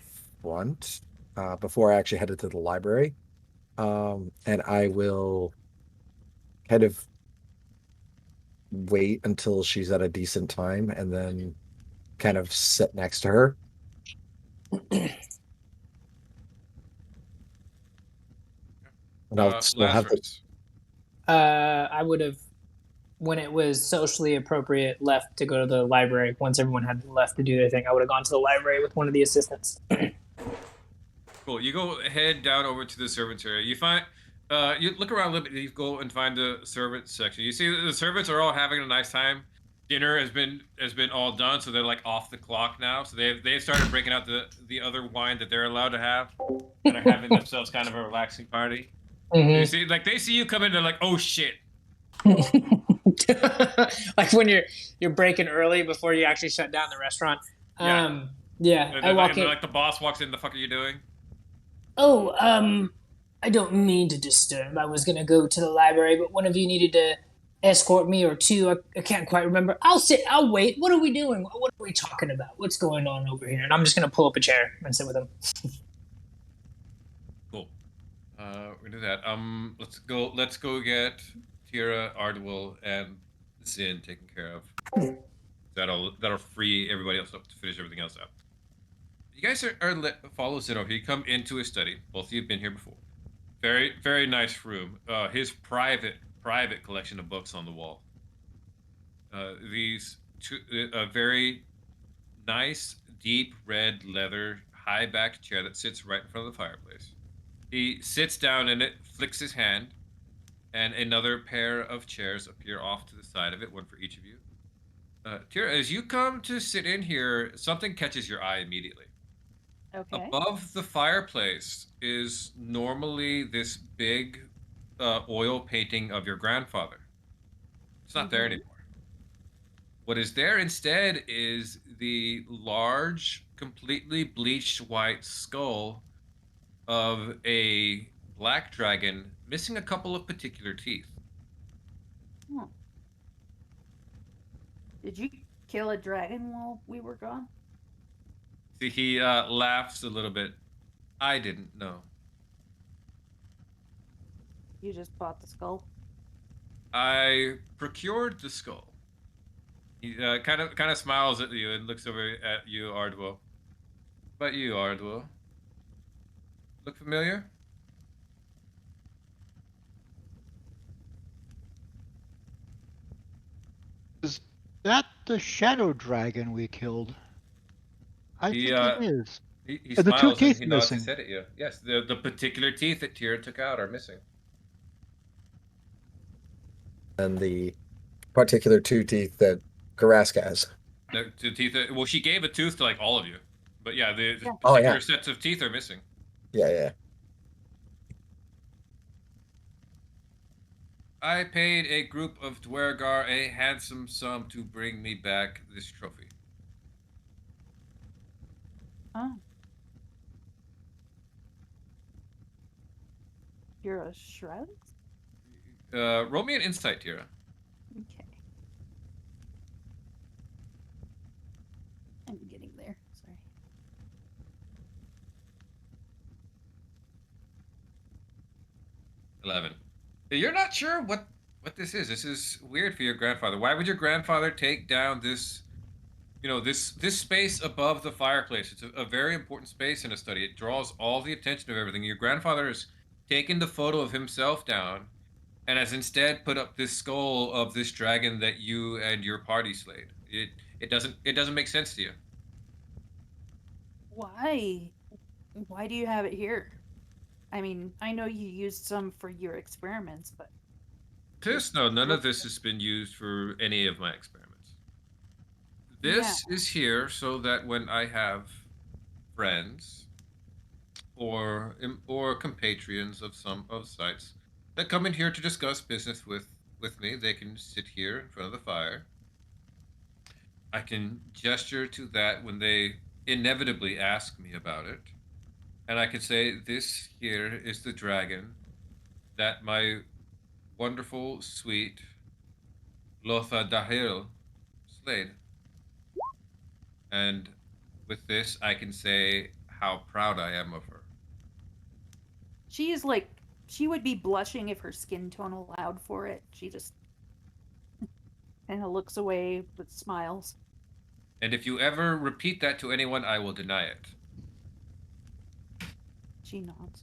front before I actually headed to the library. And I will kind of wait until she's at a decent time and then kind of sit next to her. And I'll still have the, Lazarus. I would have, when it was socially appropriate, left to go to the library. Once everyone had left to do their thing, I would have gone to the library with one of the assistants. Cool. You go head down over to the servants area. You find, you look around a little bit. You go and find the servants section. You see that the servants are all having a nice time. Dinner has been all done, so they're like off the clock now. So they've started breaking out the other wine that they're allowed to have, and are having themselves kind of a relaxing party. You see, like they see you come in, they're like, "Oh shit!" Like when you're breaking early before you actually shut down the restaurant. Yeah. Yeah. And I walk in. like the boss walks in. The fuck are you doing? Oh, I don't mean to disturb. I was gonna go to the library, but one of you needed to escort me, or two. I can't quite remember. I'll wait. What are we doing? What are we talking about? What's going on over here? And I'm just gonna pull up a chair and sit with him. Cool. We're gonna do that. Let's go get Tira, Ardwell, and Zin taken care of. That'll free everybody else up to finish everything else up. You guys follow Zeno. He come into his study. Both of you have been here before. Very, very nice room. His private collection of books on the wall. These two, a very nice, deep red leather, high-backed chair that sits right in front of the fireplace. He sits down in it, flicks his hand, and another pair of chairs appear off to the side of it, one for each of you. Tira, as you come to sit in here, something catches your eye immediately. Okay. Above the fireplace is normally this big oil painting of your grandfather. It's not there Mhm. anymore. What is there instead is the large, completely bleached white skull of a black dragon missing a couple of particular teeth. Hmm. Did you kill a dragon while we were gone? See, he laughs a little bit. I didn't know. You just bought the skull. I procured the skull. He kind of smiles at you and looks over at you, Ardwell. But you, Ardwell, look familiar? Is that the shadow dragon we killed? I He think it is. he And the two smiles and teeth he nods his missing. head at you. Yes, the particular teeth that Tira took out are missing. And the particular 2 teeth that Karask has. The teeth. Well, she gave a tooth to like all of you, but yeah, the Yeah. Oh, particular yeah. sets of teeth are missing. Yeah. I paid a group of Dwergar a handsome sum to bring me back this trophy. Oh. You're a shroud? Roll me an insight, Tira. Okay. I'm getting there. Sorry. 11. You're not sure what this is. This is weird for your grandfather. Why would your grandfather take down this, this space above the fireplace? It's a very important space in a study. It draws all the attention of everything. Your grandfather has taken the photo of himself down and has instead put up this skull of this dragon that you and your party slayed. It doesn't make sense to you. Why? Why do you have it here? I mean, I know you used some for your experiments, but No, none of this has been used for any of my experiments. This is here so that when I have friends or compatriots of some of sites that come in here to discuss business with me, they can sit here in front of the fire. I can gesture to that when they inevitably ask me about it, and I can say, "This here is the dragon that my wonderful, sweet Lotha Dahil slayed." And with this, I can say how proud I am of her. she is like, she would be blushing if her skin tone allowed for it. She just kind of looks away but smiles. And if you ever repeat that to anyone, I will deny it. She nods.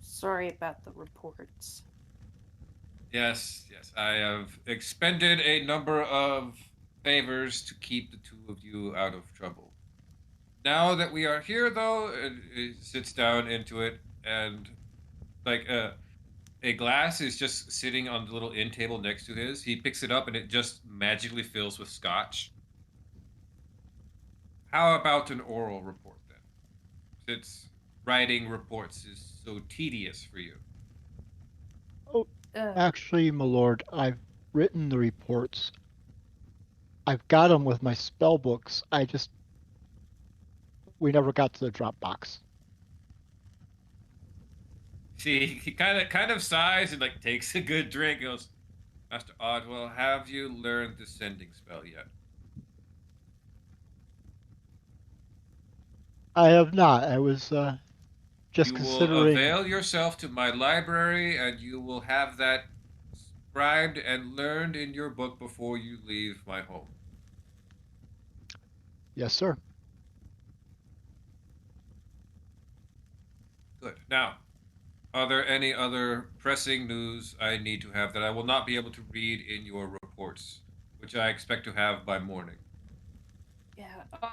Sorry about the reports. Yes, I have expended a number of favors to keep the two of you out of trouble. Now that we are here, though, it sits down into it, and like a glass is just sitting on the little end table next to his. He picks it up, and it just magically fills with scotch. How about an oral report then? Since writing reports is so tedious for you. Actually, my lord, I've written the reports. I've got them with my spell books. We never got to the Dropbox. See, he kind of sighs and like takes a good drink. Goes, Master Oddwell, have you learned the sending spell yet? I have not. I was just You will considering. avail yourself to my library, and you will have that scribed and learned in your book before you leave my home. Yes, sir. Good. Now, are there any other pressing news I need to have that I will not be able to read in your reports, which I expect to have by morning? Yeah. Our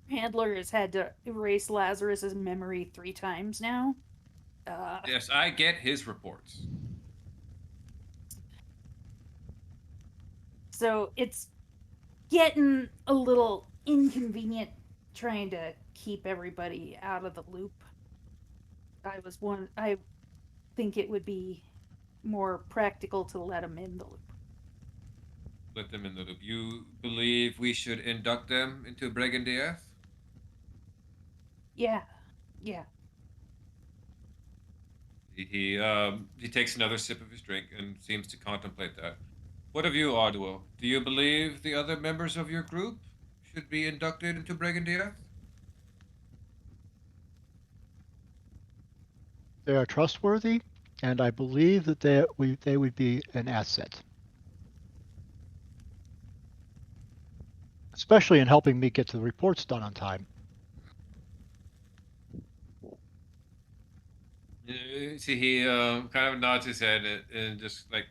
handler has had to erase Lazarus's memory 3 times now. Yes, I get his reports. So it's getting a little inconvenient trying to keep everybody out of the loop. I think it would be more practical to let him in the loop. Let them in the loop. You believe we should induct them into Brigandiath? Yeah. Yeah. He takes another sip of his drink and seems to contemplate that. What of you, Arduel? Do you believe the other members of your group should be inducted into Brigandiath? They are trustworthy, and I believe that they would be an asset, especially in helping me get the reports done on time. See, he kind of nods his head and just like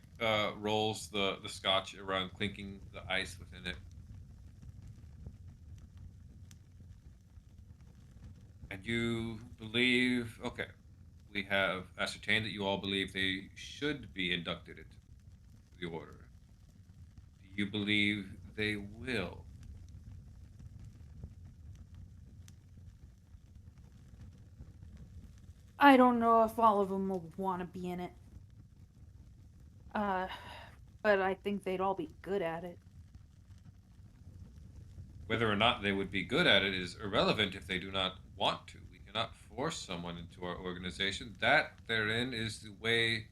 rolls the scotch around, clinking the ice within it. And you believe, okay, we have ascertained that you all believe they should be inducted into the order. Do you believe they will? I don't know if all of them will want to be in it. But I think they'd all be good at it. Whether or not they would be good at it is irrelevant if they do not want to. We cannot force someone into our organization. That therein is the way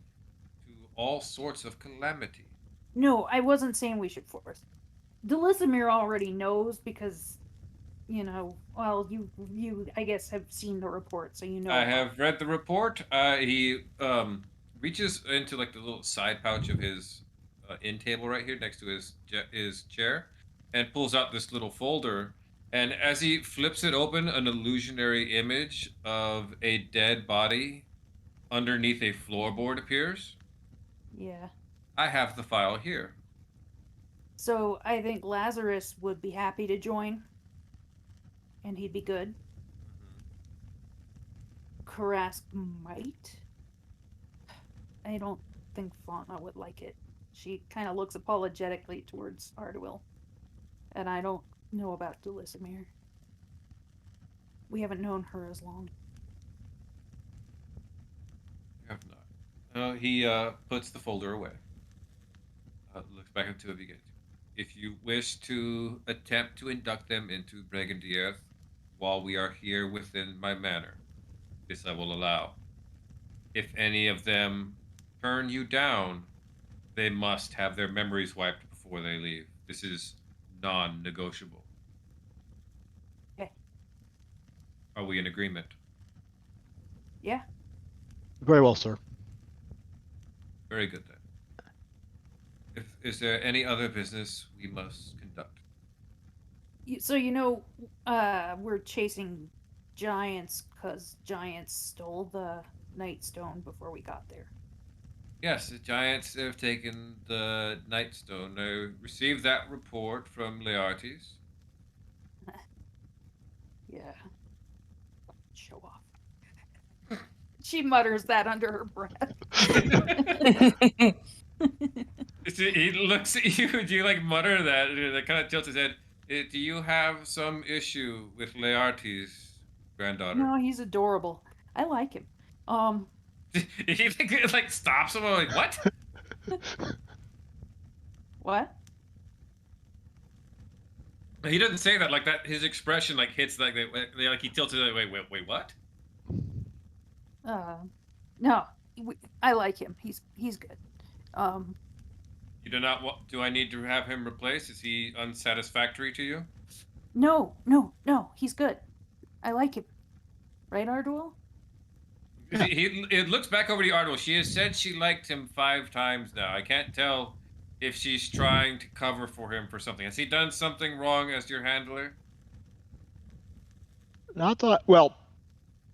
to all sorts of calamity. No, I wasn't saying we should force. Delisimir already knows because, well, you I guess have seen the report, so you know. I have read the report. He reaches into like the little side pouch of his end table right here next to his chair, and pulls out this little folder. And as he flips it open, an illusionary image of a dead body underneath a floorboard appears. Yeah. I have the file here. So I think Lazarus would be happy to join, and he'd be good. Karask might. I don't think Fauna would like it. She kind of looks apologetically towards Arduil. And I don't know about Delisimir. We haven't known her as long. You have not. He puts the folder away. Looks back at the two of you again. If you wish to attempt to induct them into Brigandiath while we are here within my manor, this I will allow. If any of them turn you down, they must have their memories wiped before they leave. This is non-negotiable. Okay. Are we in agreement? Yeah. Very well, sir. Very good then. Is there any other business we must conduct? So we're chasing giants because giants stole the Nightstone before we got there. Yes, the giants have taken the Nightstone. I received that report from Laertes. Yeah. Show off. She mutters that under her breath. He looks at you. Do you like mutter that? That kind of tilts his head. Do you have some issue with Laertes' granddaughter? No, he's adorable. I like him. He like stops him. I'm like, what? What? He doesn't say that like that. His expression like hits like he tilts it. Like, wait, what? No, I like him. He's good. You do not want? Do I need to have him replaced? Is he unsatisfactory to you? No, he's good. I like him. Right, Arduil? It looks back over to Arnold. She has said she liked him 5 times now. I can't tell if she's trying to cover for him for something. Has he done something wrong as your handler? Not that, well,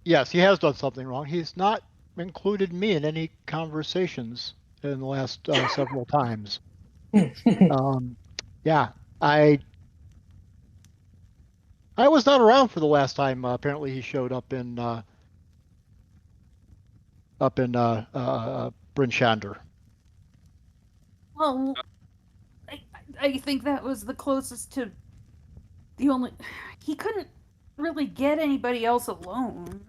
yes, he has done something wrong. He's not included me in any conversations in the last several times. Yeah, I was not around for the last time. Apparently, he showed up in Bryn Shander. Well, I think that was the closest to the only. He couldn't really get anybody else alone.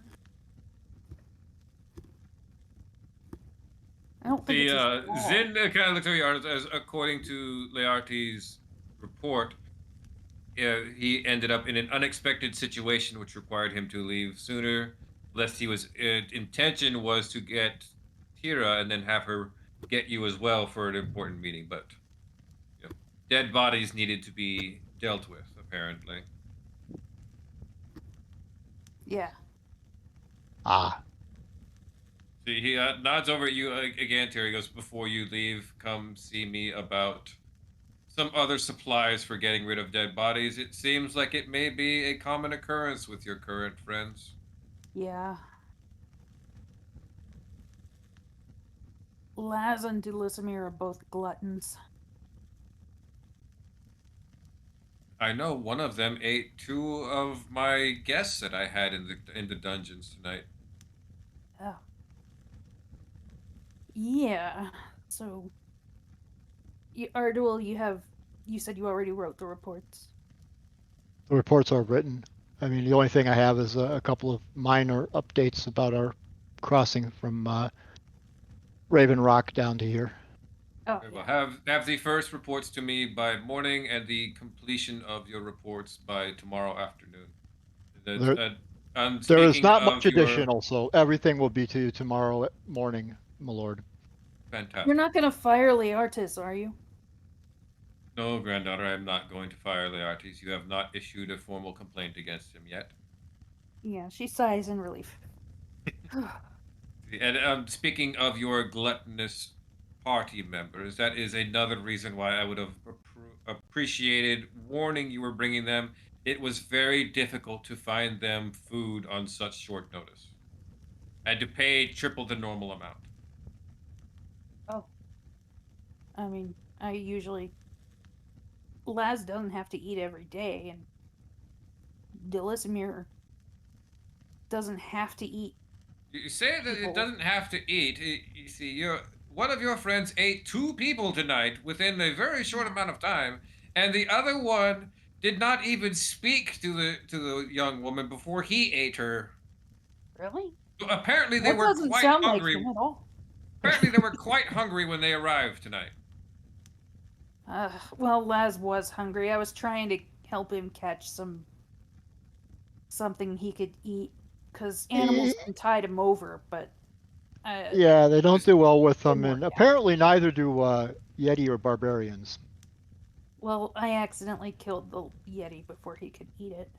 I don't think The it's his fault. Zin kind of looks at you as according to Learte's report, he ended up in an unexpected situation which required him to leave sooner, lest he was intention was to get Tira and then have her get you as well for an important meeting, but you know, dead bodies needed to be dealt with apparently. Yeah. Ah, See, he nods over at you again, Tira. He goes, "Before you leave, come see me about some other supplies for getting rid of dead bodies. It seems like it may be a common occurrence with your current friends." Yeah. Laz and Dulisimir are both gluttons. I know one of them ate 2 of my guests that I had in the dungeons tonight. Oh. Yeah. So, Ardul, you said you already wrote the reports. the reports are written. I mean, the only thing I have is a couple of minor updates about our crossing from Raven Rock down to here. Oh, Very well. yeah. Have the first reports to me by morning and the completion of your reports by tomorrow afternoon. There- And There is speaking not of much your additional, so everything will be to you tomorrow morning, my lord. fantastic. You're not gonna fire Leartis, are you? No, granddaughter, I am not going to fire Leartes. You have not issued a formal complaint against him yet. Yeah, she sighs in relief. And speaking of your gluttonous party members, that is another reason why I would have appreciated warning you were bringing them. It was very difficult to find them food on such short notice. I had to pay triple the normal amount. Oh. I mean, I usually. Laz doesn't have to eat every day, and Delisimir doesn't have to eat. You say that it People. doesn't have to eat. You see, one of your friends ate 2 people tonight within a very short amount of time, and the other one did not even speak to the young woman before he ate her. Really? So apparently they That were doesn't quite sound hungry. like him at all. Apparently they were quite hungry when they arrived tonight. Well, Laz was hungry. I was trying to help him catch something he could eat, because animals can tide him over, but Yeah, they don't do well with them, Didn't and work out. apparently neither do Yeti or barbarians. well, I accidentally killed the Yeti before he could eat it.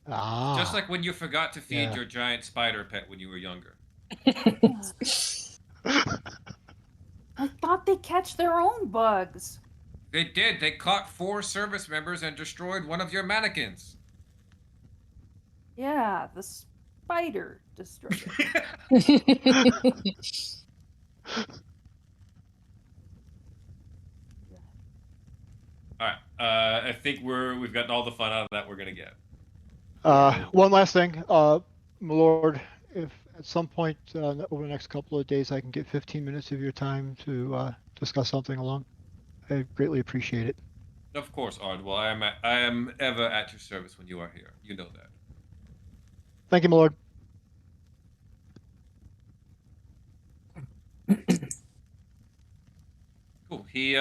Ah, Just like when you forgot to feed yeah. your giant spider pet when you were younger. I thought they catch their own bugs. They did. They caught 4 service members and destroyed one of your mannequins. Yeah, the spider destroyed it. All right. I think we've gotten all the fun out of that we're gonna get. One last thing, my lord, if at some point over the next couple of days I can get 15 minutes of your time to discuss something along, I greatly appreciate it. Of course, Ardwell. I am ever at your service when you are here. You know that. Thank you, my lord. Cool. He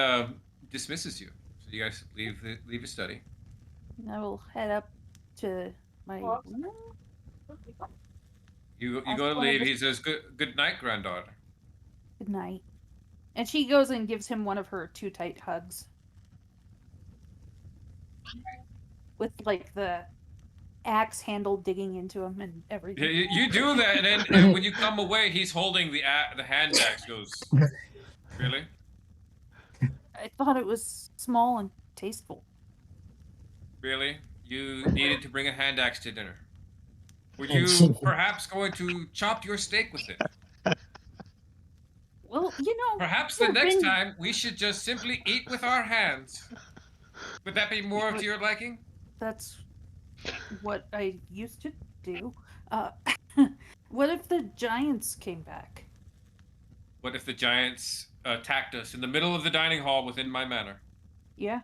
dismisses you, so you guys leave your study. I will head up to my room. You Ask go to one of leave. the- He says, "Good night, granddaughter." Good night. And she goes and gives him one of her 2 tight hugs. With like the axe handle digging into him and everything. You do that, and then when you come away, he's holding the hand axe. Goes, really? I thought it was small and tasteful. Really? You needed to bring a hand axe to dinner. Were you perhaps going to chop your steak with it? Well, Perhaps the there next been- time we should just simply eat with our hands. Would that be more to your liking? That's what I used to do. What if the giants came back? What if the giants attacked us in the middle of the dining hall within my manor? Yeah.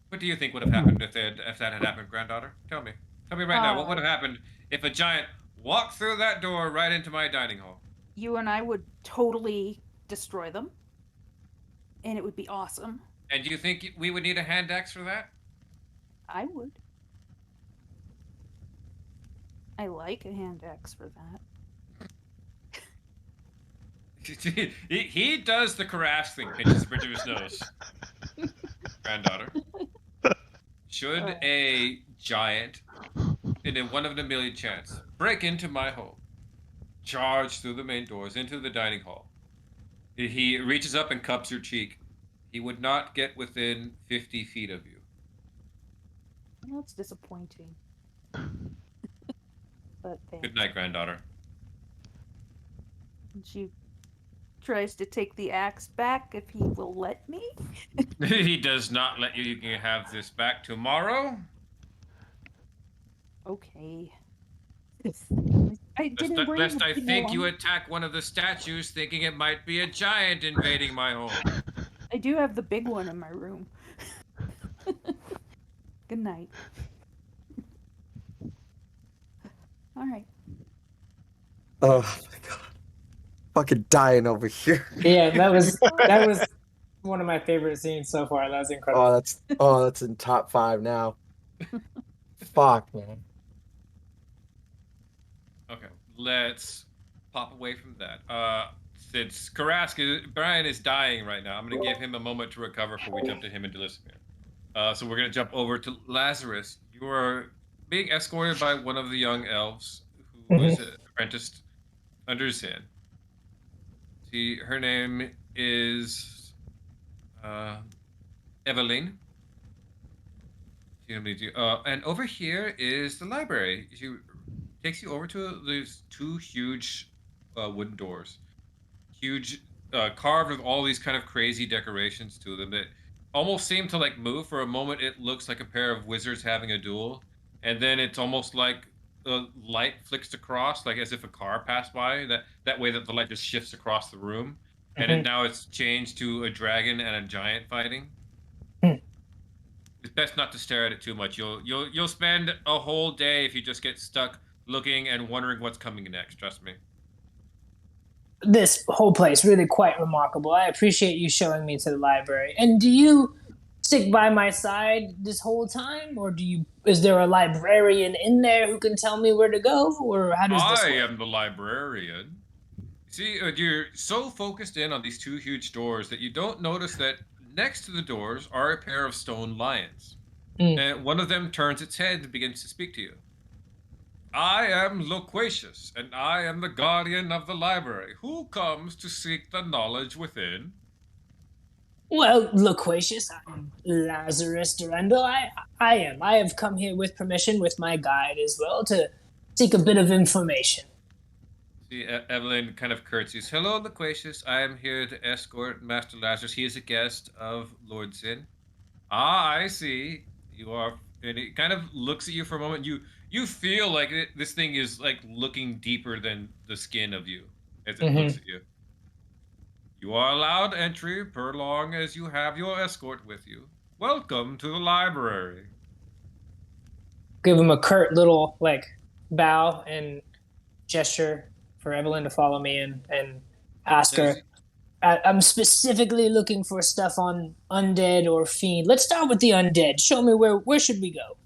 What do you think would have happened if that had happened, granddaughter? Tell me. Tell me right now, what would have happened if a giant walked through that door right into my dining hall? You and I would totally destroy them. And it would be awesome. And do you think we would need a hand axe for that? I would. I like a hand axe for that. he does the Karask thing, pinches the bridge of his nose. Granddaughter. Should a giant, in a 1 in a million chance, break into my home, charge through the main doors into the dining hall, he reaches up and cups your cheek, he would not get within 50 feet of you. Well, that's disappointing. But thanks. Good night, granddaughter. And she tries to take the axe back if he will let me. He does not let you. You can have this back tomorrow. Okay. I didn't bring Lest I anything think you along. attack one of the statues thinking it might be a giant invading my home. I do have the big one in my room. Good night. All right. Oh my god. Fucking dying over here. Yeah, that was one of my favorite scenes so far. That was incredible. That's in top 5 now. Fuck, man. Okay, let's pop away from that. Since Brian is dying right now, I'm going to give him a moment to recover before we jump to him and Delismere. So we're going to jump over to Lazarus. You are being escorted by one of the young elves who was apprenticed under Zin. See, her name is Evelyn. And over here is the library. She takes you over to these 2 huge wooden doors. Huge, carved with all these kind of crazy decorations to them that almost seem to like move. For a moment, it looks like a pair of wizards having a duel. And then it's almost like the light flicks across, like as if a car passed by. That way that the light just shifts across the room. And now it's changed to a dragon and a giant fighting. It's best not to stare at it too much. You'll spend a whole day if you just get stuck looking and wondering what's coming next. Trust me. This whole place really quite remarkable. I appreciate you showing me to the library. And do you stick by my side this whole time, or is there a librarian in there who can tell me where to go, or how does this work? I am the librarian. See, you're so focused in on these 2 huge doors that you don't notice that next to the doors are a pair of stone lions. And one of them turns its head and begins to speak to you. I am Loquacious, and I am the guardian of the library. Who comes to seek the knowledge within? Well, Loquacious, I'm Lazarus Durendal. I am. I have come here with permission with my guide as well to seek a bit of information. See, Evelyn kind of curtsies. Hello, Loquacious. I am here to escort Master Lazarus. He is a guest of Lord Zin. Ah, I see. You are... And it kind of looks at you for a moment. You feel like this thing is like looking deeper than the skin of you as it looks at you. You are allowed entry per long as you have your escort with you. Welcome to the library. Give him a curt little bow and gesture for Evelyn to follow me and ask her. I'm specifically looking for stuff on undead or fiend. Let's start with the undead. Show me where should we go?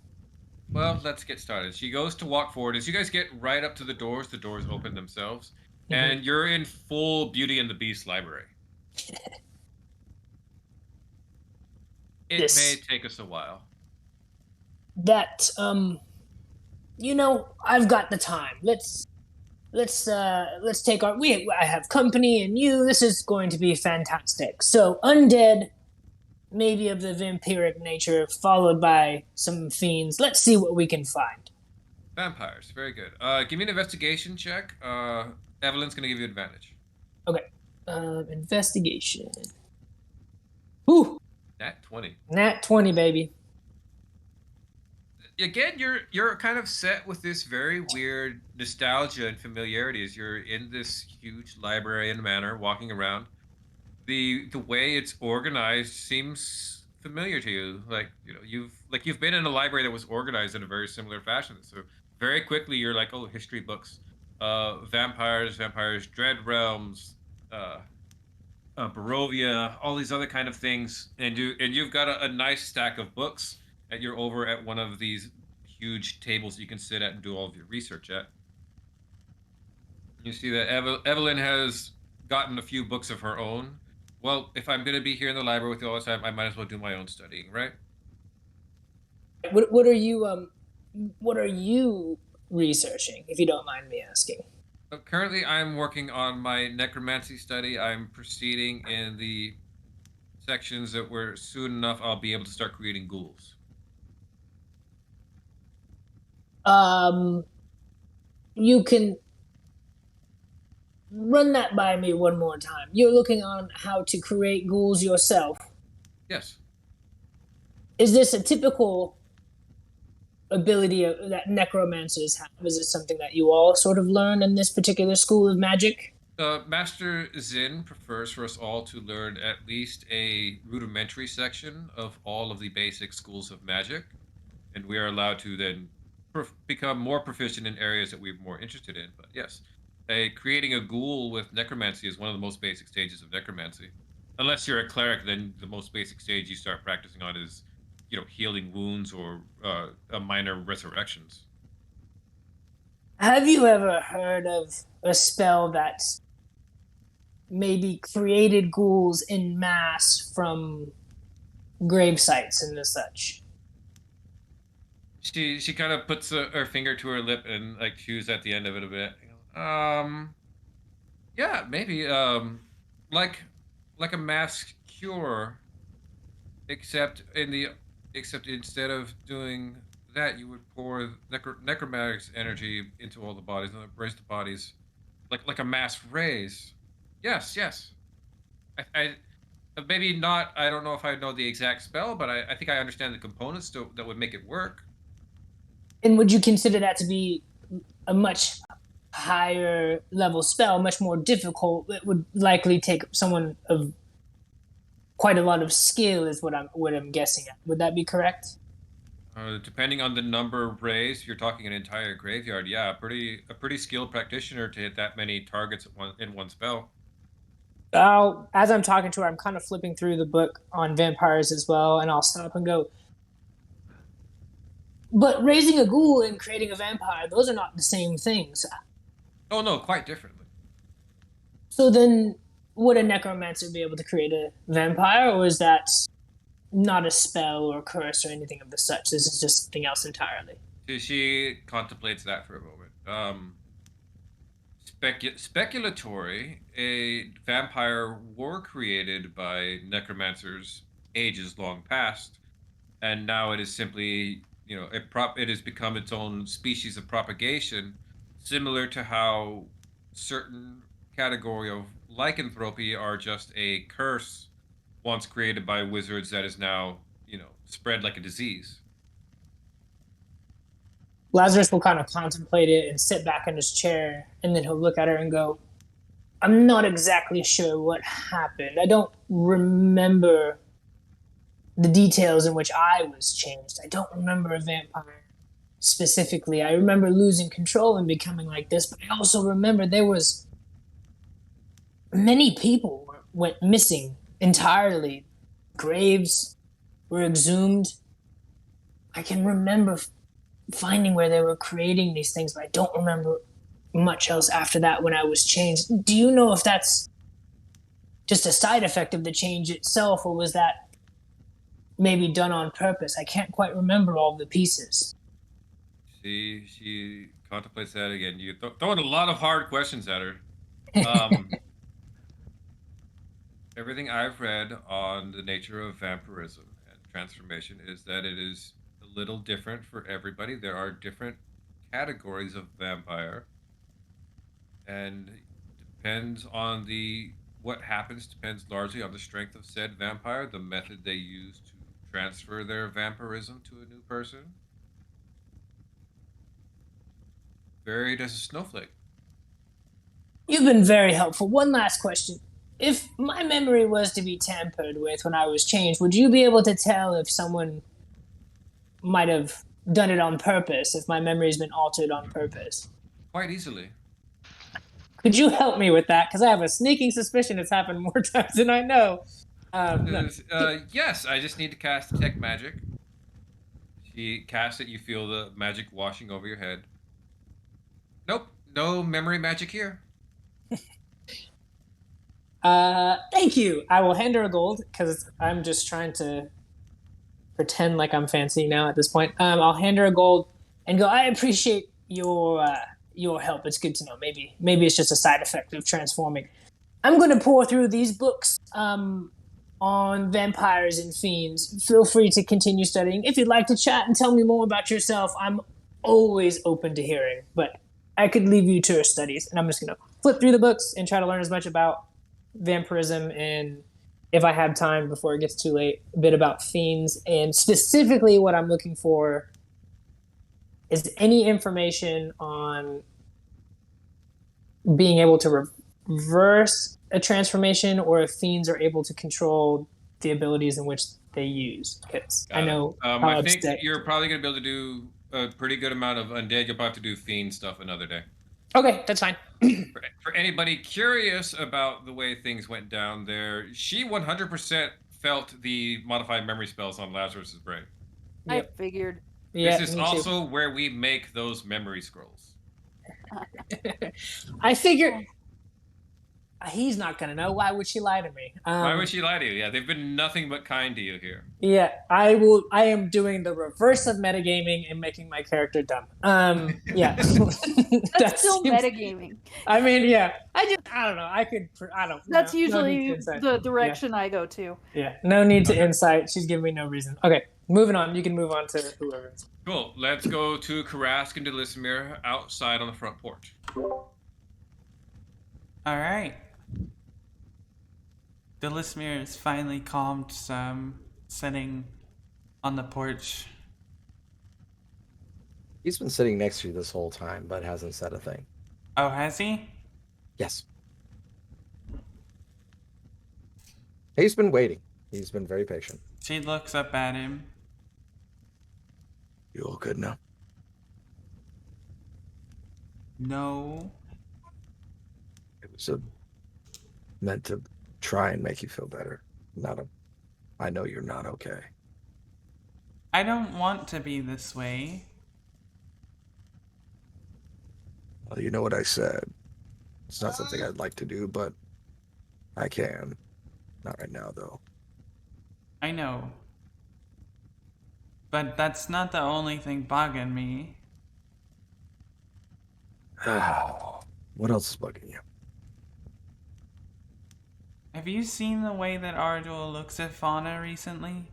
Well, let's get started. She goes to walk forward. As you guys get right up to the doors open themselves, and you're in full Beauty and the Beast library. It may take us a while. That I've got the time. Let's take I have company and you. This is going to be fantastic. So undead, maybe of the vampiric nature, followed by some fiends. Let's see what we can find. Vampires. Very good. Give me an investigation check. Evelyn's gonna give you advantage. Okay. Investigation. Ooh, Nat 20. nat 20, baby. Again, you're kind of set with this very weird nostalgia and familiarity as you're in this huge library and manor walking around. The way it's organized seems familiar to you. Like, you've been in a library that was organized in a very similar fashion. So very quickly you're like, oh, history books, vampires, dread realms, Barovia, all these other kind of things, and you've got a nice stack of books that you're over at one of these huge tables you can sit at and do all of your research at. You see that Evelyn has gotten a few books of her own. Well, if I'm going to be here in the library with you all the time, I might as well do my own studying, right? What are you researching, if you don't mind me asking? Currently, I'm working on my necromancy study. I'm proceeding in the sections that were soon enough I'll be able to start creating ghouls. You can run that by me one more time. You're looking on how to create ghouls yourself. Yes. Is this a typical ability that necromancers have? Is it something that you all sort of learn in this particular school of magic? Master Zin prefers for us all to learn at least a rudimentary section of all of the basic schools of magic, and we are allowed to then become more proficient in areas that we're more interested in. But yes, creating a ghoul with necromancy is one of the most basic stages of necromancy. Unless you're a cleric, then the most basic stage you start practicing on is, healing wounds or minor resurrections. Have you ever heard of a spell that maybe created ghouls in mass from grave sites and the such? She kind of puts her finger to her lip and like chews at the end of it a bit. Yeah, maybe like a mass cure, except instead of doing that, you would pour necromantic's energy into all the bodies and raise the bodies like a mass raise. Yes, yes. I maybe not. I don't know if I know the exact spell, but I think I understand the components that would make it work. And would you consider that to be a much higher level spell, much more difficult? It would likely take someone of quite a lot of skill, is what I'm guessing at. Would that be correct? Depending on the number raised, if you're talking an entire graveyard, yeah, a pretty skilled practitioner to hit that many targets in one spell. As I'm talking to her, I'm kind of flipping through the book on vampires as well, and I'll stop and go, but raising a ghoul and creating a vampire, those are not the same things. Oh no, quite differently. So then, would a necromancer be able to create a vampire, or is that not a spell or curse or anything of the such? This is just something else entirely. She contemplates that for a moment. Speculatory, a vampire were created by necromancers ages long past, and now it is simply, it has become its own species of propagation, similar to how certain category of lycanthropy are just a curse once created by wizards that is now, spread like a disease. Lazarus will kind of contemplate it and sit back in his chair, and then he'll look at her and go, I'm not exactly sure what happened. I don't remember the details in which I was changed. I don't remember a vampire specifically. I remember losing control and becoming like this, but I also remember there was many people went missing entirely. Graves were exhumed. I can remember finding where they were creating these things, but I don't remember much else after that when I was changed. Do you know if that's just a side effect of the change itself, or was that maybe done on purpose? I can't quite remember all the pieces. She contemplates that again. You throwing a lot of hard questions at her. Everything I've read on the nature of vampirism and transformation is that it is a little different for everybody. There are different categories of vampire, and depends on what happens depends largely on the strength of said vampire, the method they use to transfer their vampirism to a new person. Varied as a snowflake. You've been very helpful. One last question. If my memory was to be tampered with when I was changed, would you be able to tell if someone might have done it on purpose, if my memory's been altered on purpose? Quite easily. Could you help me with that? Because I have a sneaking suspicion it's happened more times than I know. No. Yes, I just need to cast Detect Magic. She casts it, you feel the magic washing over your head. Nope, no memory magic here. Thank you. I will hand her a gold because I'm just trying to pretend like I'm fancy now at this point. I'll hand her a gold and go, I appreciate your help. It's good to know. Maybe it's just a side effect of transforming. I'm going to pour through these books on vampires and fiends. Feel free to continue studying. If you'd like to chat and tell me more about yourself, I'm always open to hearing. But I could leave you to your studies, and I'm just going to flip through the books and try to learn as much about vampirism and, if I have time before it gets too late, a bit about fiends. And specifically what I'm looking for is any information on being able to reverse a transformation, or if fiends are able to control the abilities in which they use. Because I know I think you're probably going to be able to do a pretty good amount of undead. You'll have to do fiend stuff another day. Okay, that's fine. For anybody curious about the way things went down there, she 100% felt the modified memory spells on Lazarus's brain. I figured. Yeah, this is me too. also where we make those memory scrolls. I figured he's not gonna know. Why would she lie to me? Why would she lie to you? Yeah, they've been nothing but kind to you here. Yeah, I will. I am doing the reverse of metagaming and making my character dumb. Yeah, That's still metagaming. I mean, yeah. I don't know. I don't. That's no usually need to insight. the direction I go to. Yeah, no need to insight. She's giving me no reason. Okay, moving on. You can move on to whoever. Cool. Let's go to Karask and Delismir outside on the front porch. All right. Delismir is finally calmed some, sitting on the porch. He's been sitting next to you this whole time, but hasn't said a thing. Oh, has he? Yes. He's been waiting. He's been very patient. She looks up at him. You all good now? No. It was meant to try and make you feel better. I know you're not okay. I don't want to be this way. Well, you know what I said. It's not something I'd like to do, but I can. Not right now, though. I know. But that's not the only thing bugging me. What else is bugging you? Have you seen the way that Ardul looks at Fauna recently?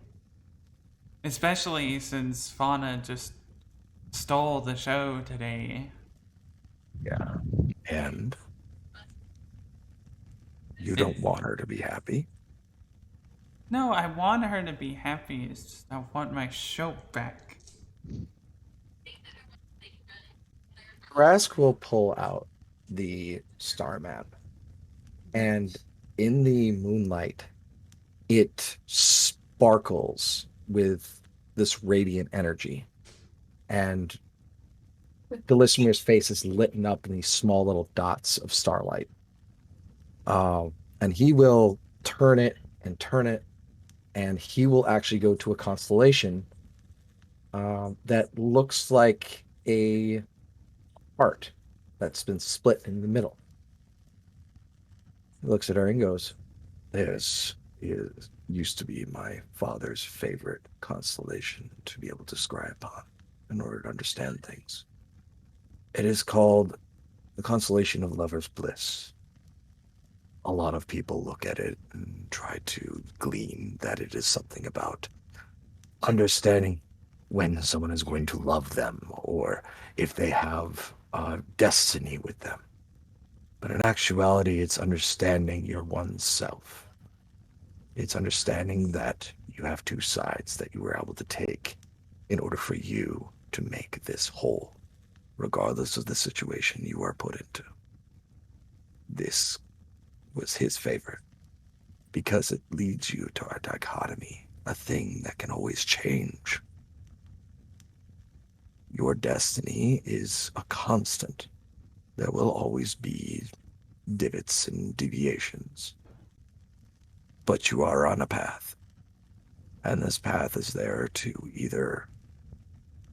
Especially since Fauna just stole the show today. Yeah. And? You don't want her to be happy? No, I want her to be happy. It's just I want my show back. Rask will pull out the star map, and in the moonlight, it sparkles with this radiant energy, and Delismir's face is lit up in these small little dots of starlight. And he will turn it, and he will actually go to a constellation that looks like a heart that's been split in the middle. He looks at her and goes, "This used to be my father's favorite constellation to be able to scry upon in order to understand things. It is called the Constellation of Lover's Bliss. A lot of people look at it and try to glean that it is something about understanding when someone is going to love them or if they have destiny with them. But in actuality, it's understanding your one self. It's understanding that you have two sides that you were able to take in order for you to make this whole, regardless of the situation you are put into. This was his favorite because it leads you to a dichotomy, a thing that can always change. Your destiny is a constant. There will always be divots and deviations. But you are on a path. And this path is there to either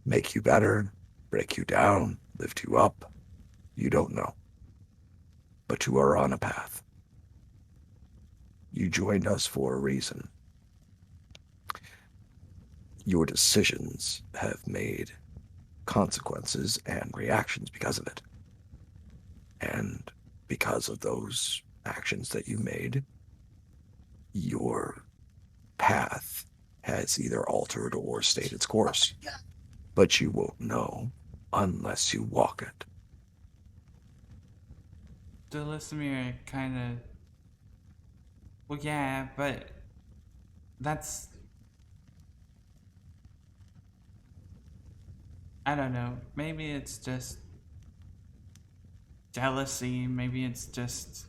make you better, break you down, lift you up. You don't know. But you are on a path. You joined us for a reason. Your decisions have made consequences and reactions because of it. And because of those actions that you made, your path has either altered or stayed its course. But you won't know unless you walk it. Delismere kind of... Well, yeah, but that's... I don't know. Maybe it's just jealousy. Maybe it's just...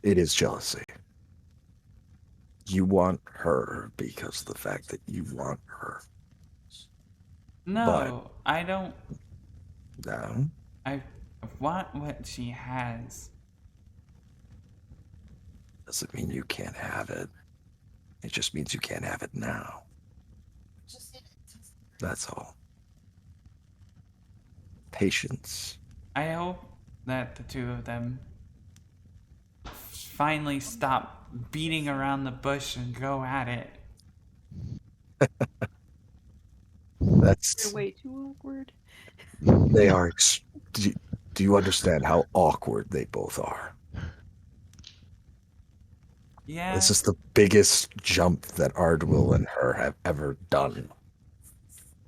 It is jealousy. You want her because of the fact that you want her. No, I don't... No? I want what she has. Doesn't mean you can't have it. It just means you can't have it now. That's all. Patience. I hope that the two of them finally stop beating around the bush and go at it. That's... Way too awkward. They are... Do you understand how awkward they both are? Yeah. This is the biggest jump that Ardwil and her have ever done.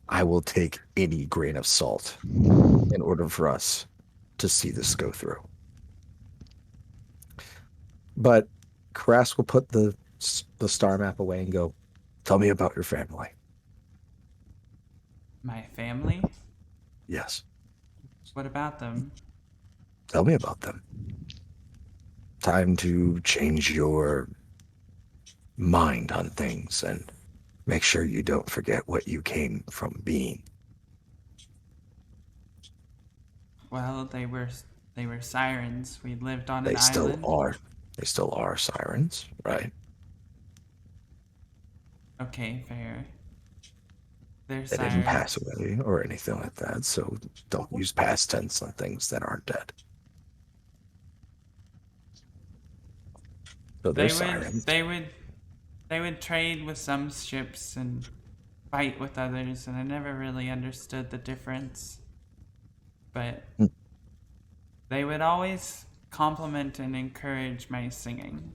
I will take any grain of salt in order for us to see this go through. But Karask will put the star map away and go, tell me about your family. My family? Yes. What about them? Tell me about them. Time to change your mind on things and make sure you don't forget what you came from being. Well, they were sirens. We lived on They an still island. are. They still are sirens, right? Okay, fair. They're They sirens. didn't pass away or anything like that, so don't use past tense on things that aren't dead. So they're sirens. They would trade with some ships and fight with others, and I never really understood the difference. But they would always compliment and encourage my singing.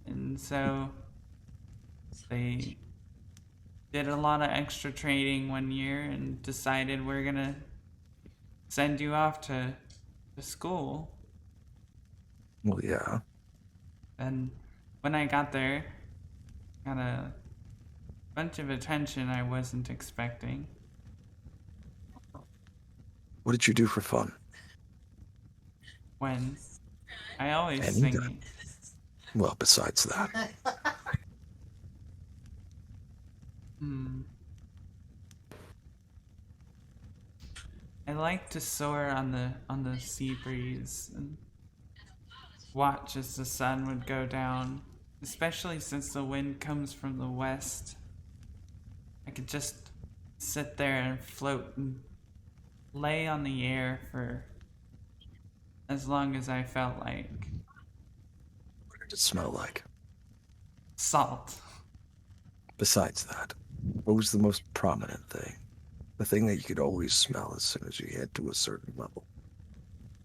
And so they did a lot of extra trading one year and decided we're gonna send you off to school. Well, yeah. And when I got there, got a bunch of attention I wasn't expecting. What did you do for fun? When I always Anytime. sing. Well, besides that. I like to soar on the sea breeze and watch as the sun would go down, especially since the wind comes from the west. I could just sit there and float and lay on the air for as long as I felt like. What did it smell like? Salt. Besides that, what was the most prominent thing? The thing that you could always smell as soon as you get to a certain level.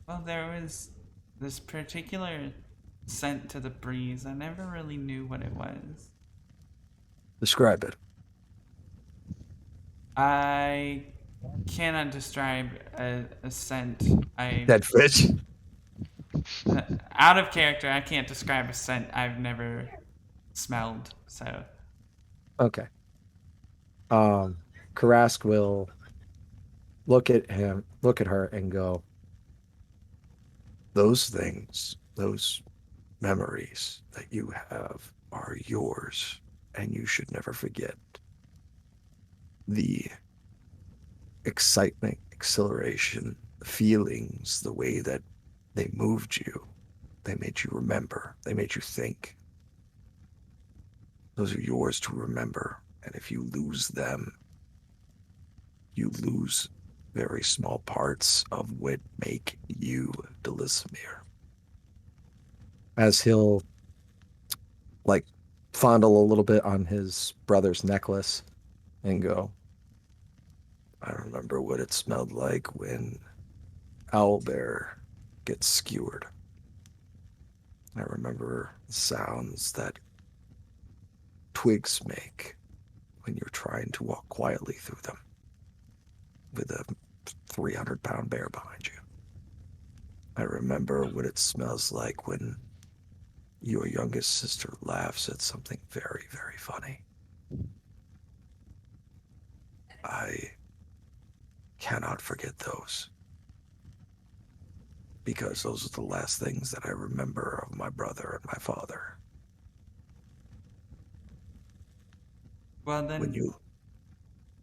Well, there was this particular scent to the breeze. I never really knew what it was. Describe it. I cannot describe a scent. Dead fish. Out of character, I can't describe a scent I've never smelled. So Okay. Karask will look at her, and go, Those things, those memories that you have are yours, and you should never forget the excitement, exhilaration, the feelings, the way that they moved you. They made you remember. They made you think. Those are yours to remember. And if you lose them, you lose very small parts of what make you Delisimir. as he'll like fondle a little bit on his brother's necklace and go, I remember what it smelled like when owlbear gets skewered. I remember the sounds that twigs make when you're trying to walk quietly through them with a 300-pound bear behind you. I remember what it smells like when your youngest sister laughs at something very, very funny. I cannot forget those, because those are the last things that I remember of my brother and my father. well When then you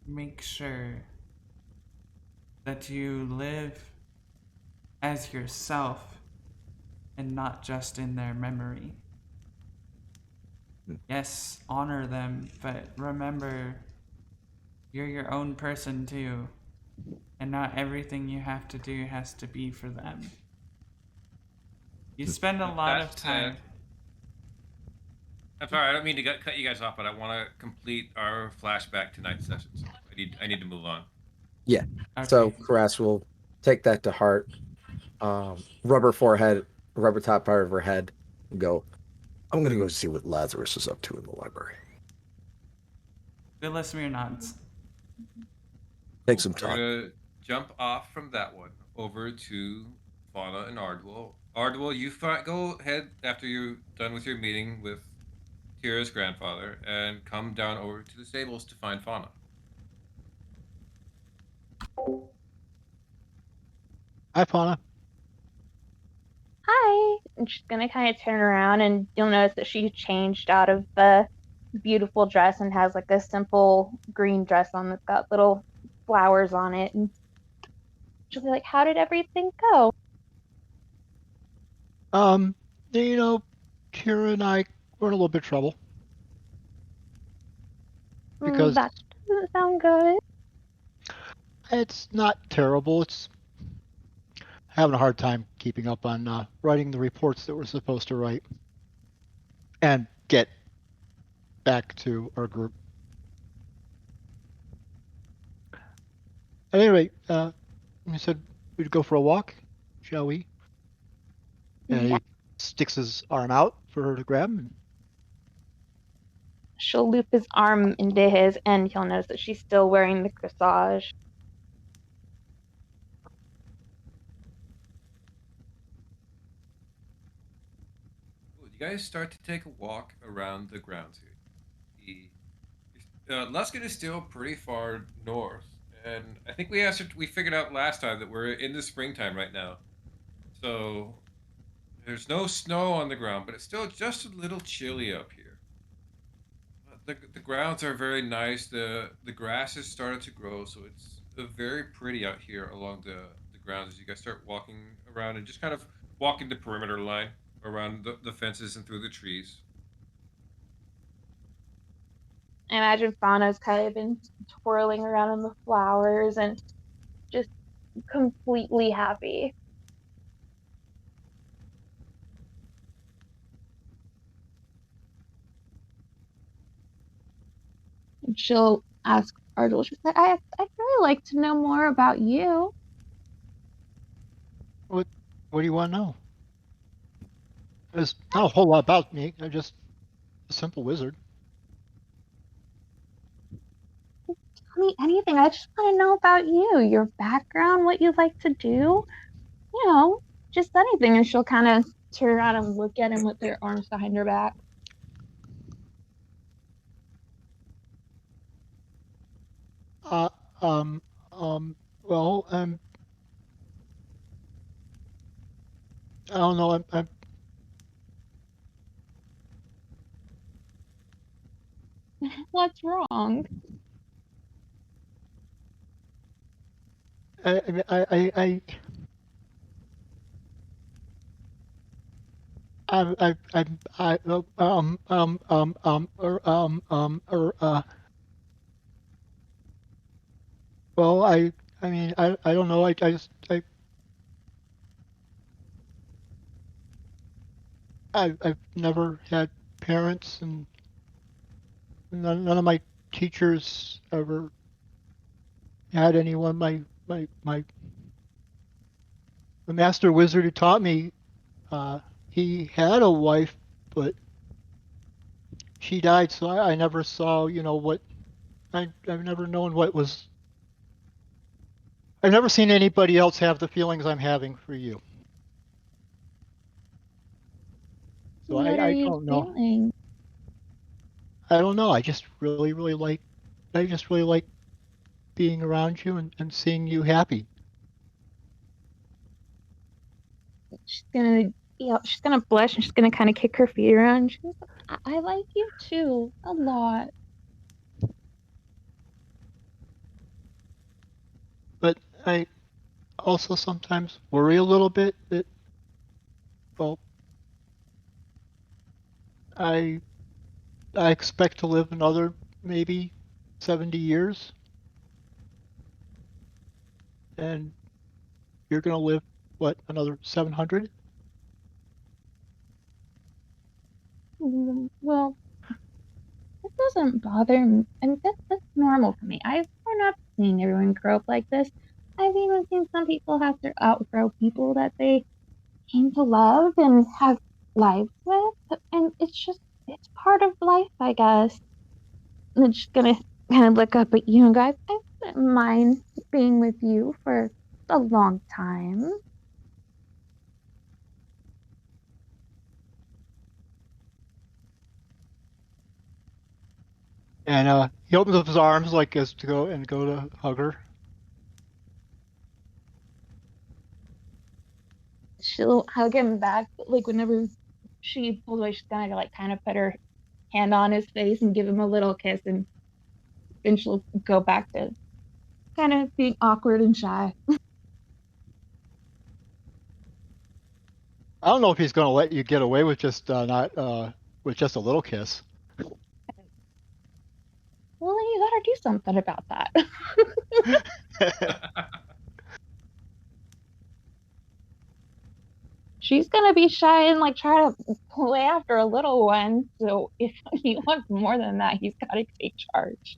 make sure that you live as yourself and not just in their memory. Yes, honor them, but remember you're your own person too, and not everything you have to do has to be for them. You spend a lot of That time. said, I'm sorry, I don't mean to cut you guys off, but I want to complete our flashback to night session. So I need to move on. yeah. Okay. So Karask will take that to heart, rubber top part of her head, and go, I'm gonna go see what Lazarus is up to in the library. Delisimir nods. Take some We're time. gonna jump off from that one over to Fauna and Ardwell. Ardwell, you go ahead after you're done with your meeting with Tira's grandfather and come down over to the stables to find Fauna. Hi, Fauna. Hi. And she's gonna kind of turn around, and you'll notice that she changed out of the beautiful dress and has like a simple green dress on that's got little flowers on it. And she'll be like, "How did everything go?" You know, Kira and I were in a little bit of trouble because That doesn't sound good. it's not terrible. It's having a hard time keeping up on writing the reports that we're supposed to write and get back to our group. At any rate, we said we'd go for a walk, shall we? And Yeah. he sticks his arm out for her to grab. And She'll loop his arm into his, and he'll notice that she's still wearing the corsage. Cool. You guys start to take a walk around the grounds here. Luskin is still pretty far north, and I think we figured out last time that we're in the springtime right now. So there's no snow on the ground, but it's still just a little chilly up here. The grounds are very nice. The grass has started to grow, so it's very pretty out here along the grounds as you guys start walking around and just kind of walking the perimeter line around the fences and through the trees. I imagine Fauna's kind of been twirling around in the flowers and just completely happy. And she'll ask Ardwell, she's like, I'd really like to know more about you. what do you want to know? There's not a whole lot about me. I'm just a simple wizard. me anything. I just want to know about you, your background, what you like to do. You know, just anything. And she'll kind of turn around and look at him with her arms behind her back. Uh, um, well, I don't know. What's wrong? well, I mean, I don't know. I've never had parents, and none of my teachers ever had anyone. The master wizard who taught me, he had a wife, but she died, so I never saw, what I've never known what was. I've never seen anybody else have the feelings I'm having for you. So What are I you don't know. feeling? I don't know. I just really like being around you and seeing you happy. She's gonna, she's gonna blush and she's gonna kind of kick her feet around. She's like, I like you too, a lot. But I also sometimes worry a little bit that, well, I I expect to live another maybe 70 years, and you're gonna live, what, another 700? Well, it doesn't bother me. I mean, that's normal for me. I've grown up seeing everyone grow up like this. I've even seen some people have to outgrow people that they came to love and have lives with. And it's part of life, I guess. And I'm just gonna kind of look up at you and go, I wouldn't mind being with you for a long time. And he opens up his arms like as to go to hug her. She'll hug him back, but like whenever she pulls away, she's gonna like kind of put her hand on his face and give him a little kiss, and then she'll go back to kind of being awkward and shy. I don't know if he's gonna let you get away with just not with just a little kiss. Well, then you gotta do something about that. She's gonna be shy and like try to play after a little one. So if he wants more than that, he's gotta take charge.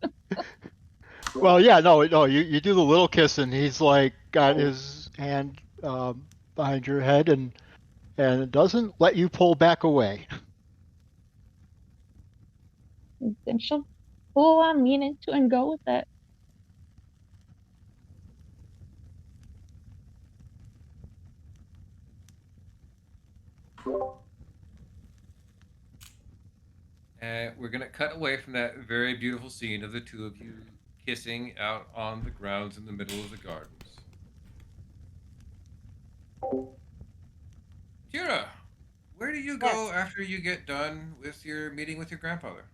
Well, yeah, no, you do the little kiss, and he's like got his hand behind your head, and it doesn't let you pull back away. Then she'll full on lean into and go with it. And we're gonna cut away from that very beautiful scene of the two of you kissing out on the grounds in the middle of the gardens. Kira, where do you go Yes. after you get done with your meeting with your grandfather?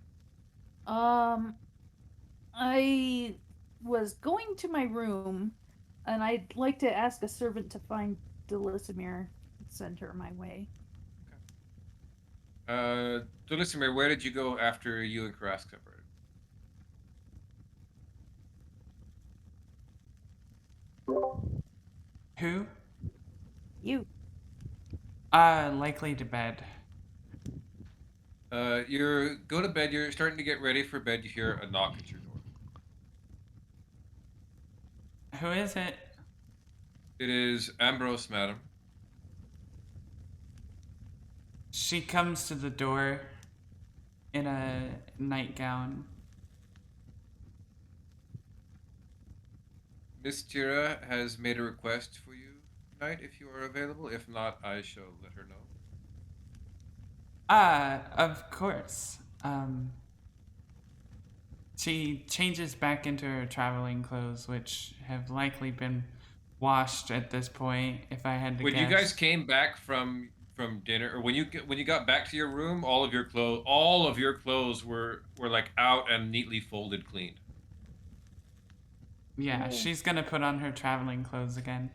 I was going to my room, and I'd like to ask a servant to find Delisimir and send her my way. Delisimir, where did you go after you and Karask separated? Who? You. Likely to bed. You go to bed. You're starting to get ready for bed. You hear a knock at your door. Who is it? It is Ambrose, madam. She comes to the door in a nightgown. Miss Tira has made a request for you tonight if you are available. If not, I shall let her know. Of course. She changes back into her traveling clothes, which have likely been washed at this point, if I had to When guess. you guys came back from dinner, or when you got back to your room, all of your clothes were like out and neatly folded, cleaned. Yeah, she's gonna put on her traveling clothes again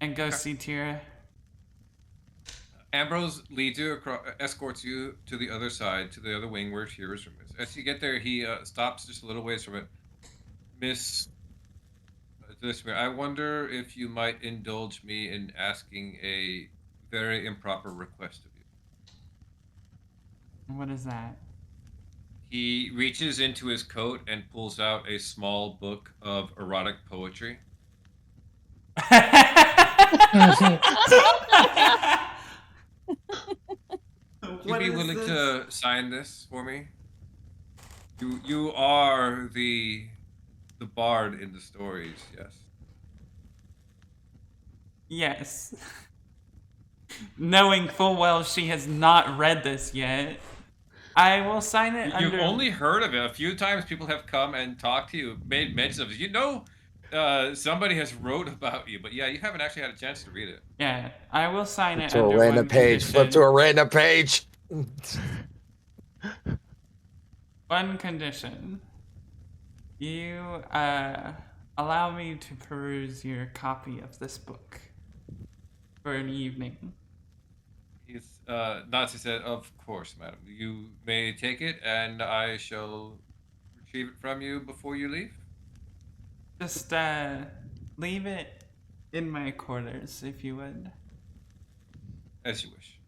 and go see Tira. Ambrose leads you across, escorts you to the other side, to the other wing where Tira's room is. As you get there, he stops just a little ways from it. Miss Delismere, I wonder if you might indulge me in asking a very improper request of you. What is that? He reaches into his coat and pulls out a small book of erotic poetry. Would you be willing to sign this for me? You are the bard in the stories, yes. Yes. Knowing full well she has not read this yet, I will sign it You've under. only heard of it. A few times people have come and talked to you, made mention of it. You know, somebody has wrote about you, but yeah, you haven't actually had a chance to read it. Yeah, I will sign it To a under random one page. Flip to condition. a random page. One condition. You allow me to peruse your copy of this book for an evening. He's Nazi said, "Of course, madam. You may take it, and I shall retrieve it from you before you leave." Just leave it in my quarters, if you would. As you wish.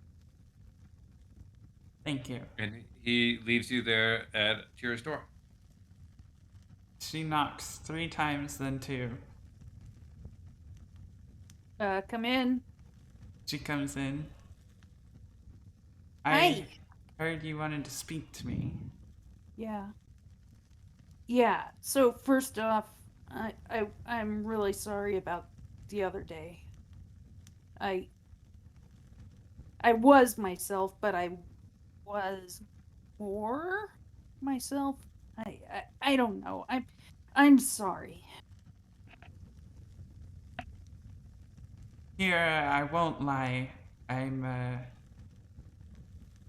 Thank you. And he leaves you there at Tira's door. She knocks 3 times, then 2. Come in. She comes in. Hi. I heard you wanted to speak to me. Yeah. Yeah. So first off, I'm really sorry about the other day. I was myself, but I was more myself. I don't know. I'm sorry. Here, I won't lie. I'm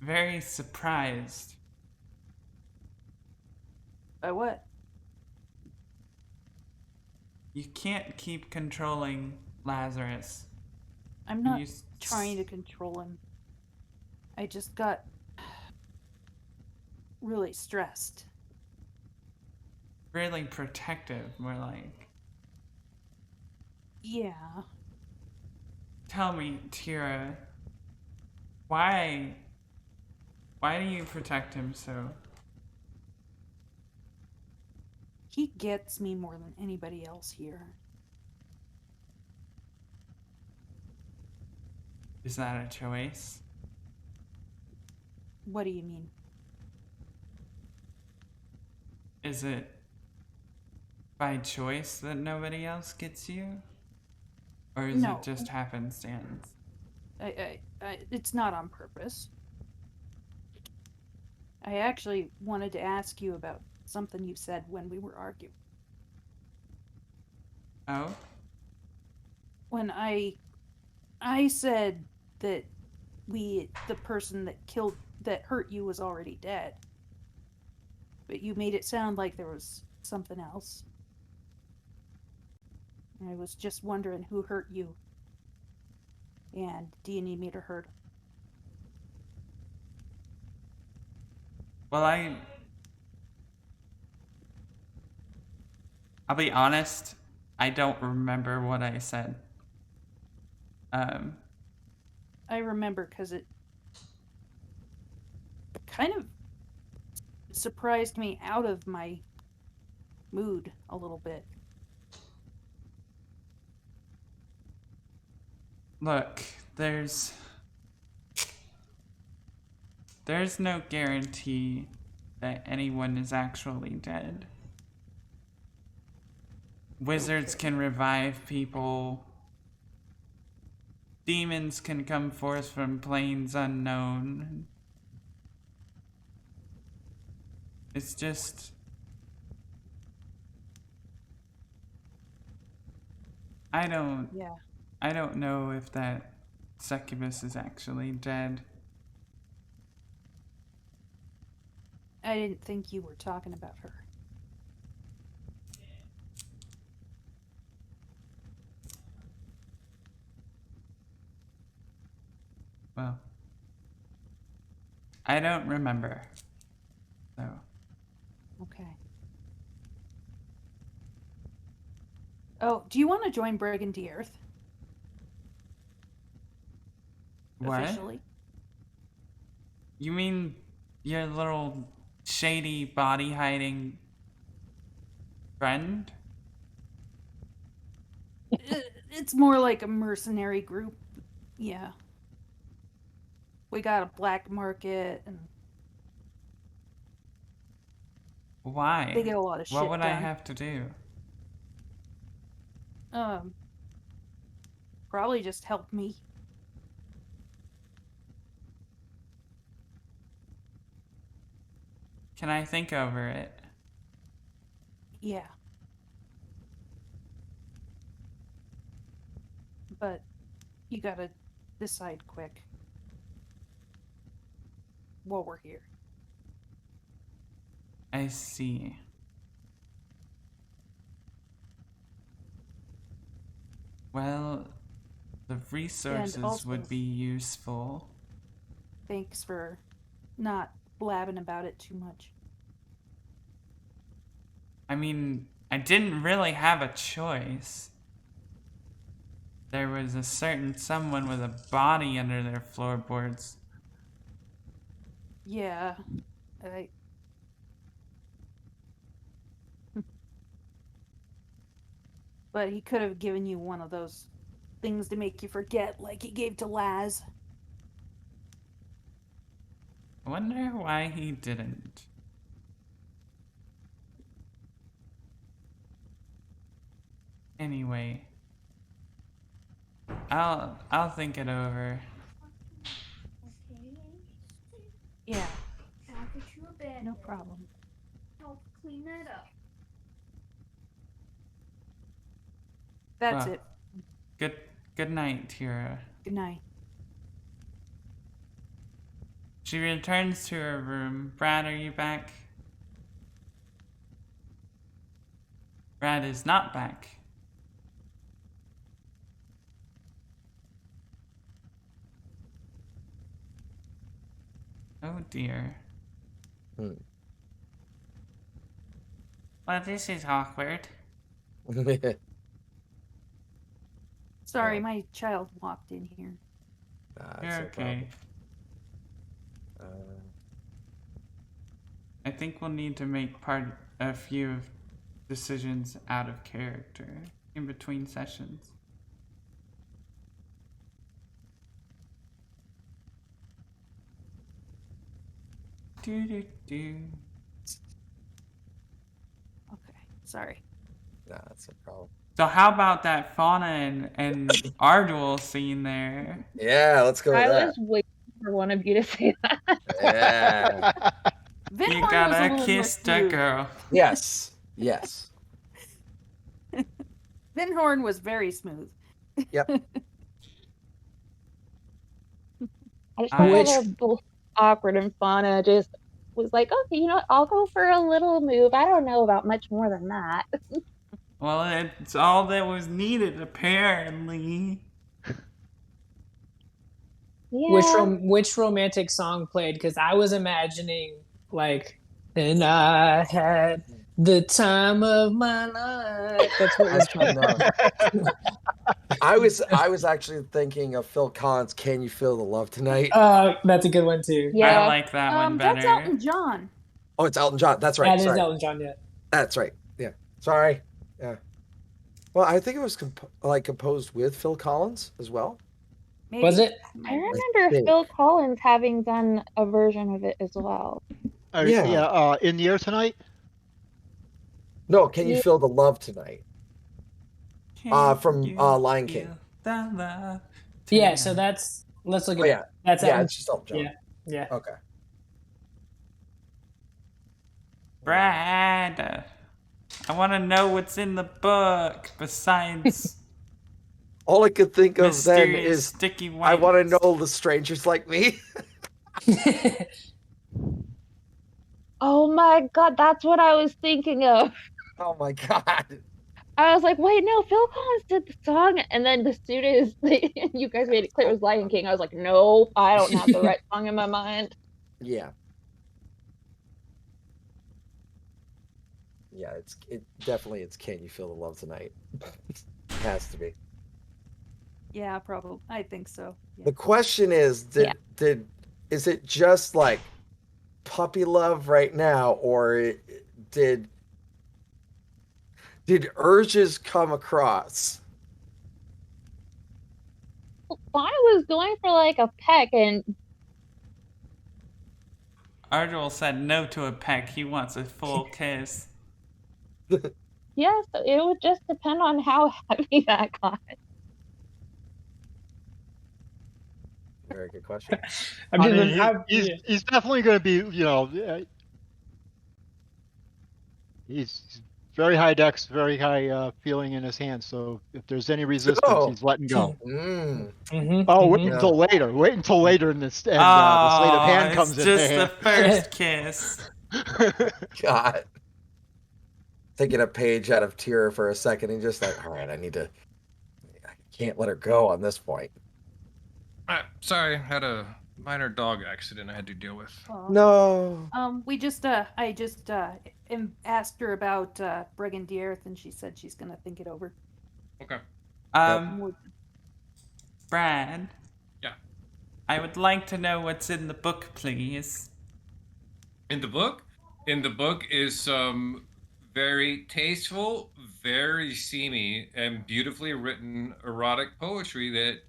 very surprised. By what? You can't keep controlling Lazarus. I'm not You trying to control him. I just got really stressed. really protective, more like. Yeah. Tell me, Tira, why do you protect him so? He gets me more than anybody else here. Is that a choice? What do you mean? Is it by choice that nobody else gets you? Or is No. it just happenstance? It's not on purpose. I actually wanted to ask you about something you said when we were arguing. Oh? When I said that the person that hurt you was already dead. But you made it sound like there was something else. I was just wondering who hurt you. And do you need me to hurt him? Well, I'll be honest, I don't remember what I said. I remember because it kind of surprised me out of my mood a little bit. Look, there's no guarantee that anyone is actually dead. wizards can revive people. Demons can come forth from planes unknown. It's just... I don't know if that succubus is actually dead. I didn't think you were talking about her. Well, I don't remember. So, Okay. Oh, do you want to join Brigand the Earth? what? Officially? You mean your little shady body hiding friend? It's more like a mercenary group. Yeah. We got a black market and Why? they get a lot of shit What would I done. have to do? Probably just help me. Can I think over it? Yeah. But you gotta decide quick. While we're here. I see. Well, the resources also- would be useful. Thanks for not blabbing about it too much. I mean, I didn't really have a choice. There was a certain someone with a body under their floorboards. Yeah. But he could have given you one of those things to make you forget, like he gave to Laz. I wonder why he didn't. Anyway, I'll think it over. Yeah, I'll get you a bed. no problem. Help clean that up. That's Well. it. Good night, Tira. Good night. She returns to her room. Brad, are you back? Brad is not back. Oh dear. Hmm. Well, this is awkward. Sorry, my child walked in here. You're okay. Uh, I think we'll need to make a few decisions out of character in between sessions. Do do do. Okay, sorry. nah, that's no problem. So how about that Fauna and Ardwell scene there? Yeah, let's go with I that. was waiting for one of you to say that. Yeah. Vinhorn You was a gotta little more kiss the smooth. girl. Yes. Yes. Vinhorn was very smooth. Yep. I just felt Which- a little awkward, and Fauna just was like, okay, you know what, I'll go for a little move. I don't know about much more than that. Well, it's all that was needed, apparently. Yeah. Which romantic song played? Because I was imagining like, and I had the time of my life. That's what was playing. I was actually thinking of Phil Collins' "Can You Feel the Love Tonight?" That's a good one too. Yeah. I like that one better. That's Elton John. Oh, it's Elton John. That's right. That is Sorry. Elton John. Yeah. That's right. Yeah. Sorry. Yeah. Well, I think it was composed with Phil Collins as well. Maybe. Was it? I remember think. Phil Collins having done a version of it as well. Yeah. In the air tonight. No, "Can You Yeah. Feel the Love Tonight?" From you Lion King. feel the love Yeah, so tonight? let's look at Oh yeah, that's yeah, Elton. it's just Elton John. Yeah, yeah. Okay. Brad, I want to know what's in the book besides All I could think of then mysterious is sticky white. I want to know the strangers like me. Oh my God, that's what I was thinking of. Oh my god. I was like, wait, no, Phil Collins did the song, and then as soon as you guys made it clear it was Lion King, I was like, no, I don't have the right song in my mind. Yeah. Yeah, it definitely it's Can You Feel the Love Tonight? It has to be. Yeah, probably. I think so. Yeah. The question is, is it just like puppy love right now, or did urges come across? Fauna was going for like a peck, and Ardwell said no to a peck. He wants a full kiss. yeah, so it would just depend on how heavy that got. Very good question. I'm I just, mean, he's definitely going to be, he's very high dex, very high feeling in his hands. So if there's any resistance, Oh. he's letting go. Mm. Oh, wait mhm. until later. Wait until later in this, and Oh, the sleight of hand it's comes in. just the first kiss. God. Taking a page out of Tyr for a second and just like, all right, I can't let her go on this point. Sorry, had a minor dog accident I had to deal with. No. I just asked her about Brigandierth, and she said she's gonna think it over. Okay. More- Brad. Yeah. I would like to know what's in the book, please. In the book? In the book is some very tasteful, very seamy, and beautifully written erotic poetry that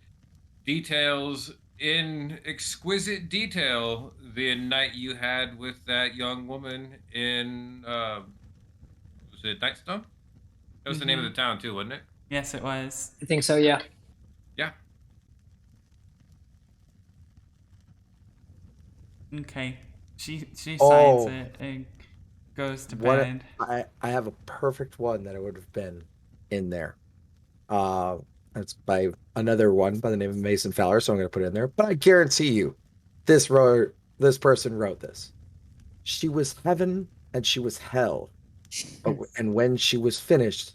details in exquisite detail the night you had with that young woman in was it Nightstone? That was the name of the town too, wasn't it? Yes, it was. I think so. Yeah. Yeah. Okay. She signs Oh. it and goes to What bed. I have a perfect one that it would have been in there. It's by another one by the name of Mason Fowler, so I'm going to put it in there. But I guarantee you, this person wrote this. She was heaven and she was hell, and when she was finished,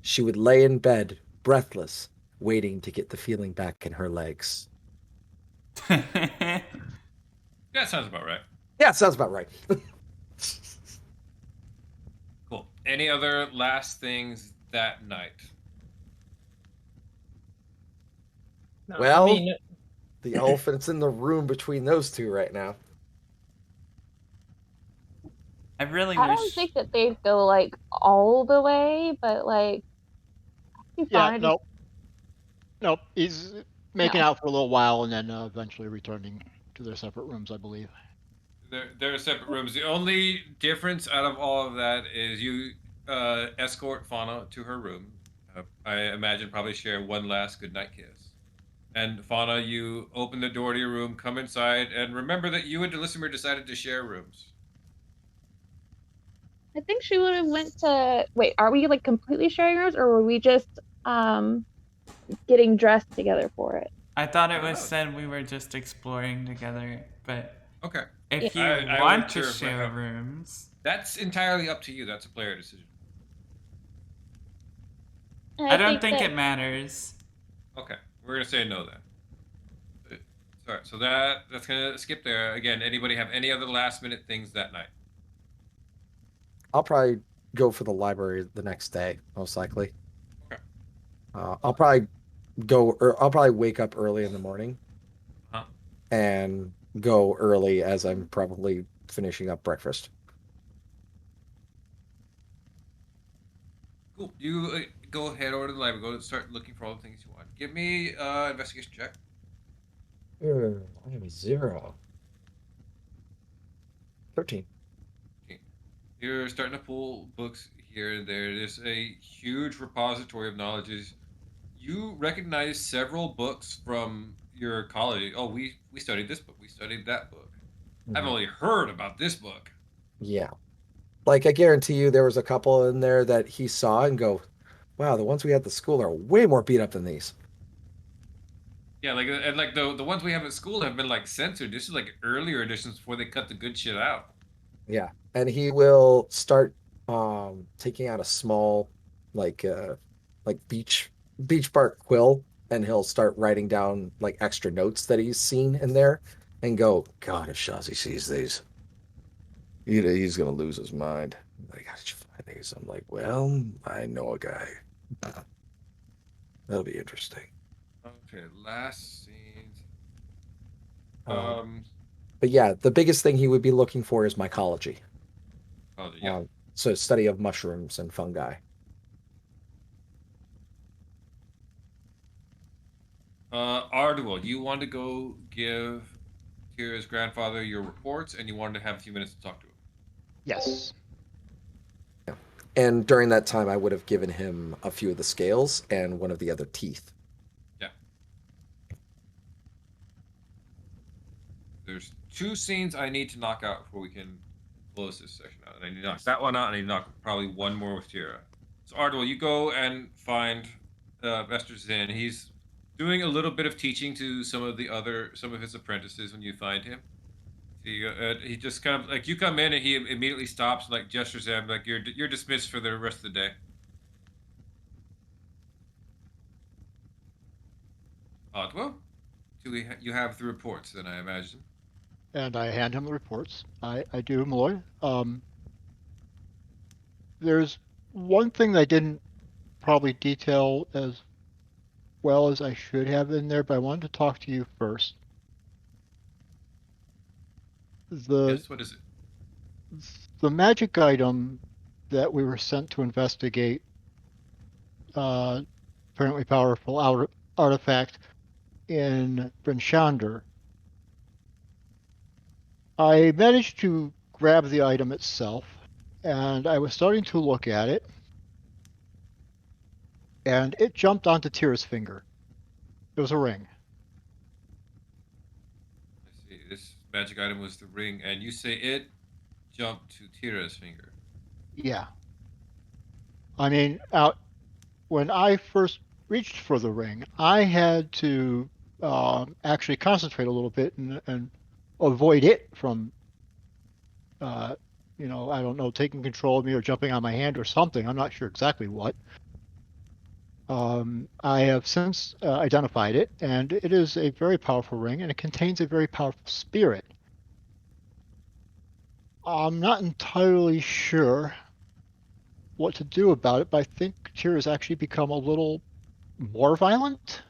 she would lay in bed, breathless, waiting to get the feeling back in her legs. That sounds about right. Yeah, sounds about right. Cool. Any other last things that night? No, Well, I mean, the elephant's in the room between those two right now. I really I wish. don't think that they'd go like all the way, but like, you Yeah, find nope. He's making out for a little while and then eventually returning to their separate rooms, I believe. They're separate rooms. The only difference out of all of that is you escort Fauna to her room. I imagine probably share one last goodnight kiss. And Fauna, you open the door to your room, come inside, and remember that you and Delisimir decided to share rooms. I think she would have went to wait, are we like completely sharing rooms, or were we just getting dressed together for it? I thought it was said we were just exploring together, but Okay. if you I want to wasn't sure share if I- rooms, That's entirely up to you. That's a player decision. And I don't think that- it matters. Okay, we're gonna say no then. Sorry, so that's gonna skip there. Again, anybody have any other last minute things that night? I'll probably go for the library the next day, most likely. Okay. I'll probably I'll probably wake up early in the morning Huh? and go early as I'm probably finishing up breakfast. Cool. You go head over to the library. Go start looking for all the things you want. Give me investigation check. I have a 0. 13. You're starting to pull books here and there. There's a huge repository of knowledges. You recognize several books from your college. Oh, we studied this book. We studied that book. I've Mhm. only heard about this book. Yeah. Like I guarantee you there was a couple in there that he saw and go, wow, the ones we had at the school are way more beat up than these. Yeah, like and like the ones we have at school have been like censored. This is like earlier editions before they cut the good shit out. Yeah. And he will start taking out a small like beach bark quill, and he'll start writing down like extra notes that he's seen in there and go, God, if Shazi sees these, he's gonna lose his mind. Like, how did you find these? I'm like, well, I know a guy. That'll be interesting. Okay, last scenes. Um, But yeah, the biggest thing he would be looking for is mycology. Oh, yeah. So study of mushrooms and fungi. Ardwell, you want to go give Tira's grandfather your reports, and you wanted to have a few minutes to talk to him. Yes. And during that time, I would have given him a few of the scales and one of the other teeth. Yeah. There's 2 scenes I need to knock out before we can close this section out. And I need to knock that one out, and I need to knock probably one more with Tira. So Ardwell, you go and find Esther Zinn. He's doing a little bit of teaching to some of his apprentices when you find him. He just kind of like, you come in and he immediately stops and like gestures at him like you're dismissed for the rest of the day. Well, you have the reports then, I imagine. And I hand him the reports. I do, Malloy. There's one thing that I didn't probably detail as well as I should have in there, but I wanted to talk to you first. Yes, what is it? The magic item that we were sent to investigate, apparently powerful artifact in Bryn Shander. I managed to grab the item itself, and I was starting to look at it, and it jumped onto Tira's finger. It was a ring. I see. This magic item was the ring, and you say it jumped to Tira's finger. Yeah. I mean, when I first reached for the ring, I had to actually concentrate a little bit and avoid it from, I don't know, taking control of me or jumping on my hand or something. I'm not sure exactly what. I have since identified it, and it is a very powerful ring, and it contains a very powerful spirit. I'm not entirely sure what to do about it, but I think Tira's actually become a little more violent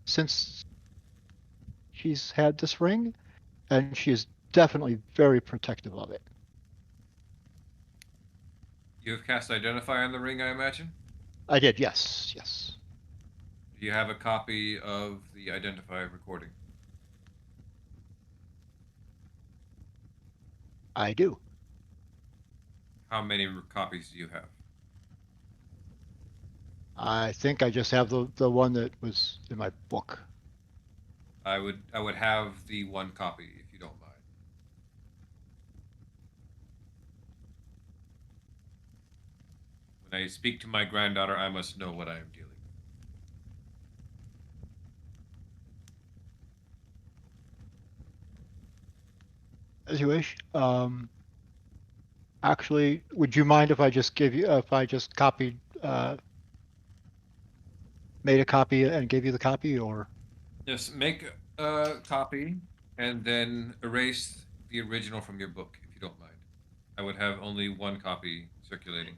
since she's had this ring, and she is definitely very protective of it. You have cast Identify on the ring, I imagine? I did, yes. Do you have a copy of the Identify recording? I do. How many copies do you have? I think I just have the one that was in my book. I would have the 1 copy if you don't mind. When I speak to my granddaughter, I must know what I am dealing with. As you wish. Actually, would you mind if I just copied, made a copy and gave you the copy, or? Yes, make a copy and then erase the original from your book, if you don't mind. I would have only 1 copy circulating.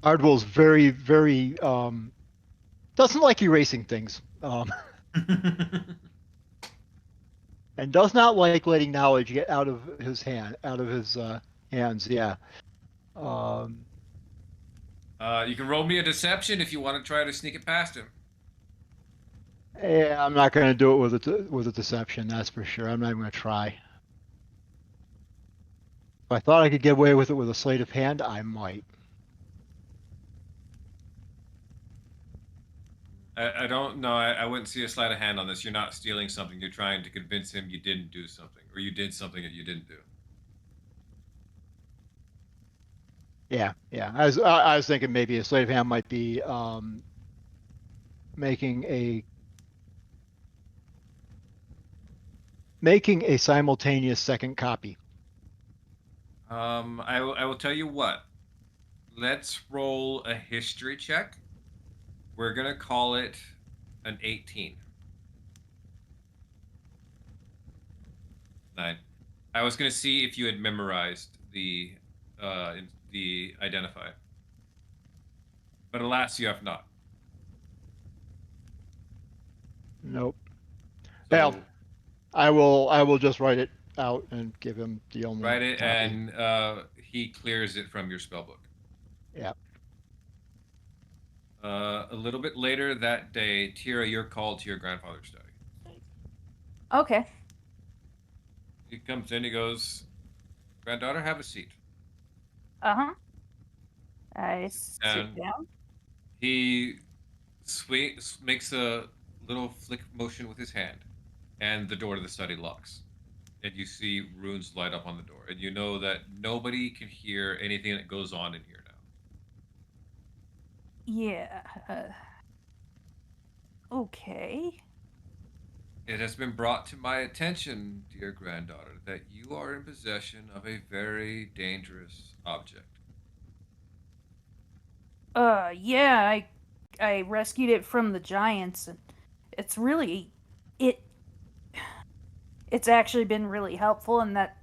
Ardwell's very, very doesn't like erasing things. And does not like letting knowledge get out of his hands. Yeah. You can roll me a deception if you want to try to sneak it past him. Yeah, I'm not going to do it with a deception. That's for sure. I'm not even going to try. If I thought I could get away with it with a sleight of hand, I might. I don't know. I wouldn't see a sleight of hand on this. You're not stealing something. You're trying to convince him you didn't do something, or you did something that you didn't do. Yeah, yeah. I was thinking maybe a sleight of hand might be making a simultaneous second copy. I will tell you what. Let's roll a history check. We're gonna call it an 18. 9. I was gonna see if you had memorized the identify, but alas, you have not. Nope. So Well, I will just write it out and give him the only write it, copy. and he clears it from your spellbook. Yeah. A little bit later that day, Tira, you're called to your grandfather's study. Okay. He comes in, he goes, "Granddaughter, have a seat." Uh huh. I sit And down. he makes a little flick motion with his hand, and the door to the study locks. And you see runes light up on the door, and you know that nobody can hear anything that goes on in here now. Yeah. Okay. It has been brought to my attention, dear granddaughter, that you are in possession of a very dangerous object. Yeah, I rescued it from the giants, and it's really it it's actually been really helpful in that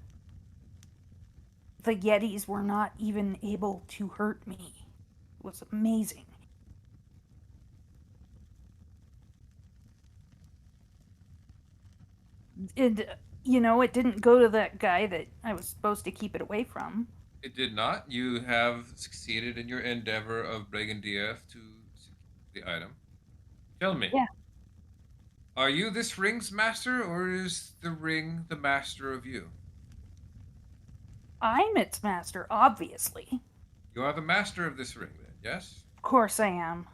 the Yetis were not even able to hurt me. It was amazing. And it didn't go to that guy that I was supposed to keep it away from. It did not. You have succeeded in your endeavor of Brigandia to secure the item. Tell me, Yeah. are you this ring's master, or is the ring the master of you? I'm its master, obviously. You are the master of this ring, then, yes? Of course I am.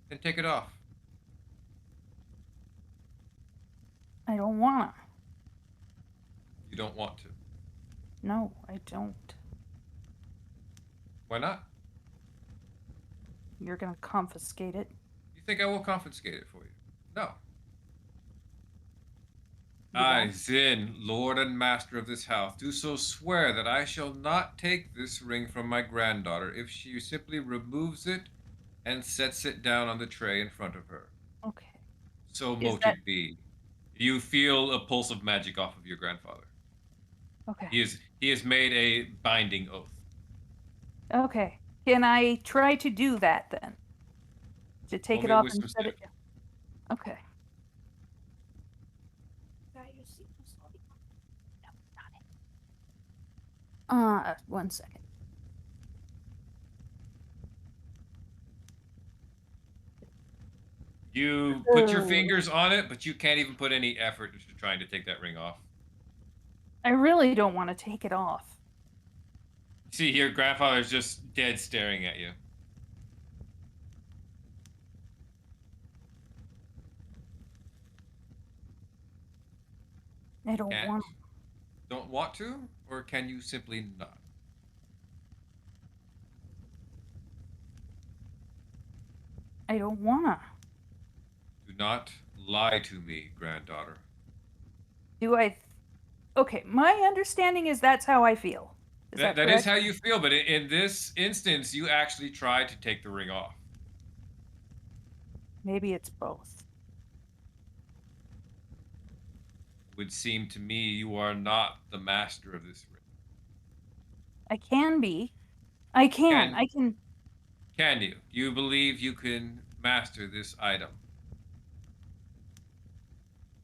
Then take it off. I don't wanna. You don't want to. No, I don't. Why not? You're gonna confiscate it. You think I will confiscate it for you? No. You I, won't? Zin, lord and master of this house, do so swear that I shall not take this ring from my granddaughter if she simply removes it and sets it down on the tray in front of her. Okay. So Is mote that- it be. You feel a pulse of magic off of your grandfather. Okay. He has made a binding oath. Okay. Can I try to do that then? To take Roll it me a off wisdom and set it save. down. Okay. No, not it. 1 second. You put your Oh. fingers on it, but you can't even put any effort into trying to take that ring off. I really don't want to take it off. See, your grandfather's just dead staring at you. I don't And want. don't want to, or can you simply not? I don't wanna. Do not lie to me, granddaughter. Do I? Okay, my understanding is that's how I feel. Is that That is correct? how you feel, but in this instance, you actually tried to take the ring off. Maybe it's both. Would seem to me you are not the master of this ring. I can be. I can. Can- I can. Can you? Do you believe you can master this item?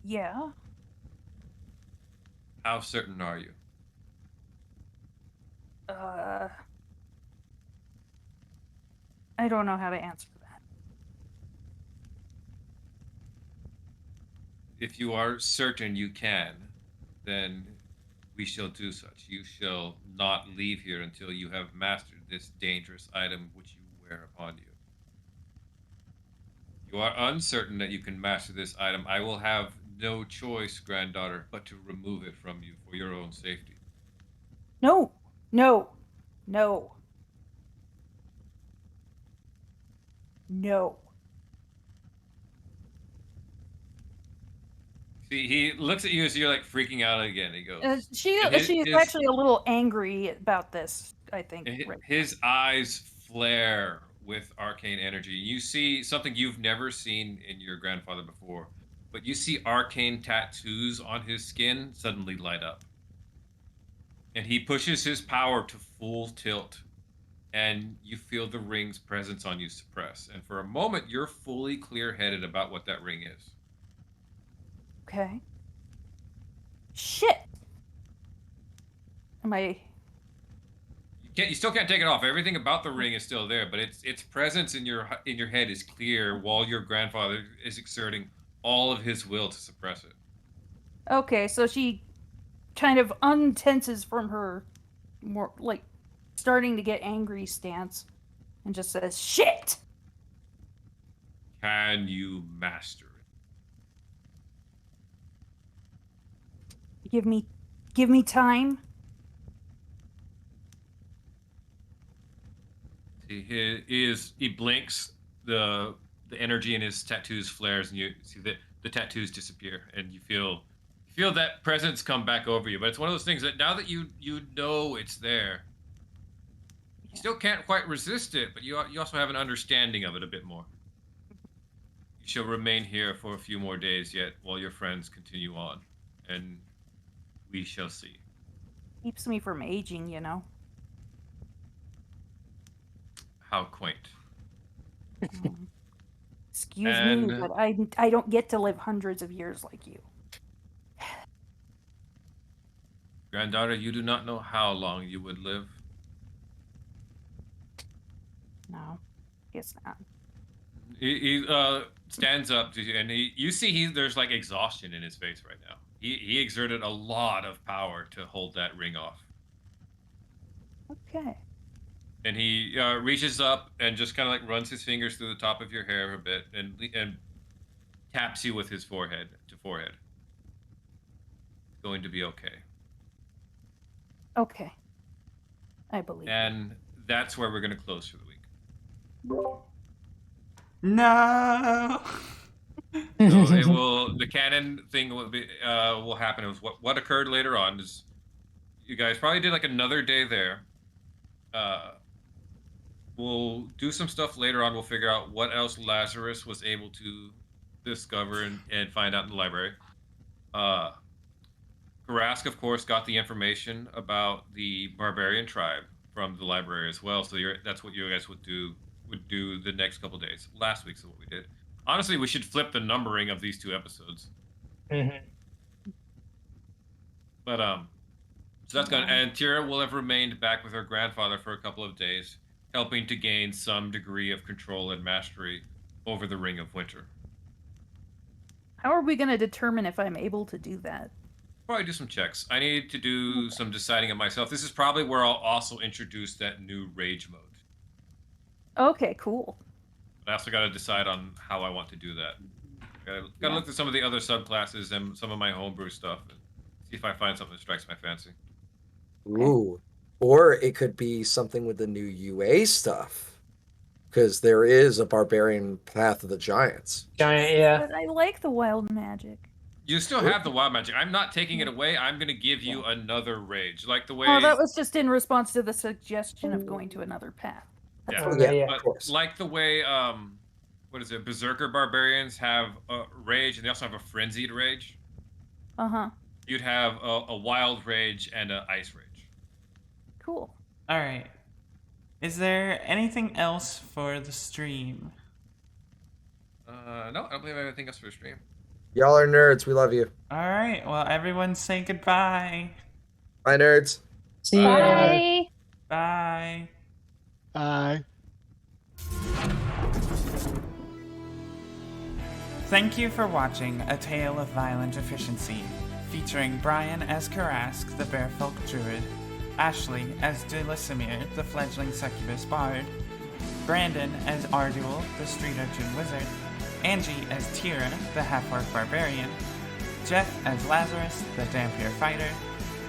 Yeah. How certain are you? I don't know how to answer that. if you are certain you can, then we shall do such. You shall not leave here until you have mastered this dangerous item which you wear upon you. You are uncertain that you can master this item. I will have no choice, granddaughter, but to remove it from you for your own safety. No, no, no, no. See, he looks at you as you're like freaking out again. He goes, She and his- she's his- actually a little angry about this, I think. and right his eyes flare with arcane energy. You see something you've never seen in your grandfather before, but you see arcane tattoos on his skin suddenly light up. And he pushes his power to full tilt, and you feel the ring's presence on you suppress. And for a moment, you're fully clear-headed about what that ring is. Okay. Shit. Am I? You still can't take it off. Everything about the ring is still there, but its presence in your head is clear while your grandfather is exerting all of his will to suppress it. Okay, so she kind of untenses from her more like starting to get angry stance and just says, "Shit." Can you master it? Give me time. He blinks, the energy in his tattoos flares, and you see the tattoos disappear, and you feel that presence come back over you. But it's one of those things that now that you know it's there, you still can't quite resist it, but you also have an understanding of it a bit more. You shall remain here for a few more days yet while your friends continue on, and we shall see. Keeps me from aging, you know. How quaint. Excuse me, And- but I don't get to live hundreds of years like you. Granddaughter, you do not know how long you would live. No, guess not. He stands up to you, and you see there's like exhaustion in his face right now. He exerted a lot of power to hold that ring off. Okay. And he reaches up and just kind of like runs his fingers through the top of your hair a bit and taps you with his forehead to forehead. It's going to be okay. Okay. I believe. And that's where we're going to close for the week. No. So the canon thing will happen. It was what occurred later on is you guys probably did like another day there. We'll do some stuff later on. We'll figure out what else Lazarus was able to discover and find out in the library. Karask, of course, got the information about the barbarian tribe from the library as well. So that's what you guys would do the next couple days. Last week's is what we did. Honestly, we should flip the numbering of these 2 episodes. But so that's gonna, and Tira will have remained back with her grandfather for a couple of days, helping to gain some degree of control and mastery over the Ring of Winter. How are we going to determine if I'm able to do that? Probably do some checks. I need to do some deciding of myself. This is probably where I'll also introduce that new rage mode. Okay, cool. But I also got to decide on how I want to do that. Got to look at some of the other subclasses and some of my homebrew stuff and see if I find something that strikes my fancy. Ooh. Or it could be something with the new UA stuff. Because there is a barbarian Path of the Giants. Giant, yeah. But I like the wild magic. You still have the wild magic. I'm not taking it away. I'm going to give you another rage. Like the way... Oh, that was just in response to the suggestion of going to another path. That's Yeah, all. Yeah, Yeah. of course. like the way, what is it? Berserker barbarians have a rage, and they also have a frenzied rage. Uh-huh. You'd have a wild rage and an ice rage. Cool. All right. Is there anything else for the stream? No, I don't believe I have anything else for the stream. Y'all are nerds. We love you. All right. Well, everyone say goodbye. Bye, nerds. See ya. Bye. Bye. Bye. Thank you for watching A Tale of Violent Efficiency, featuring Brian as Karask, the Bearfolk Druid, Ashley as Delisimir, the fledgling succubus bard, Brandon as Ardul, the street urchin wizard, Angie as Tira, the half-orc barbarian, Jeff as Lazarus, the Dampier fighter,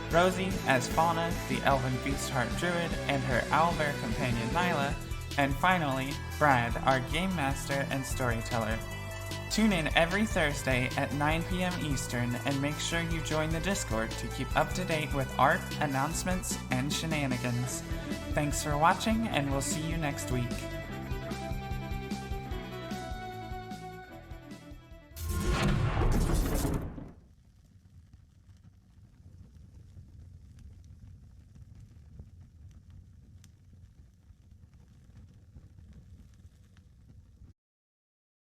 Rosie as Fauna, the elven beastheart druid, and her owlbear companion Nyla, and finally, Brad, our game master and storyteller. Tune in every Thursday at 9 p.m. Eastern and make sure you join the Discord to keep up to date with art, announcements, and shenanigans. Thanks for watching, and we'll see you next week.